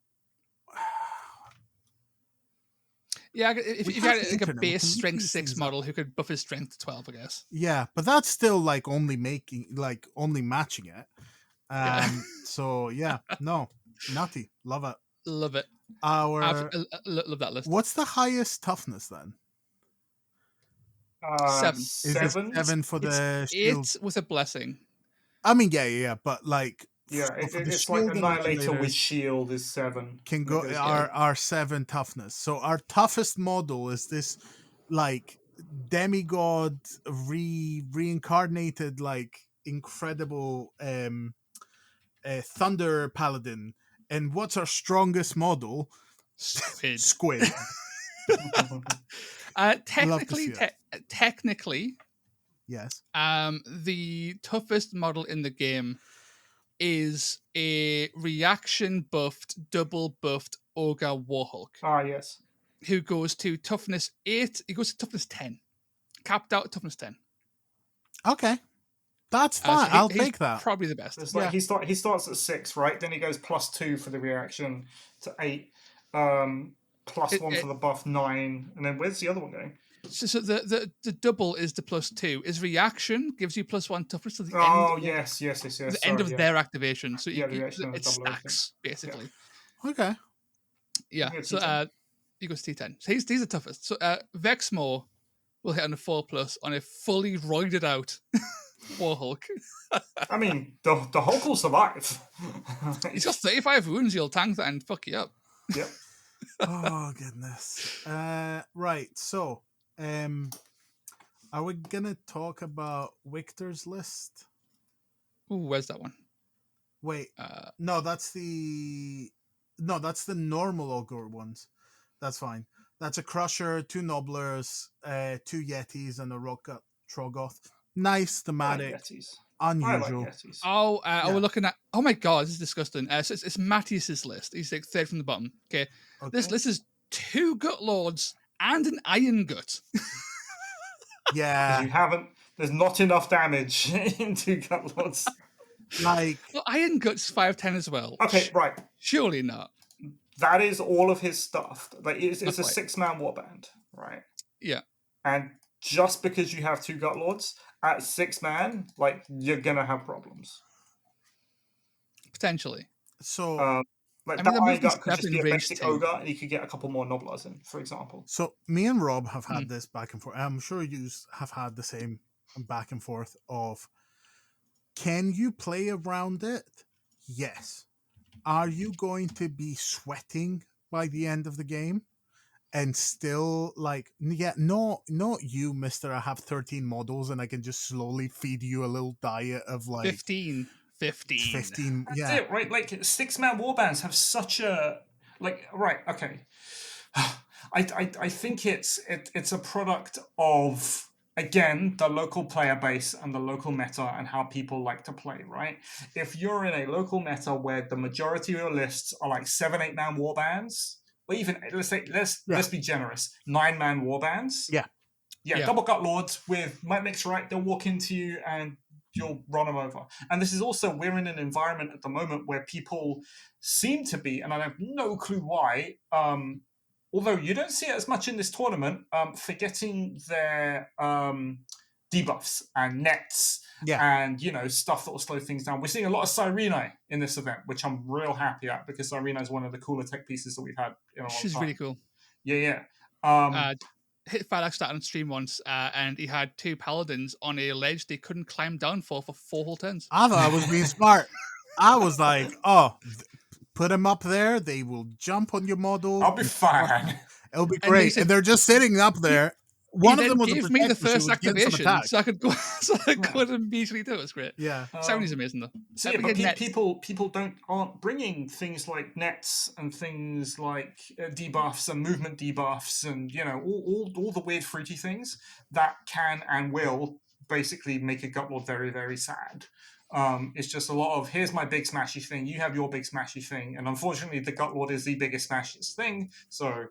if you got like a base strength 6 model who could buff his strength to 12, I guess. Yeah, but that's still like only matching it. So yeah, no, nutty, love it. Love it. Love that list. What's the highest toughness then? 7. Is it 7 for the shield? 8 with a blessing. I mean, yeah, but like it's like Annihilator with shield is 7. Can go our 7 toughness. So our toughest model is this like demigod reincarnated like incredible thunder paladin. And what's our strongest model? Squid. Technically, yes. The toughest model in the game is a reaction buffed, double buffed Ogre Warhulk. Ah, yes. Who goes to toughness 8. He goes to toughness 10. Capped out at toughness 10. Okay. That's fine. I'll take that. Probably the best. It's like he starts at 6, right? Then he goes +2 for the reaction to 8. +1 for the buff 9. And then where's the other one going? So the double is the +2. His reaction gives you +1 toughness to the end. Oh, yes. The end of their activation. So it stacks, basically. Yeah. Okay. Yeah. So he goes T10. So he's the toughest. So Vexmo will hit on a 4+ on a fully roided out Warhulk. I mean, the Hulk will survive. He's got 35 wounds. You'll tank that and fuck you up. Yep. Oh goodness. Right. So, are we gonna talk about Victor's list? Ooh, where's that one? Wait. No, that's the normal ogre ones. That's fine. That's a crusher, 2 nobblers, 2 yetis, and a rock trogoth. Nice, thematic, unusual. Like we're looking at. Oh my god, this is disgusting. So it's Matthias's list. He's like 3rd from the bottom. Okay. This list is 2 gut lords and an iron gut. Yeah. There's not enough damage in 2 gut lords. Like, well, iron gut's 5/10 as well. Okay, right. Surely not. That is all of his stuff. Like it's a 6-man warband, right? Yeah. And just because you have 2 gut lords at 6-man, like you're gonna have problems potentially. So Like I that mean, the Iron movement's Gut could just definitely be in a range basic 2. ogre, and you could get a couple more Nobblers in, for example. So me and Rob have had this back and forth. I'm sure you have had the same back and forth of, can you play around it? Yes. Are you going to be sweating by the end of the game? And still, like, yeah, no, not you, mister. I have 13 models and I can just slowly feed you a little diet of like 15. 15. That's Yeah. it, right? Like 6-man warbands have such a right. Okay, I think it's a product of, again, the local player base and the local meta and how people like to play, right? If you're in a local meta where the majority of your lists are like 7-8-man warbands, or even let's be generous, 9-man warbands. Yeah. Double gut lords with might mix right, they'll walk into you and you'll run them over. And this is also, we're in an environment at the moment where people seem to be, and I have no clue why, although you don't see it as much in this tournament, forgetting their debuffs and nets and stuff that will slow things down. We're seeing a lot of Sirene in this event, which I'm real happy at, because Sirene is one of the cooler tech pieces that we've had in a long time. She's really cool. Yeah. Hit Firex that on stream once, and he had 2 paladins on a ledge they couldn't climb down for 4 whole turns. I thought I was being smart. I was like, put them up there. They will jump on your model. I'll be fine. It'll be great. And they're just sitting up there. One of them was gave a me the protector, first so activation, so I could go, could immediately do it. It's great. Yeah, Sireni's amazing though. So yeah, but people aren't bringing things like nets and things like debuffs and movement debuffs and all the weird fruity things that can and will basically make a Gutlord very, very sad. It's just a lot of, here's my big smashy thing, you have your big smashy thing, and unfortunately the Gutlord is the biggest smashiest thing. So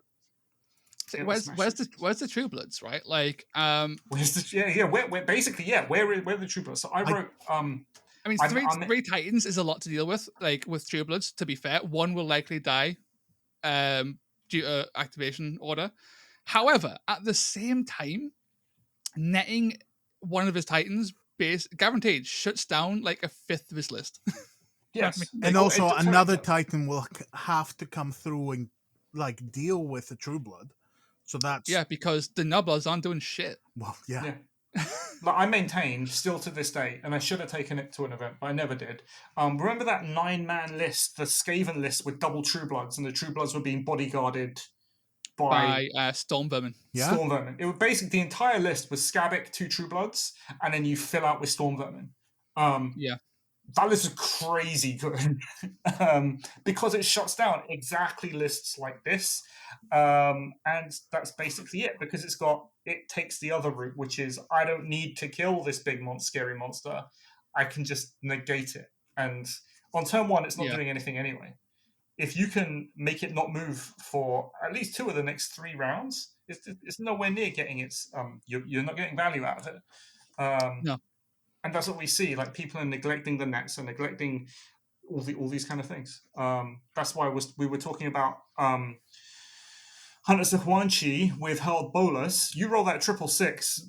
where's the True Bloods, right? Like, where's the where are the True Bloods? So I wrote I mean, three Titans is a lot to deal with. Like with True Bloods, to be fair, one will likely die due to activation order. However, at the same time, netting one of his Titans base guaranteed shuts down like a fifth of his list. Yes, and also another Titan will have to come through and like deal with the True Blood. So that's because the Nubblers aren't doing shit. Well, yeah. Like I maintain still to this day, and I should have taken it to an event, but I never did. Remember that 9-man list, the Skaven list with double True Bloods, and the True Bloods were being bodyguarded by Storm Vermin. Yeah. Storm Vermin. It was basically the entire list was Skabic, 2 True Bloods, and then you fill out with Storm Vermin. That list is crazy good because it shuts down exactly lists like this, and that's basically it, because it takes the other route, which is I don't need to kill this big scary monster, I can just negate it, and on turn 1 it's not doing anything anyway. If you can make it not move for at least 2 of the next 3 rounds, it's nowhere near getting its you're not getting value out of it. No. And that's what we see. Like, people are neglecting the nets and neglecting all these kind of things. That's why we were talking about Hunters of Huanchi with Hurled Bolus. You roll that 666,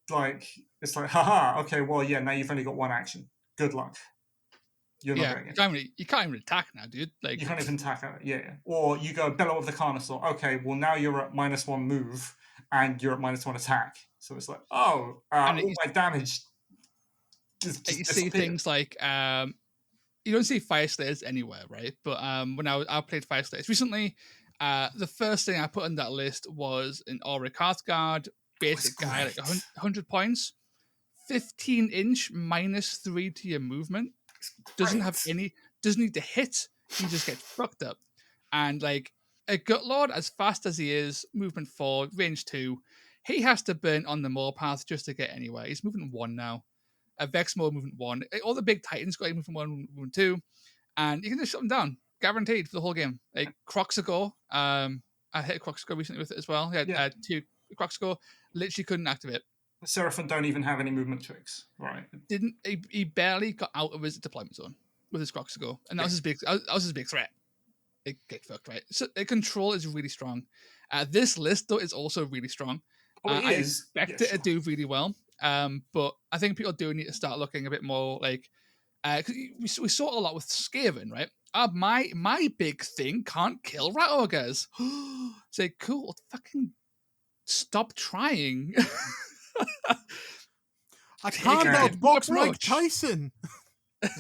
like, it's like, haha, okay, well, yeah, now you've only got 1 action. Good luck. You're not getting it. You can't even attack now, dude. Like, you can't even attack it. Yeah. Or you go Bellow of the Carnosaur. Okay, well, now you're at -1 move and you're at -1 attack. So it's like, all my damage. You see things like you don't see Fire Slayers anywhere, right? But when I played Fire Slayers recently, the first thing I put on that list was an Auric Hearthguard basic guy, like 100 points, 15-inch -3 to your movement. Doesn't need to hit. You just get fucked up. And like a Gutlord, as fast as he is, movement 4, range 2, he has to burn on the Moor Path just to get anywhere. He's moving 1 now. A Vexmore movement 1. All the big Titans got movement 1, movement 2, and you can just shut them down, guaranteed for the whole game. Like Croxico, I hit Croxico recently with it as well. He had 2 Croxico, literally couldn't activate. Seraphim don't even have any movement tricks, right? He barely got out of his deployment zone with his Croxico, and that was his big threat. It get fucked, right? So the control is really strong. This list though is also really strong. I expect it to do really well. But I think people do need to start looking a bit more like we saw it a lot with Skaven, right? my big thing can't kill rat ogres. Say, cool, fucking stop trying. I Take can't a different outbox Mike approach. Tyson.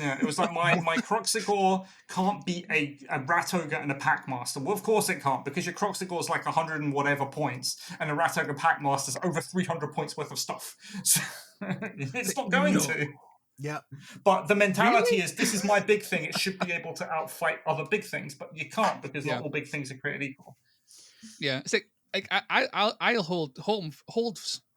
Yeah, it was like my Croxigore can't beat a Rat Ogre and a Packmaster. Well, of course it can't, because your Croxigore is like 100 and whatever points, and a Rat Ogre Packmaster's over 300 points worth of stuff. So it's not going to. Yeah. But the mentality Really? is, this is my big thing. It should be able to outfight other big things, but you can't, because Yeah. not all big things are created equal. Yeah, it's like I'll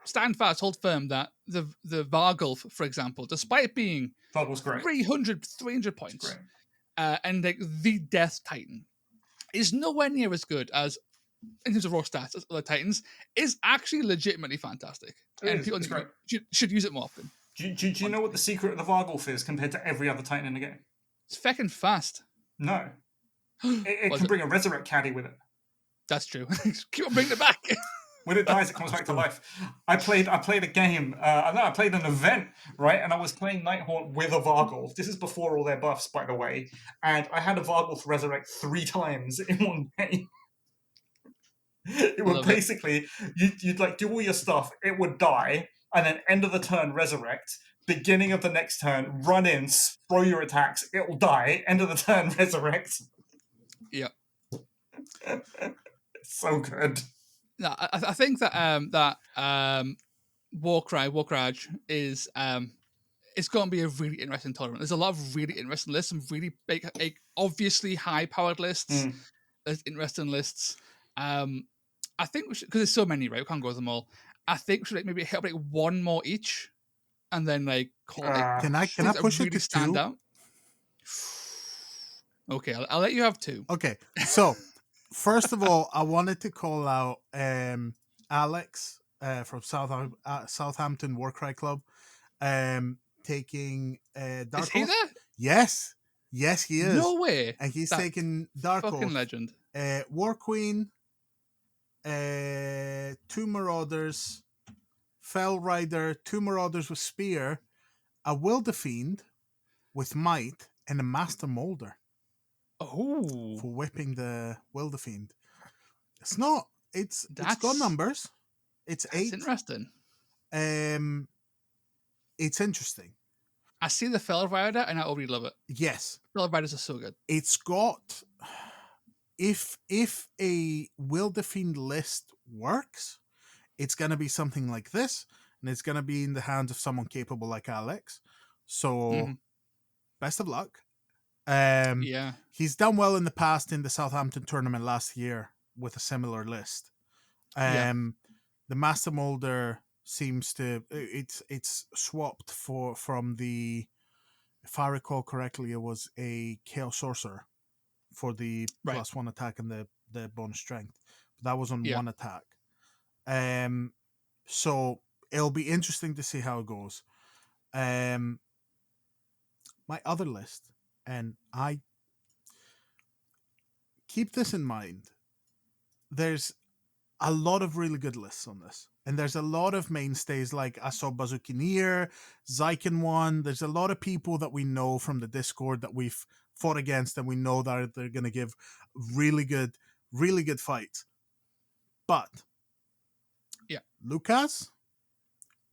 stand fast, hold firm that the Vargul, for example, despite it being Vargul's great. 300 points, Great. and like the Death Titan is nowhere near as good as, in terms of raw stats, as other Titans, is actually legitimately fantastic. And people It's great. should use it more often. Do you know what the secret of the Vargulf is compared to every other Titan in the game? It's feckin' fast. No. It can bring a Resurrect Caddy with it. That's true. Keep on bringing it back. When it dies, it comes back to life. I played a game. I played an event, right? And I was playing Nighthawk with a Vargulf. This is before all their buffs, by the way. And I had a Vargulf resurrect 3 times in one game. It would basically, you'd like do all your stuff. It would die, and then end of the turn resurrect. Beginning of the next turn, run in, throw your attacks. It will die. End of the turn, resurrect. Yep. So good. No, I think that Warcry is it's going to be a really interesting tournament. There's a lot of really interesting lists, some really big, obviously high-powered lists. There's interesting lists. I think because there's so many, right? We can't go with them all. I think we should maybe hit up like one more each, and then like call it. Can I push it to stand 2? out? Okay, I'll let you have 2. Okay, so first of all, I wanted to call out Alex from Southampton Warcry Club, taking Dark Is he Horse. there? Yes, he is. No way. And he's taking Dark Fucking Horse, legend. War Queen, 2 Marauders, Fell Rider, 2 Marauders with Spear, a Wildefiend with Might, and a Master Molder. Oh, For whipping the Wildefiend. It's got numbers. It's 8. Interesting. It's interesting. I see the Fell Rider and I already love it. Yes. Fell Riders are so good. It's got, if a Wildefiend list works, it's going to be something like this, and it's going to be in the hands of someone capable like Alex. So, best of luck. Yeah. He's done well in the past in the Southampton tournament last year with a similar list. The Master Molder seems to it's swapped from the, if I recall correctly, it was a Chaos Sorcerer for the +1 attack and the bonus strength. But that was on 1 attack. So it'll be interesting to see how it goes. My other list, and I keep this in mind, there's a lot of really good lists on this. And there's a lot of mainstays, like I saw Bazookineer, Zyken one. There's a lot of people that we know from the Discord that we've fought against, and we know that they're going to give really good fights. But Lucas?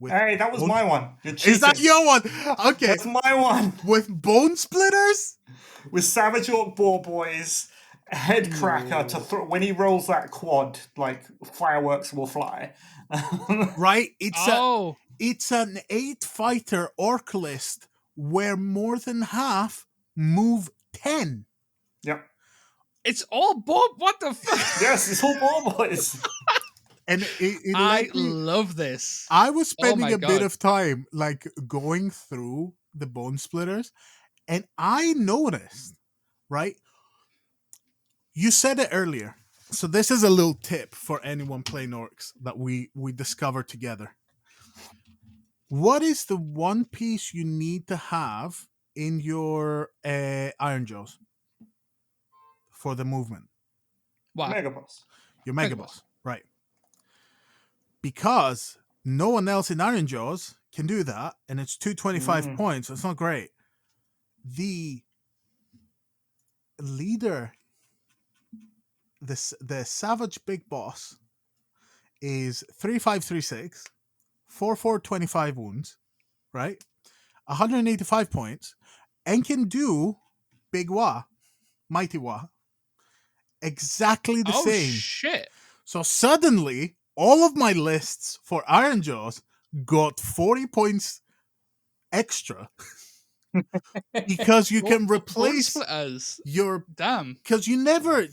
Hey, that was my one. Is that your one? Okay. That's my one. With Bone Splitters? With Savage Orc Boar Boys, Head Cracker to throw when he rolls that quad, like fireworks will fly. Right? It's an 8-fighter orc list where more than half move 10. Yep. It's all Boar. What the fuck? Yes, it's all Boar Boys. And I love this. I was spending a bit of time like going through the Bone Splitters, and I noticed, right? You said it earlier. So this is a little tip for anyone playing orcs that we discovered together. What is the one piece you need to have in your Iron Jaws for the movement? Wow. Megaboss. Your Megaboss, right. Because no one else in Iron Jaws can do that, and it's 225 points. It's not great. The leader, the Savage Big Boss, is 3536, 4425 wounds, right? 185 points, and can do Big Wah, Mighty Wah, exactly the Oh same. shit! So suddenly, all of my lists for Iron Jaws got 40 points extra because you can replace splitters. your. Damn. Because you never.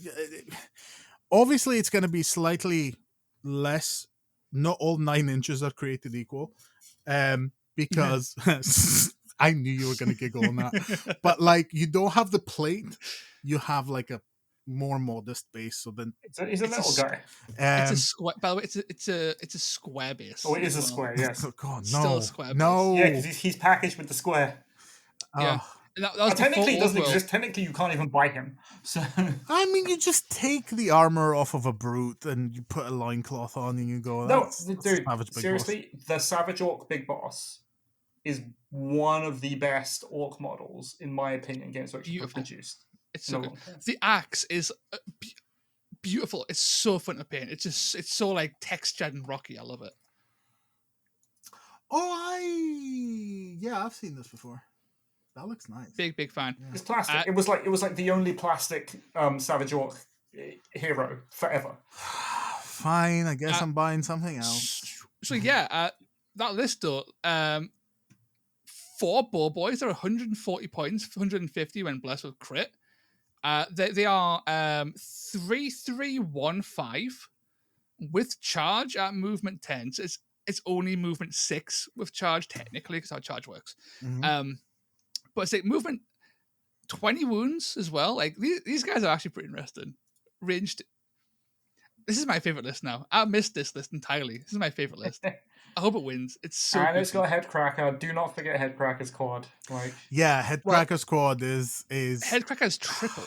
Obviously, it's going to be slightly less. Not all 9 inches are created equal. Because I knew you were going to giggle on that. But like, you don't have the plate, you have like a more modest base. So then He's a little guy. It's a square. By the way, it's a square base. Oh, it is as a well. square. Yes. Oh God, It's no, still a square no. base. Yeah, because he's packaged with the square. Yeah. Oh. And that was Technically, he before doesn't Orwell. exist. Technically, you can't even buy him. So I mean, you just take the armor off of a brute and you put a loincloth on and you go, no, that's dude. Savage Big Seriously, the Savage Orc Big Boss is one of the best orc models, in my opinion, Games Workshop have Beautiful. produced. It's in so a good. long time. The axe is beautiful. It's so fun to paint. It's so like textured and rocky. I love it. Oh, I've seen this before. That looks nice. Big fan. It's plastic. It was like the only plastic Savage Orc hero forever. Fine, I guess I'm buying something else. So yeah, that list though, 4 bow boys are 140 points, 150 when blessed with crit. They are 3315 with charge at movement 10. So it's only movement 6 with charge technically because how charge works. Mhm. But it's like movement 20 wounds as well. Like these guys are actually pretty interesting. Ranged. This is my favorite list now. I missed this list entirely. This is my favorite list. I hope it wins. It's so. And it's goofy. got Headcracker. Do not forget Headcracker's quad. Like Yeah, Headcracker's quad is Headcracker's triple.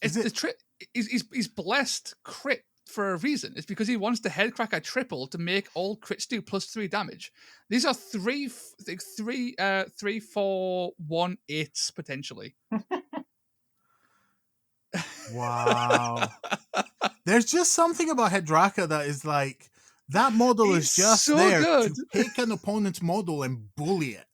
Is It's the he's blessed crit for a reason. It's because he wants the Headcracker triple to make all crits do +3 damage. These are 3, 4, 1, 8s potentially. wow. There's just something about Headcracker that is like that model is just so there good. to take an opponent's model and bully it.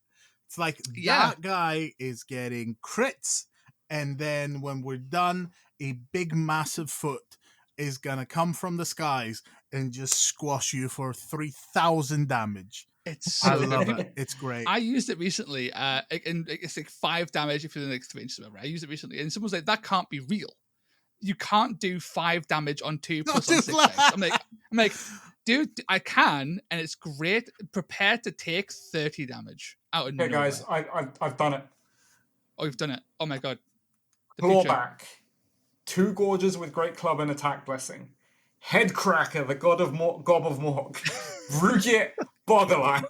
It's like that guy is getting crits, and then when we're done, a big massive foot is gonna come from the skies and just squash you for 3,000 damage. It's so I love good. it. It's great. I used it recently, and it's like 5 damage if you're the next 3 inches. I used it recently, and someone's like, "That can't be real. You can't do 5 damage on 2 plus on 6 dice." I'm like, dude, I can, and it's great. Prepare to take 30 damage out of nowhere. guys, I've done it. Oh, you've done it. Oh my god. Clawback. 2 Gorges with Great Club and Attack Blessing. Headcracker, the God of Mork. Brugit Boggle.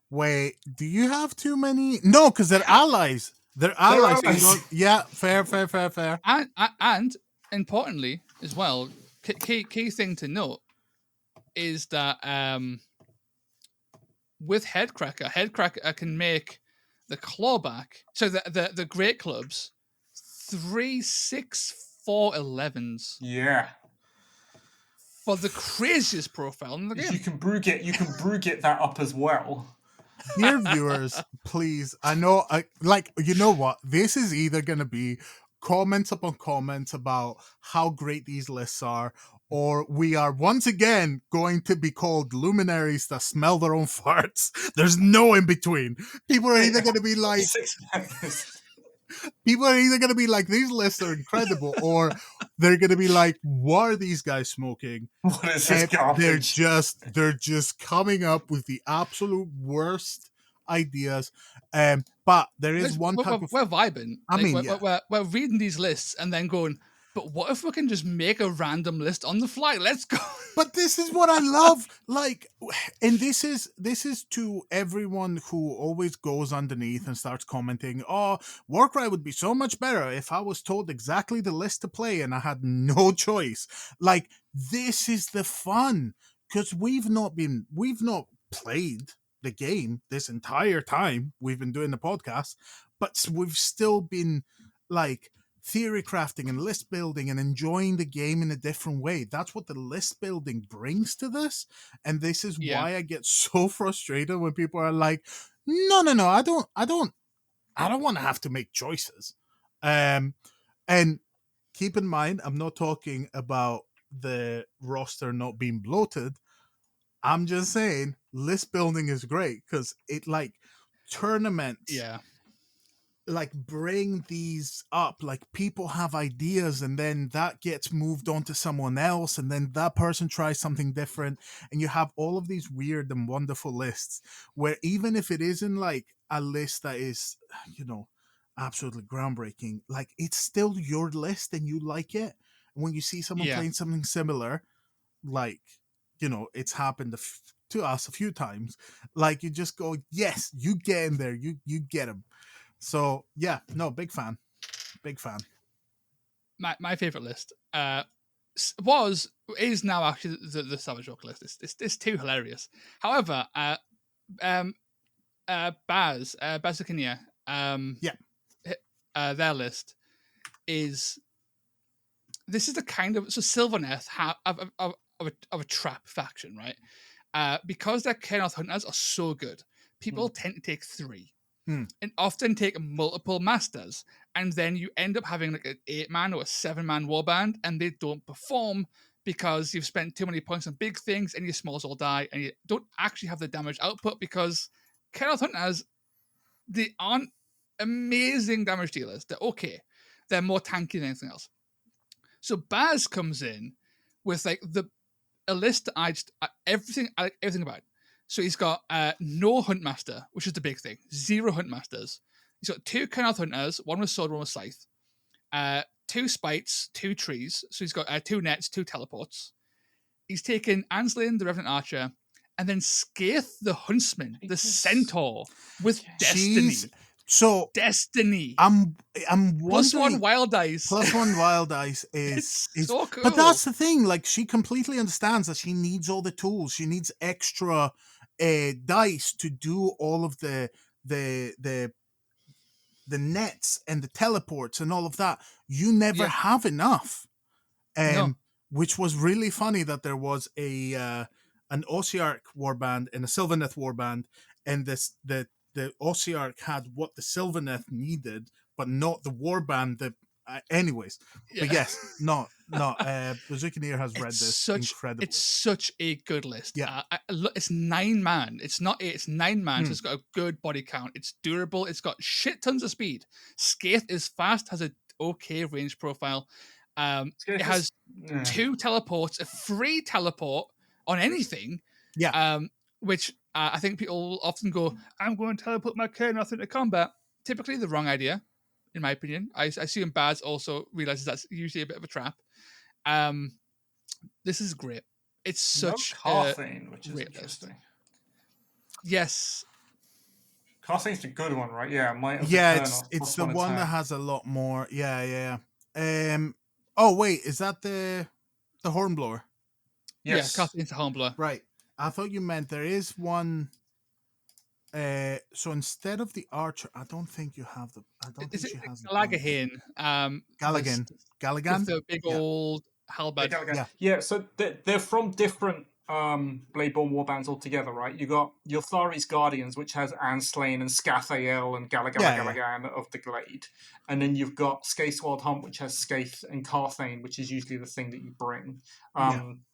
Wait, do you have too many? No, because they're allies. They're allies. Yeah, fair. And importantly, as well, key thing to note is that with Headcracker can make the clawback. So the great clubs 3, 6, 4, 11s. Yeah. For the craziest profile in the game. You can Brugit that up as well. Dear viewers, please, I know, you know what? This is either going to be comments upon comments about how great these lists are, or we are once again going to be called luminaries that smell their own farts. There's no in between. People are either going to be like... People are either going to be like, these lists are incredible, or they're going to be like, what are these guys smoking? What is this garbage? They're just coming up with the absolute worst ideas. But there is one type of... We're vibing. I mean, we're reading these lists and then going, but what if we can just make a random list on the fly? Let's go. But this is what I love. Like, and this is to everyone who always goes underneath and starts commenting, oh, Warcry would be so much better if I was told exactly the list to play and I had no choice. Like, this is the fun, because we've not played the game this entire time we've been doing the podcast, but we've still been like theory crafting and list building and enjoying the game in a different way. That's what the list building brings to this. And this is Yeah. why I get so frustrated when people are like, no, I don't want to have to make choices. And keep in mind, I'm not talking about the roster not being bloated. I'm just saying list building is great because it like tournaments Yeah. like bring these up. Like people have ideas and then that gets moved on to someone else and then that person tries something different and you have all of these weird and wonderful lists where even if it isn't like a list that is, you know, absolutely groundbreaking, like it's still your list and you like it. And when you see someone Yeah. playing something similar, like, you know, it's happened to us a few times, like you just go, yes, you get in there, you get them. So yeah, no, big fan. My favorite list is now actually the Savage Rock list. It's too hilarious. However, Bazikinia, Yeah. their list is this is the kind of Sylvaneth of a trap faction, right? Because their Kernoth hunters are so good, people tend to take 3 and often take multiple masters, and then you end up having like an 8-man or a 7-man warband, and they don't perform because you've spent too many points on big things, and your smalls all die, and you don't actually have the damage output because Kernoth hunters, they aren't amazing damage dealers. They're okay. They're more tanky than anything else. So Baz comes in with like a list I like everything about. So he's got no Huntmaster, which is the big thing. 0 Huntmasters. He's got 2 Kernoth Hunters, one with sword, one with scythe. 2 Spites, 2 trees. So he's got 2 nets, 2 teleports. He's taken Anslin, the Revenant Archer, and then Skaith, the Huntsman, the Centaur, with Destiny. So Destiny. I'm Plus wondering. +1 wild dice. +1 wild dice is so cool. But that's the thing. Like she completely understands that she needs all the tools. She needs extra dice to do all of the nets and the teleports and all of that. You never have enough. No. Which was really funny that there was an Ossiarch warband and a Sylvaneth warband, and the Ossiarch had what the Sylvaneth needed, but not the warband. Anyways, but yes, not Bazookaneer has read this incredibly. It's such a good list. Yeah, it's 9-man. It's not 8. It's 9-man. So it's got a good body count. It's durable. It's got shit tons of speed. Skaith is fast. Has a okay range profile. It has 2 teleports, a free teleport on anything. Yeah. Which I think people often go, I'm going to teleport my Kernoth into combat. Typically the wrong idea, in my opinion. I assume Baz also realizes that's usually a bit of a trap. This is great. It's such Carthane, which is great interesting. List. Yes. Carthane's the good one, right? Yeah, it's the one that has a lot more. Yeah. Oh wait, is that the Hornblower? Yes. Yeah, Carthane's the Hornblower. Right. I thought you meant there is one. So instead of the Archer, I don't think you have the. I don't think she has Galagahane. Galligan. With the big old halberd. Yeah. So they're from different Bladeborn warbands altogether, right? You got your Thari's Guardians, which has Anslane and Scathael and Galagan of the Glade, and then you've got Skaith's Hunt, which has Skaith and Carthane, which is usually the thing that you bring.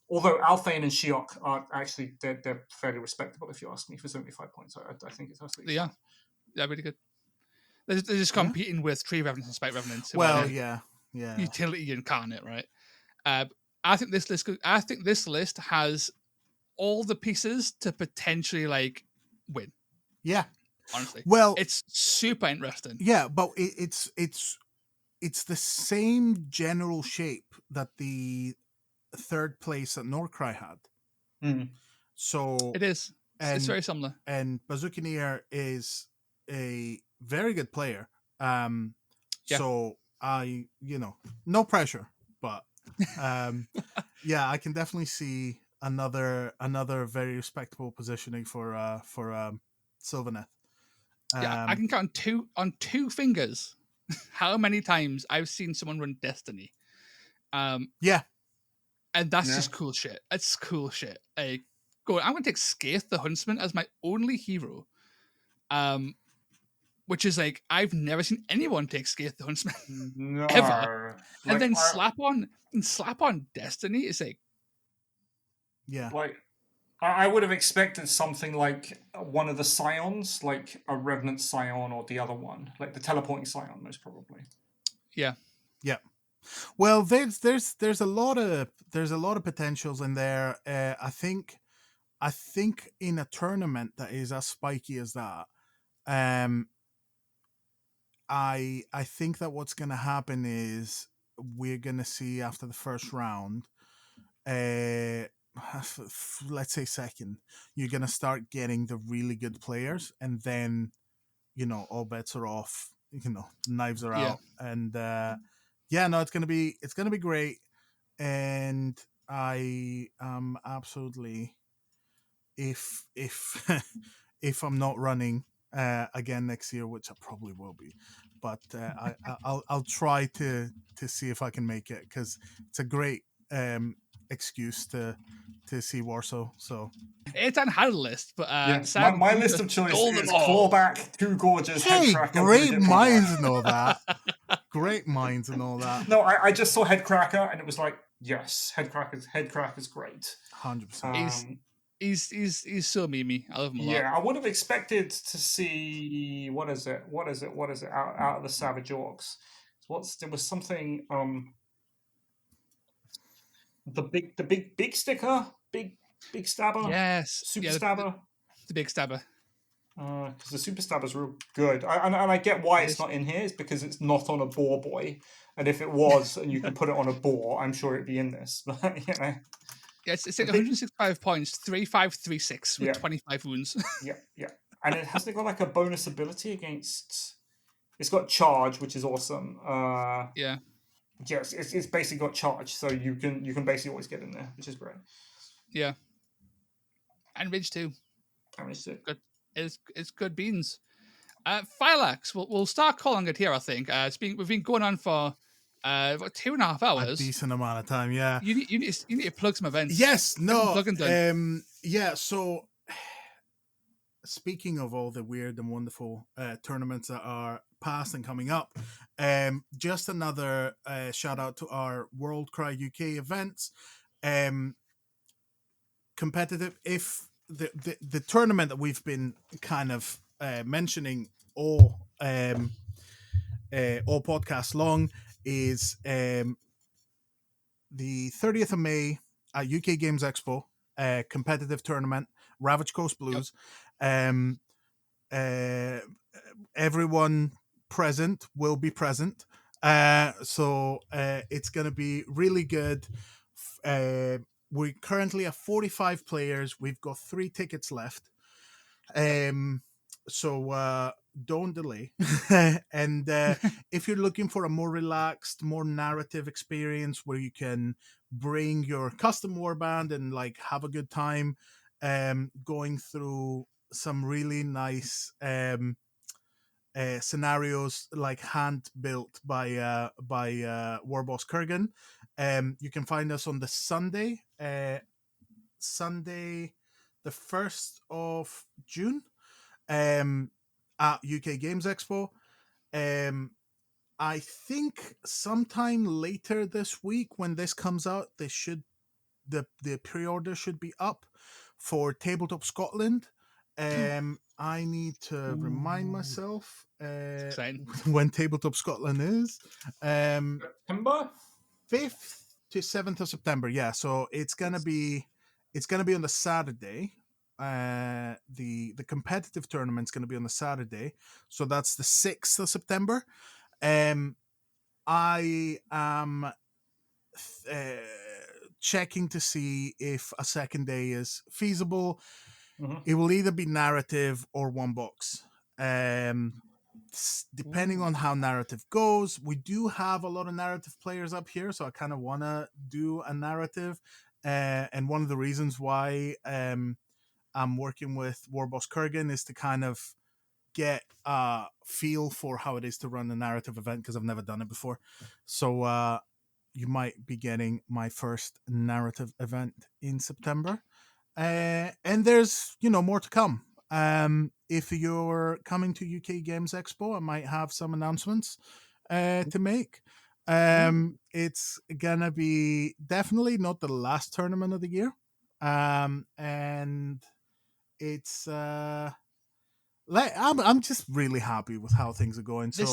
Although Althane and Shiok are actually they're fairly respectable, if you ask me, for 75 points. I think it's absolutely fine. Yeah, really good. They're just competing with Tree Revenants and Spike Revenants. Well, yeah. Utility incarnate, right? I think this list has all the pieces to potentially like win. Yeah, honestly. Well, it's super interesting. Yeah, but it's the same general shape that the third place at Warcry had. Mm. So it is. It's very similar. And Bazookaneer is a very good player. So I, no pressure, but yeah, I can definitely see another very respectable positioning for Sylvaneth. Yeah, I can count on two fingers how many times I've seen someone run Destiny. Yeah, And that's Yeah. just cool shit. It's cool shit. Like, I'm gonna take Skaith the Huntsman as my only hero. Which is like I've never seen anyone take Skaith the Huntsman ever. No. And Like then slap on Destiny is like, yeah. I would have expected something like one of the Scions, like a Revenant Scion or the other one, like the teleporting Scion, most probably. yeah. Yeah. Well, there's a lot of potentials in there. I think in a tournament that is as spiky as that, I think that what's going to happen is we're going to see after the first round, let's say second, you're going to start getting the really good players, and then all bets are off. Knives are Yeah. out, and yeah, no, it's gonna be great, and I absolutely, if if I'm not running again next year, which I probably will be, but I'll try to see if I can make it, because it's a great excuse to see Warsaw. So Ethan had a list, but Yes, Sam my you list just of choice stole them is all. Clawback, Two Gorges, hey, Headcracker, great Frigate minds Bomber. and all that. Great minds and all that. No, I just saw Headcracker and it was like, yes, Headcracker's great. 100%. He's so memey. I love him a lot. Yeah, I would have expected to see what is it out of the Savage Orcs. There was something the big sticker, big stabber, Yes. super Yeah, stabber. the big stabber. Because the super stabber's real good, and I get why it's Yes. not in here. It's because it's not on a boar boy, and if it was, and you could put it on a boar, I'm sure it'd be in this. But Yeah, it's like big- 165 points, 3536 with Yeah. 25 wounds. yeah, and it hasn't got like a bonus ability against. It's got charge, which is awesome. Yeah. Yes, it's basically got charge, so you can basically always get in there, which is great. Yeah. And Ridge too. Damage too. Good. It's good beans. Phylax, we'll start calling it here, I think. We've been going on for about 2.5 A hours. decent amount of time, yeah. You need to plug some events. Yes, Get some no. plugging done. Yeah, so speaking of all the weird and wonderful tournaments that are past and coming up, just another shout out to our Warcry UK events. Competitive, if the tournament that we've been kind of mentioning all podcast long is the 30th of May at UK Games Expo, competitive tournament, Ravage Coast Blues. Yep. Everyone present will be present. So it's going to be really good. We currently have 45 players. We've got 3 tickets left. So don't delay. And if you're looking for a more relaxed, more narrative experience where you can bring your custom warband and like have a good time, going through some really nice scenarios like hand built by Warboss Kurgan. You can find us on the Sunday the 1st of June at UK Games Expo. I think sometime later this week when this comes out, the pre-order should be up for Tabletop Scotland. I need to remind myself when Tabletop Scotland is. September 5th to 7th of September. Yeah, so it's gonna be on the Saturday. The competitive tournament's gonna be on the Saturday, so that's the 6th of September. I am checking to see if a second day is feasible. Mm-hmm. It will either be narrative or one box. Depending on how narrative goes. We do have a lot of narrative players up here, so I kind of want to do a narrative. And one of the reasons why I'm working with Warboss Kurgan is to kind of get a feel for how it is to run a narrative event, because I've never done it before. So you might be getting my first narrative event in September. And there's, more to come. If you're coming to UK Games Expo, I might have some announcements to make. It's gonna be definitely not the last tournament of the year. And it's I'm just really happy with how things are going. So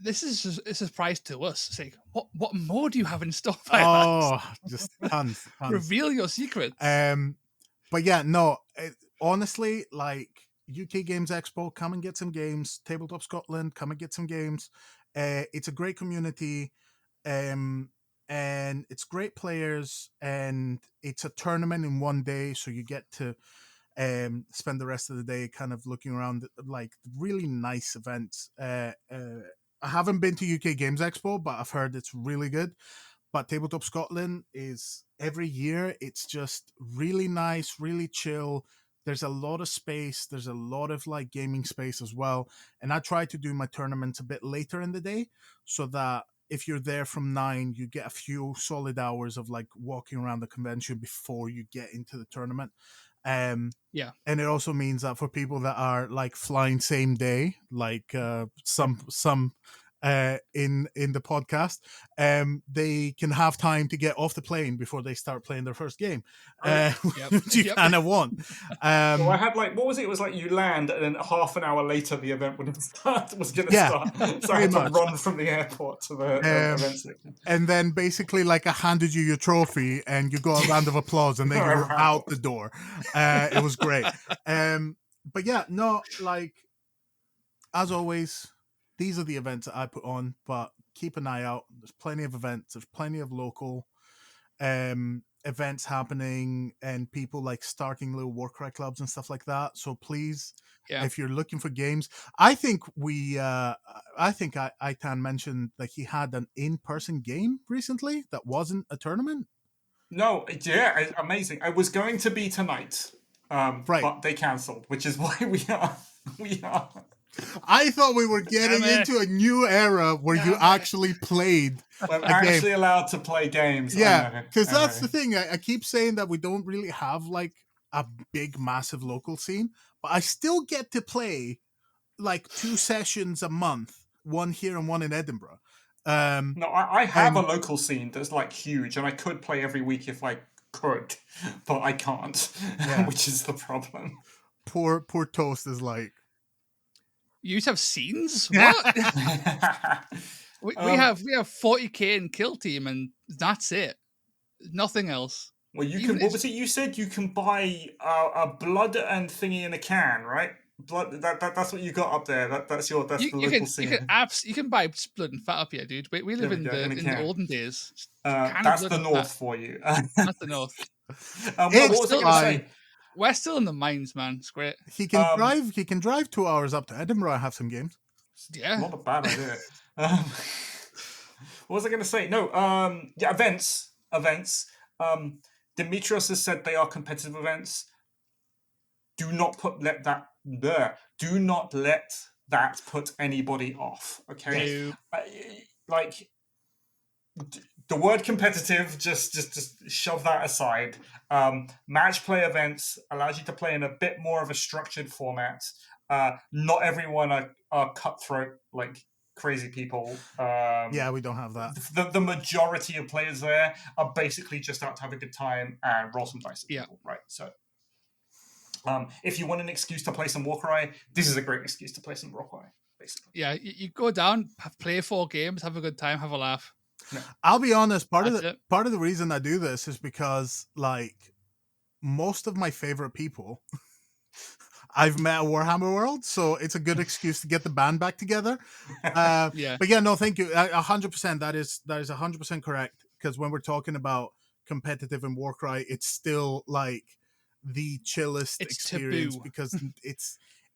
This is a surprise to us. It's like, what more do you have in store? just tons. Reveal your secrets. But yeah, no, honestly, like UK Games Expo, come and get some games. Tabletop Scotland, come and get some games. It's a great community, and it's great players, and it's a tournament in one day, so you get to spend the rest of the day kind of looking around like really nice events. I haven't been to UK Games Expo, but I've heard it's really good. But Tabletop Scotland is every year, it's just really nice, really chill. There's a lot of space. There's a lot of like gaming space as well. And I try to do my tournaments a bit later in the day so that if you're there from 9, you get a few solid hours of like walking around the convention before you get into the tournament. Yeah. And it also means that for people that are like flying same day, like some in the podcast, they can have time to get off the plane before they start playing their first game, which you kind of want. Well, I had like, what was it? It was like you land, and then half an hour later the event was going to start. So I had to run from the airport to the event section. And then basically, like, I handed you your trophy, and you got a round of applause, and then you were out the door. It was great. But yeah, no, like, as always, these are the events that I put on, but keep an eye out. There's plenty of events. There's plenty of local events happening, and people like starting little Warcry clubs and stuff like that. So please, if you're looking for games, I think Aitan mentioned that he had an in-person game recently that wasn't a tournament. No, yeah, amazing. I was going to be tonight, but they cancelled, which is why we are. I thought we were getting into a new era where you actually played. I'm actually allowed to play games. Yeah, because that's the thing. I keep saying that we don't really have like a big, massive local scene, but I still get to play like 2 sessions a month, one here and one in Edinburgh. No, I have a local scene that's like huge, and I could play every week if I could, but I can't, which is the problem. Poor Toast is like, you used to have scenes? What? we have 40k in Kill Team, and that's it. Nothing else. Well, you can. What was it you said? You can buy a blood and thingy in a can, right? Blood. That's what you got up there. That's the local scene. You can buy blood and fat up here, dude. We live in the olden days. That's the north for you. That's the north. What was I going to say? We're still in the mines, man. It's great. He can drive. He can drive 2 hours up to Edinburgh and have some games. Yeah, not a bad idea. What was I going to say? No. Yeah, events. Demetrios has said they are competitive events. Do not let that put anybody off. Okay. No. Like the word competitive, just shove that aside. Match play events allows you to play in a bit more of a structured format. Not everyone are cutthroat like crazy people. Yeah, we don't have that. The majority of players there are basically just out to have a good time and roll some dice. People, right? So, if you want an excuse to play some Warcry, this is a great excuse to play some Warcry. Basically, yeah. You go down, play 4 games, have a good time, have a laugh. No. I'll be honest. Part of the reason I do this is because like most of my favorite people I've met at Warhammer World, so it's a good excuse to get the band back together. But yeah, no, thank you. 100%. That is 100% correct. Because when we're talking about competitive and Warcry, it's still like the chillest experience taboo. Because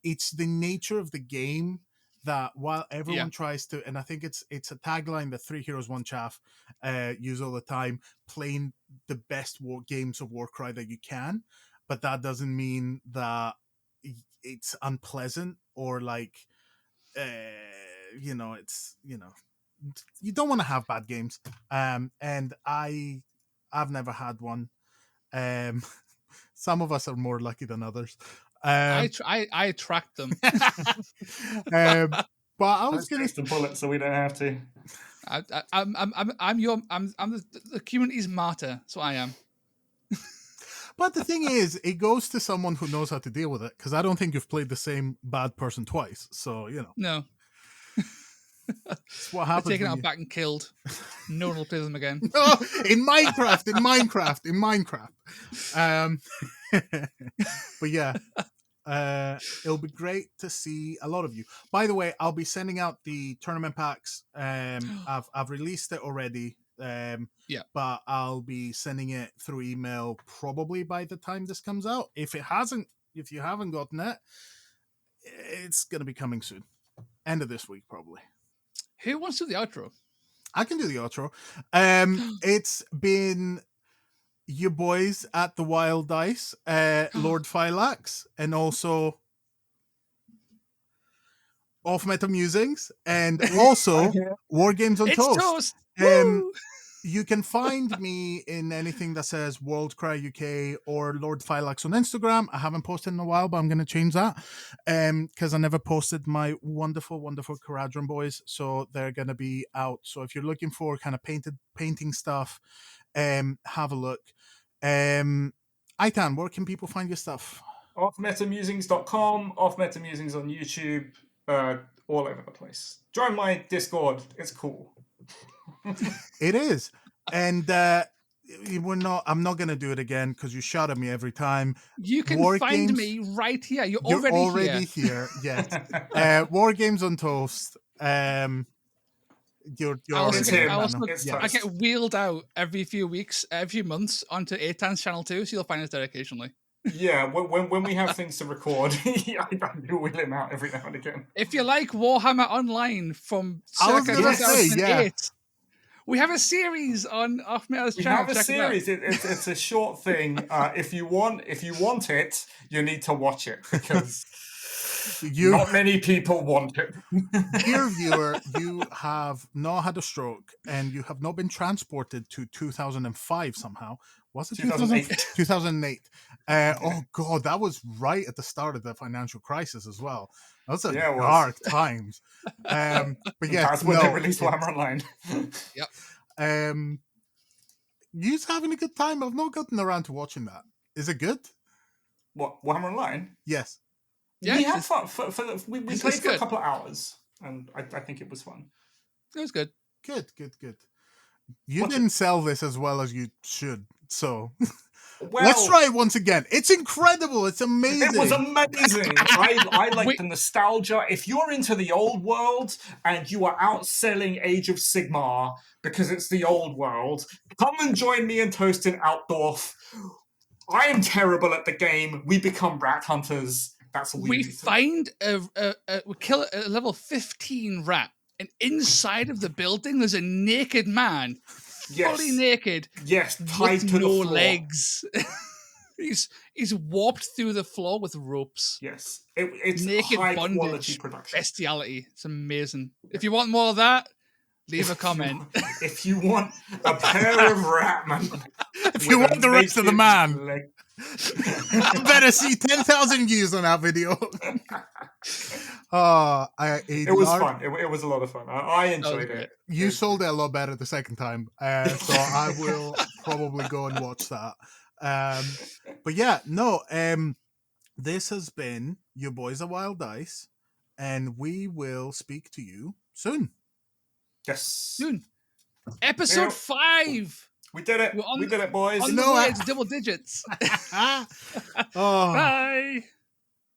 it's the nature of the game that while everyone tries to, and I think it's a tagline that 3 Heroes 1 Chaff use all the time, playing the best games of Warcry that you can, but that doesn't mean that it's unpleasant or like, it's you don't want to have bad games. And I've never had one. Some of us are more lucky than others. I attract them. But I was Let's gonna. taste the bullet so we don't have to. I'm the community's martyr. So I am. But the thing is, it goes to someone who knows how to deal with it, because I don't think you've played the same bad person twice. So No, it's what they're happens. taken when out you- back and killed. No one will play them again. No, in Minecraft. But yeah, it'll be great to see a lot of you. By the way, I'll be sending out the tournament packs. I've released it already. Yeah. But I'll be sending it through email probably by the time this comes out. If you haven't gotten it, it's gonna be coming soon. End of this week, probably. Who wants to do the outro? I can do the outro. It's been you boys at the Wild Dice, Lord Phylax, and also Off Meta Musings, and also Wargames on It's Toast. toast. Um, you can find me in anything that says Worldcry UK or Lord Phylax on Instagram. I haven't posted in a while, but I'm going to change that because I never posted my wonderful, wonderful Caradron boys. So they're going to be out. So if you're looking for kind of painting stuff, have a look. Aitan, where can people find your stuff? Offmetamusings.com, Offmetamusings on YouTube, all over the place. Join my Discord. It's cool. It is. And I'm not going to do it again because you shout at me every time. You can War find Games- me right here. You're You're already here. here. Yes. War Games on Toast. You're I also already It's get, here, him. I, also, Mano. It's Yeah. I get wheeled out every few weeks, every few months onto Aitan's channel too, so you'll find us there occasionally. Yeah, when we have things to record, I do wheel him out every now and again. If you like Warhammer Online from I was circa gonna say, 2008, we have a series on Off Meta's We channel. have a Check series. It's a short thing. If you want it, you need to watch it because You, not many people want it. dear viewer, you have not had a stroke and you have not been transported to 2005 somehow. Was it 2008? 2008. Oh God, that was right at the start of the financial crisis as well. Those are Yeah, it was. dark times. But yeah, That's when no, they released it's- Warhammer Online. You's having a good time. I've not gotten around to watching that. Is it good? What, Warhammer Online? Yes. Yeah, we had it's- fun. We it's played for a good. couple of hours, and I think it was fun. It was good. Good. You Watch it. didn't sell this as well as you should, so Well, let's try it once again. It's incredible. It's amazing. It was amazing. I like Wait. the nostalgia. If you're into the old world and you are outselling Age of Sigmar because it's the old world, come and join me and Toast in Outdorf. I am terrible at the game. We become rat hunters. That's all we We need to- find we kill a level 15 rat, and inside of the building there's a naked man, Yes. fully naked, Yes, tied with to no the floor. legs. he's warped through the floor with ropes. Yes, it's Naked high bondage. quality production. Bestiality. It's amazing. If you want more of that, leave a comment. If you want a pair of ratmen, If you want the rest of the man, leg. I better see 10,000 views on that video. It was fun. It was a lot of fun. I enjoyed great. it. You sold it a lot better the second time, so I will probably go and watch that. But yeah, no. This has been your boys at Wild Dice, and we will speak to you soon. Yes. Soon. Episode Yeah. 5. We did it. We're on We did it, boys. On know the way what? to double digits. Oh.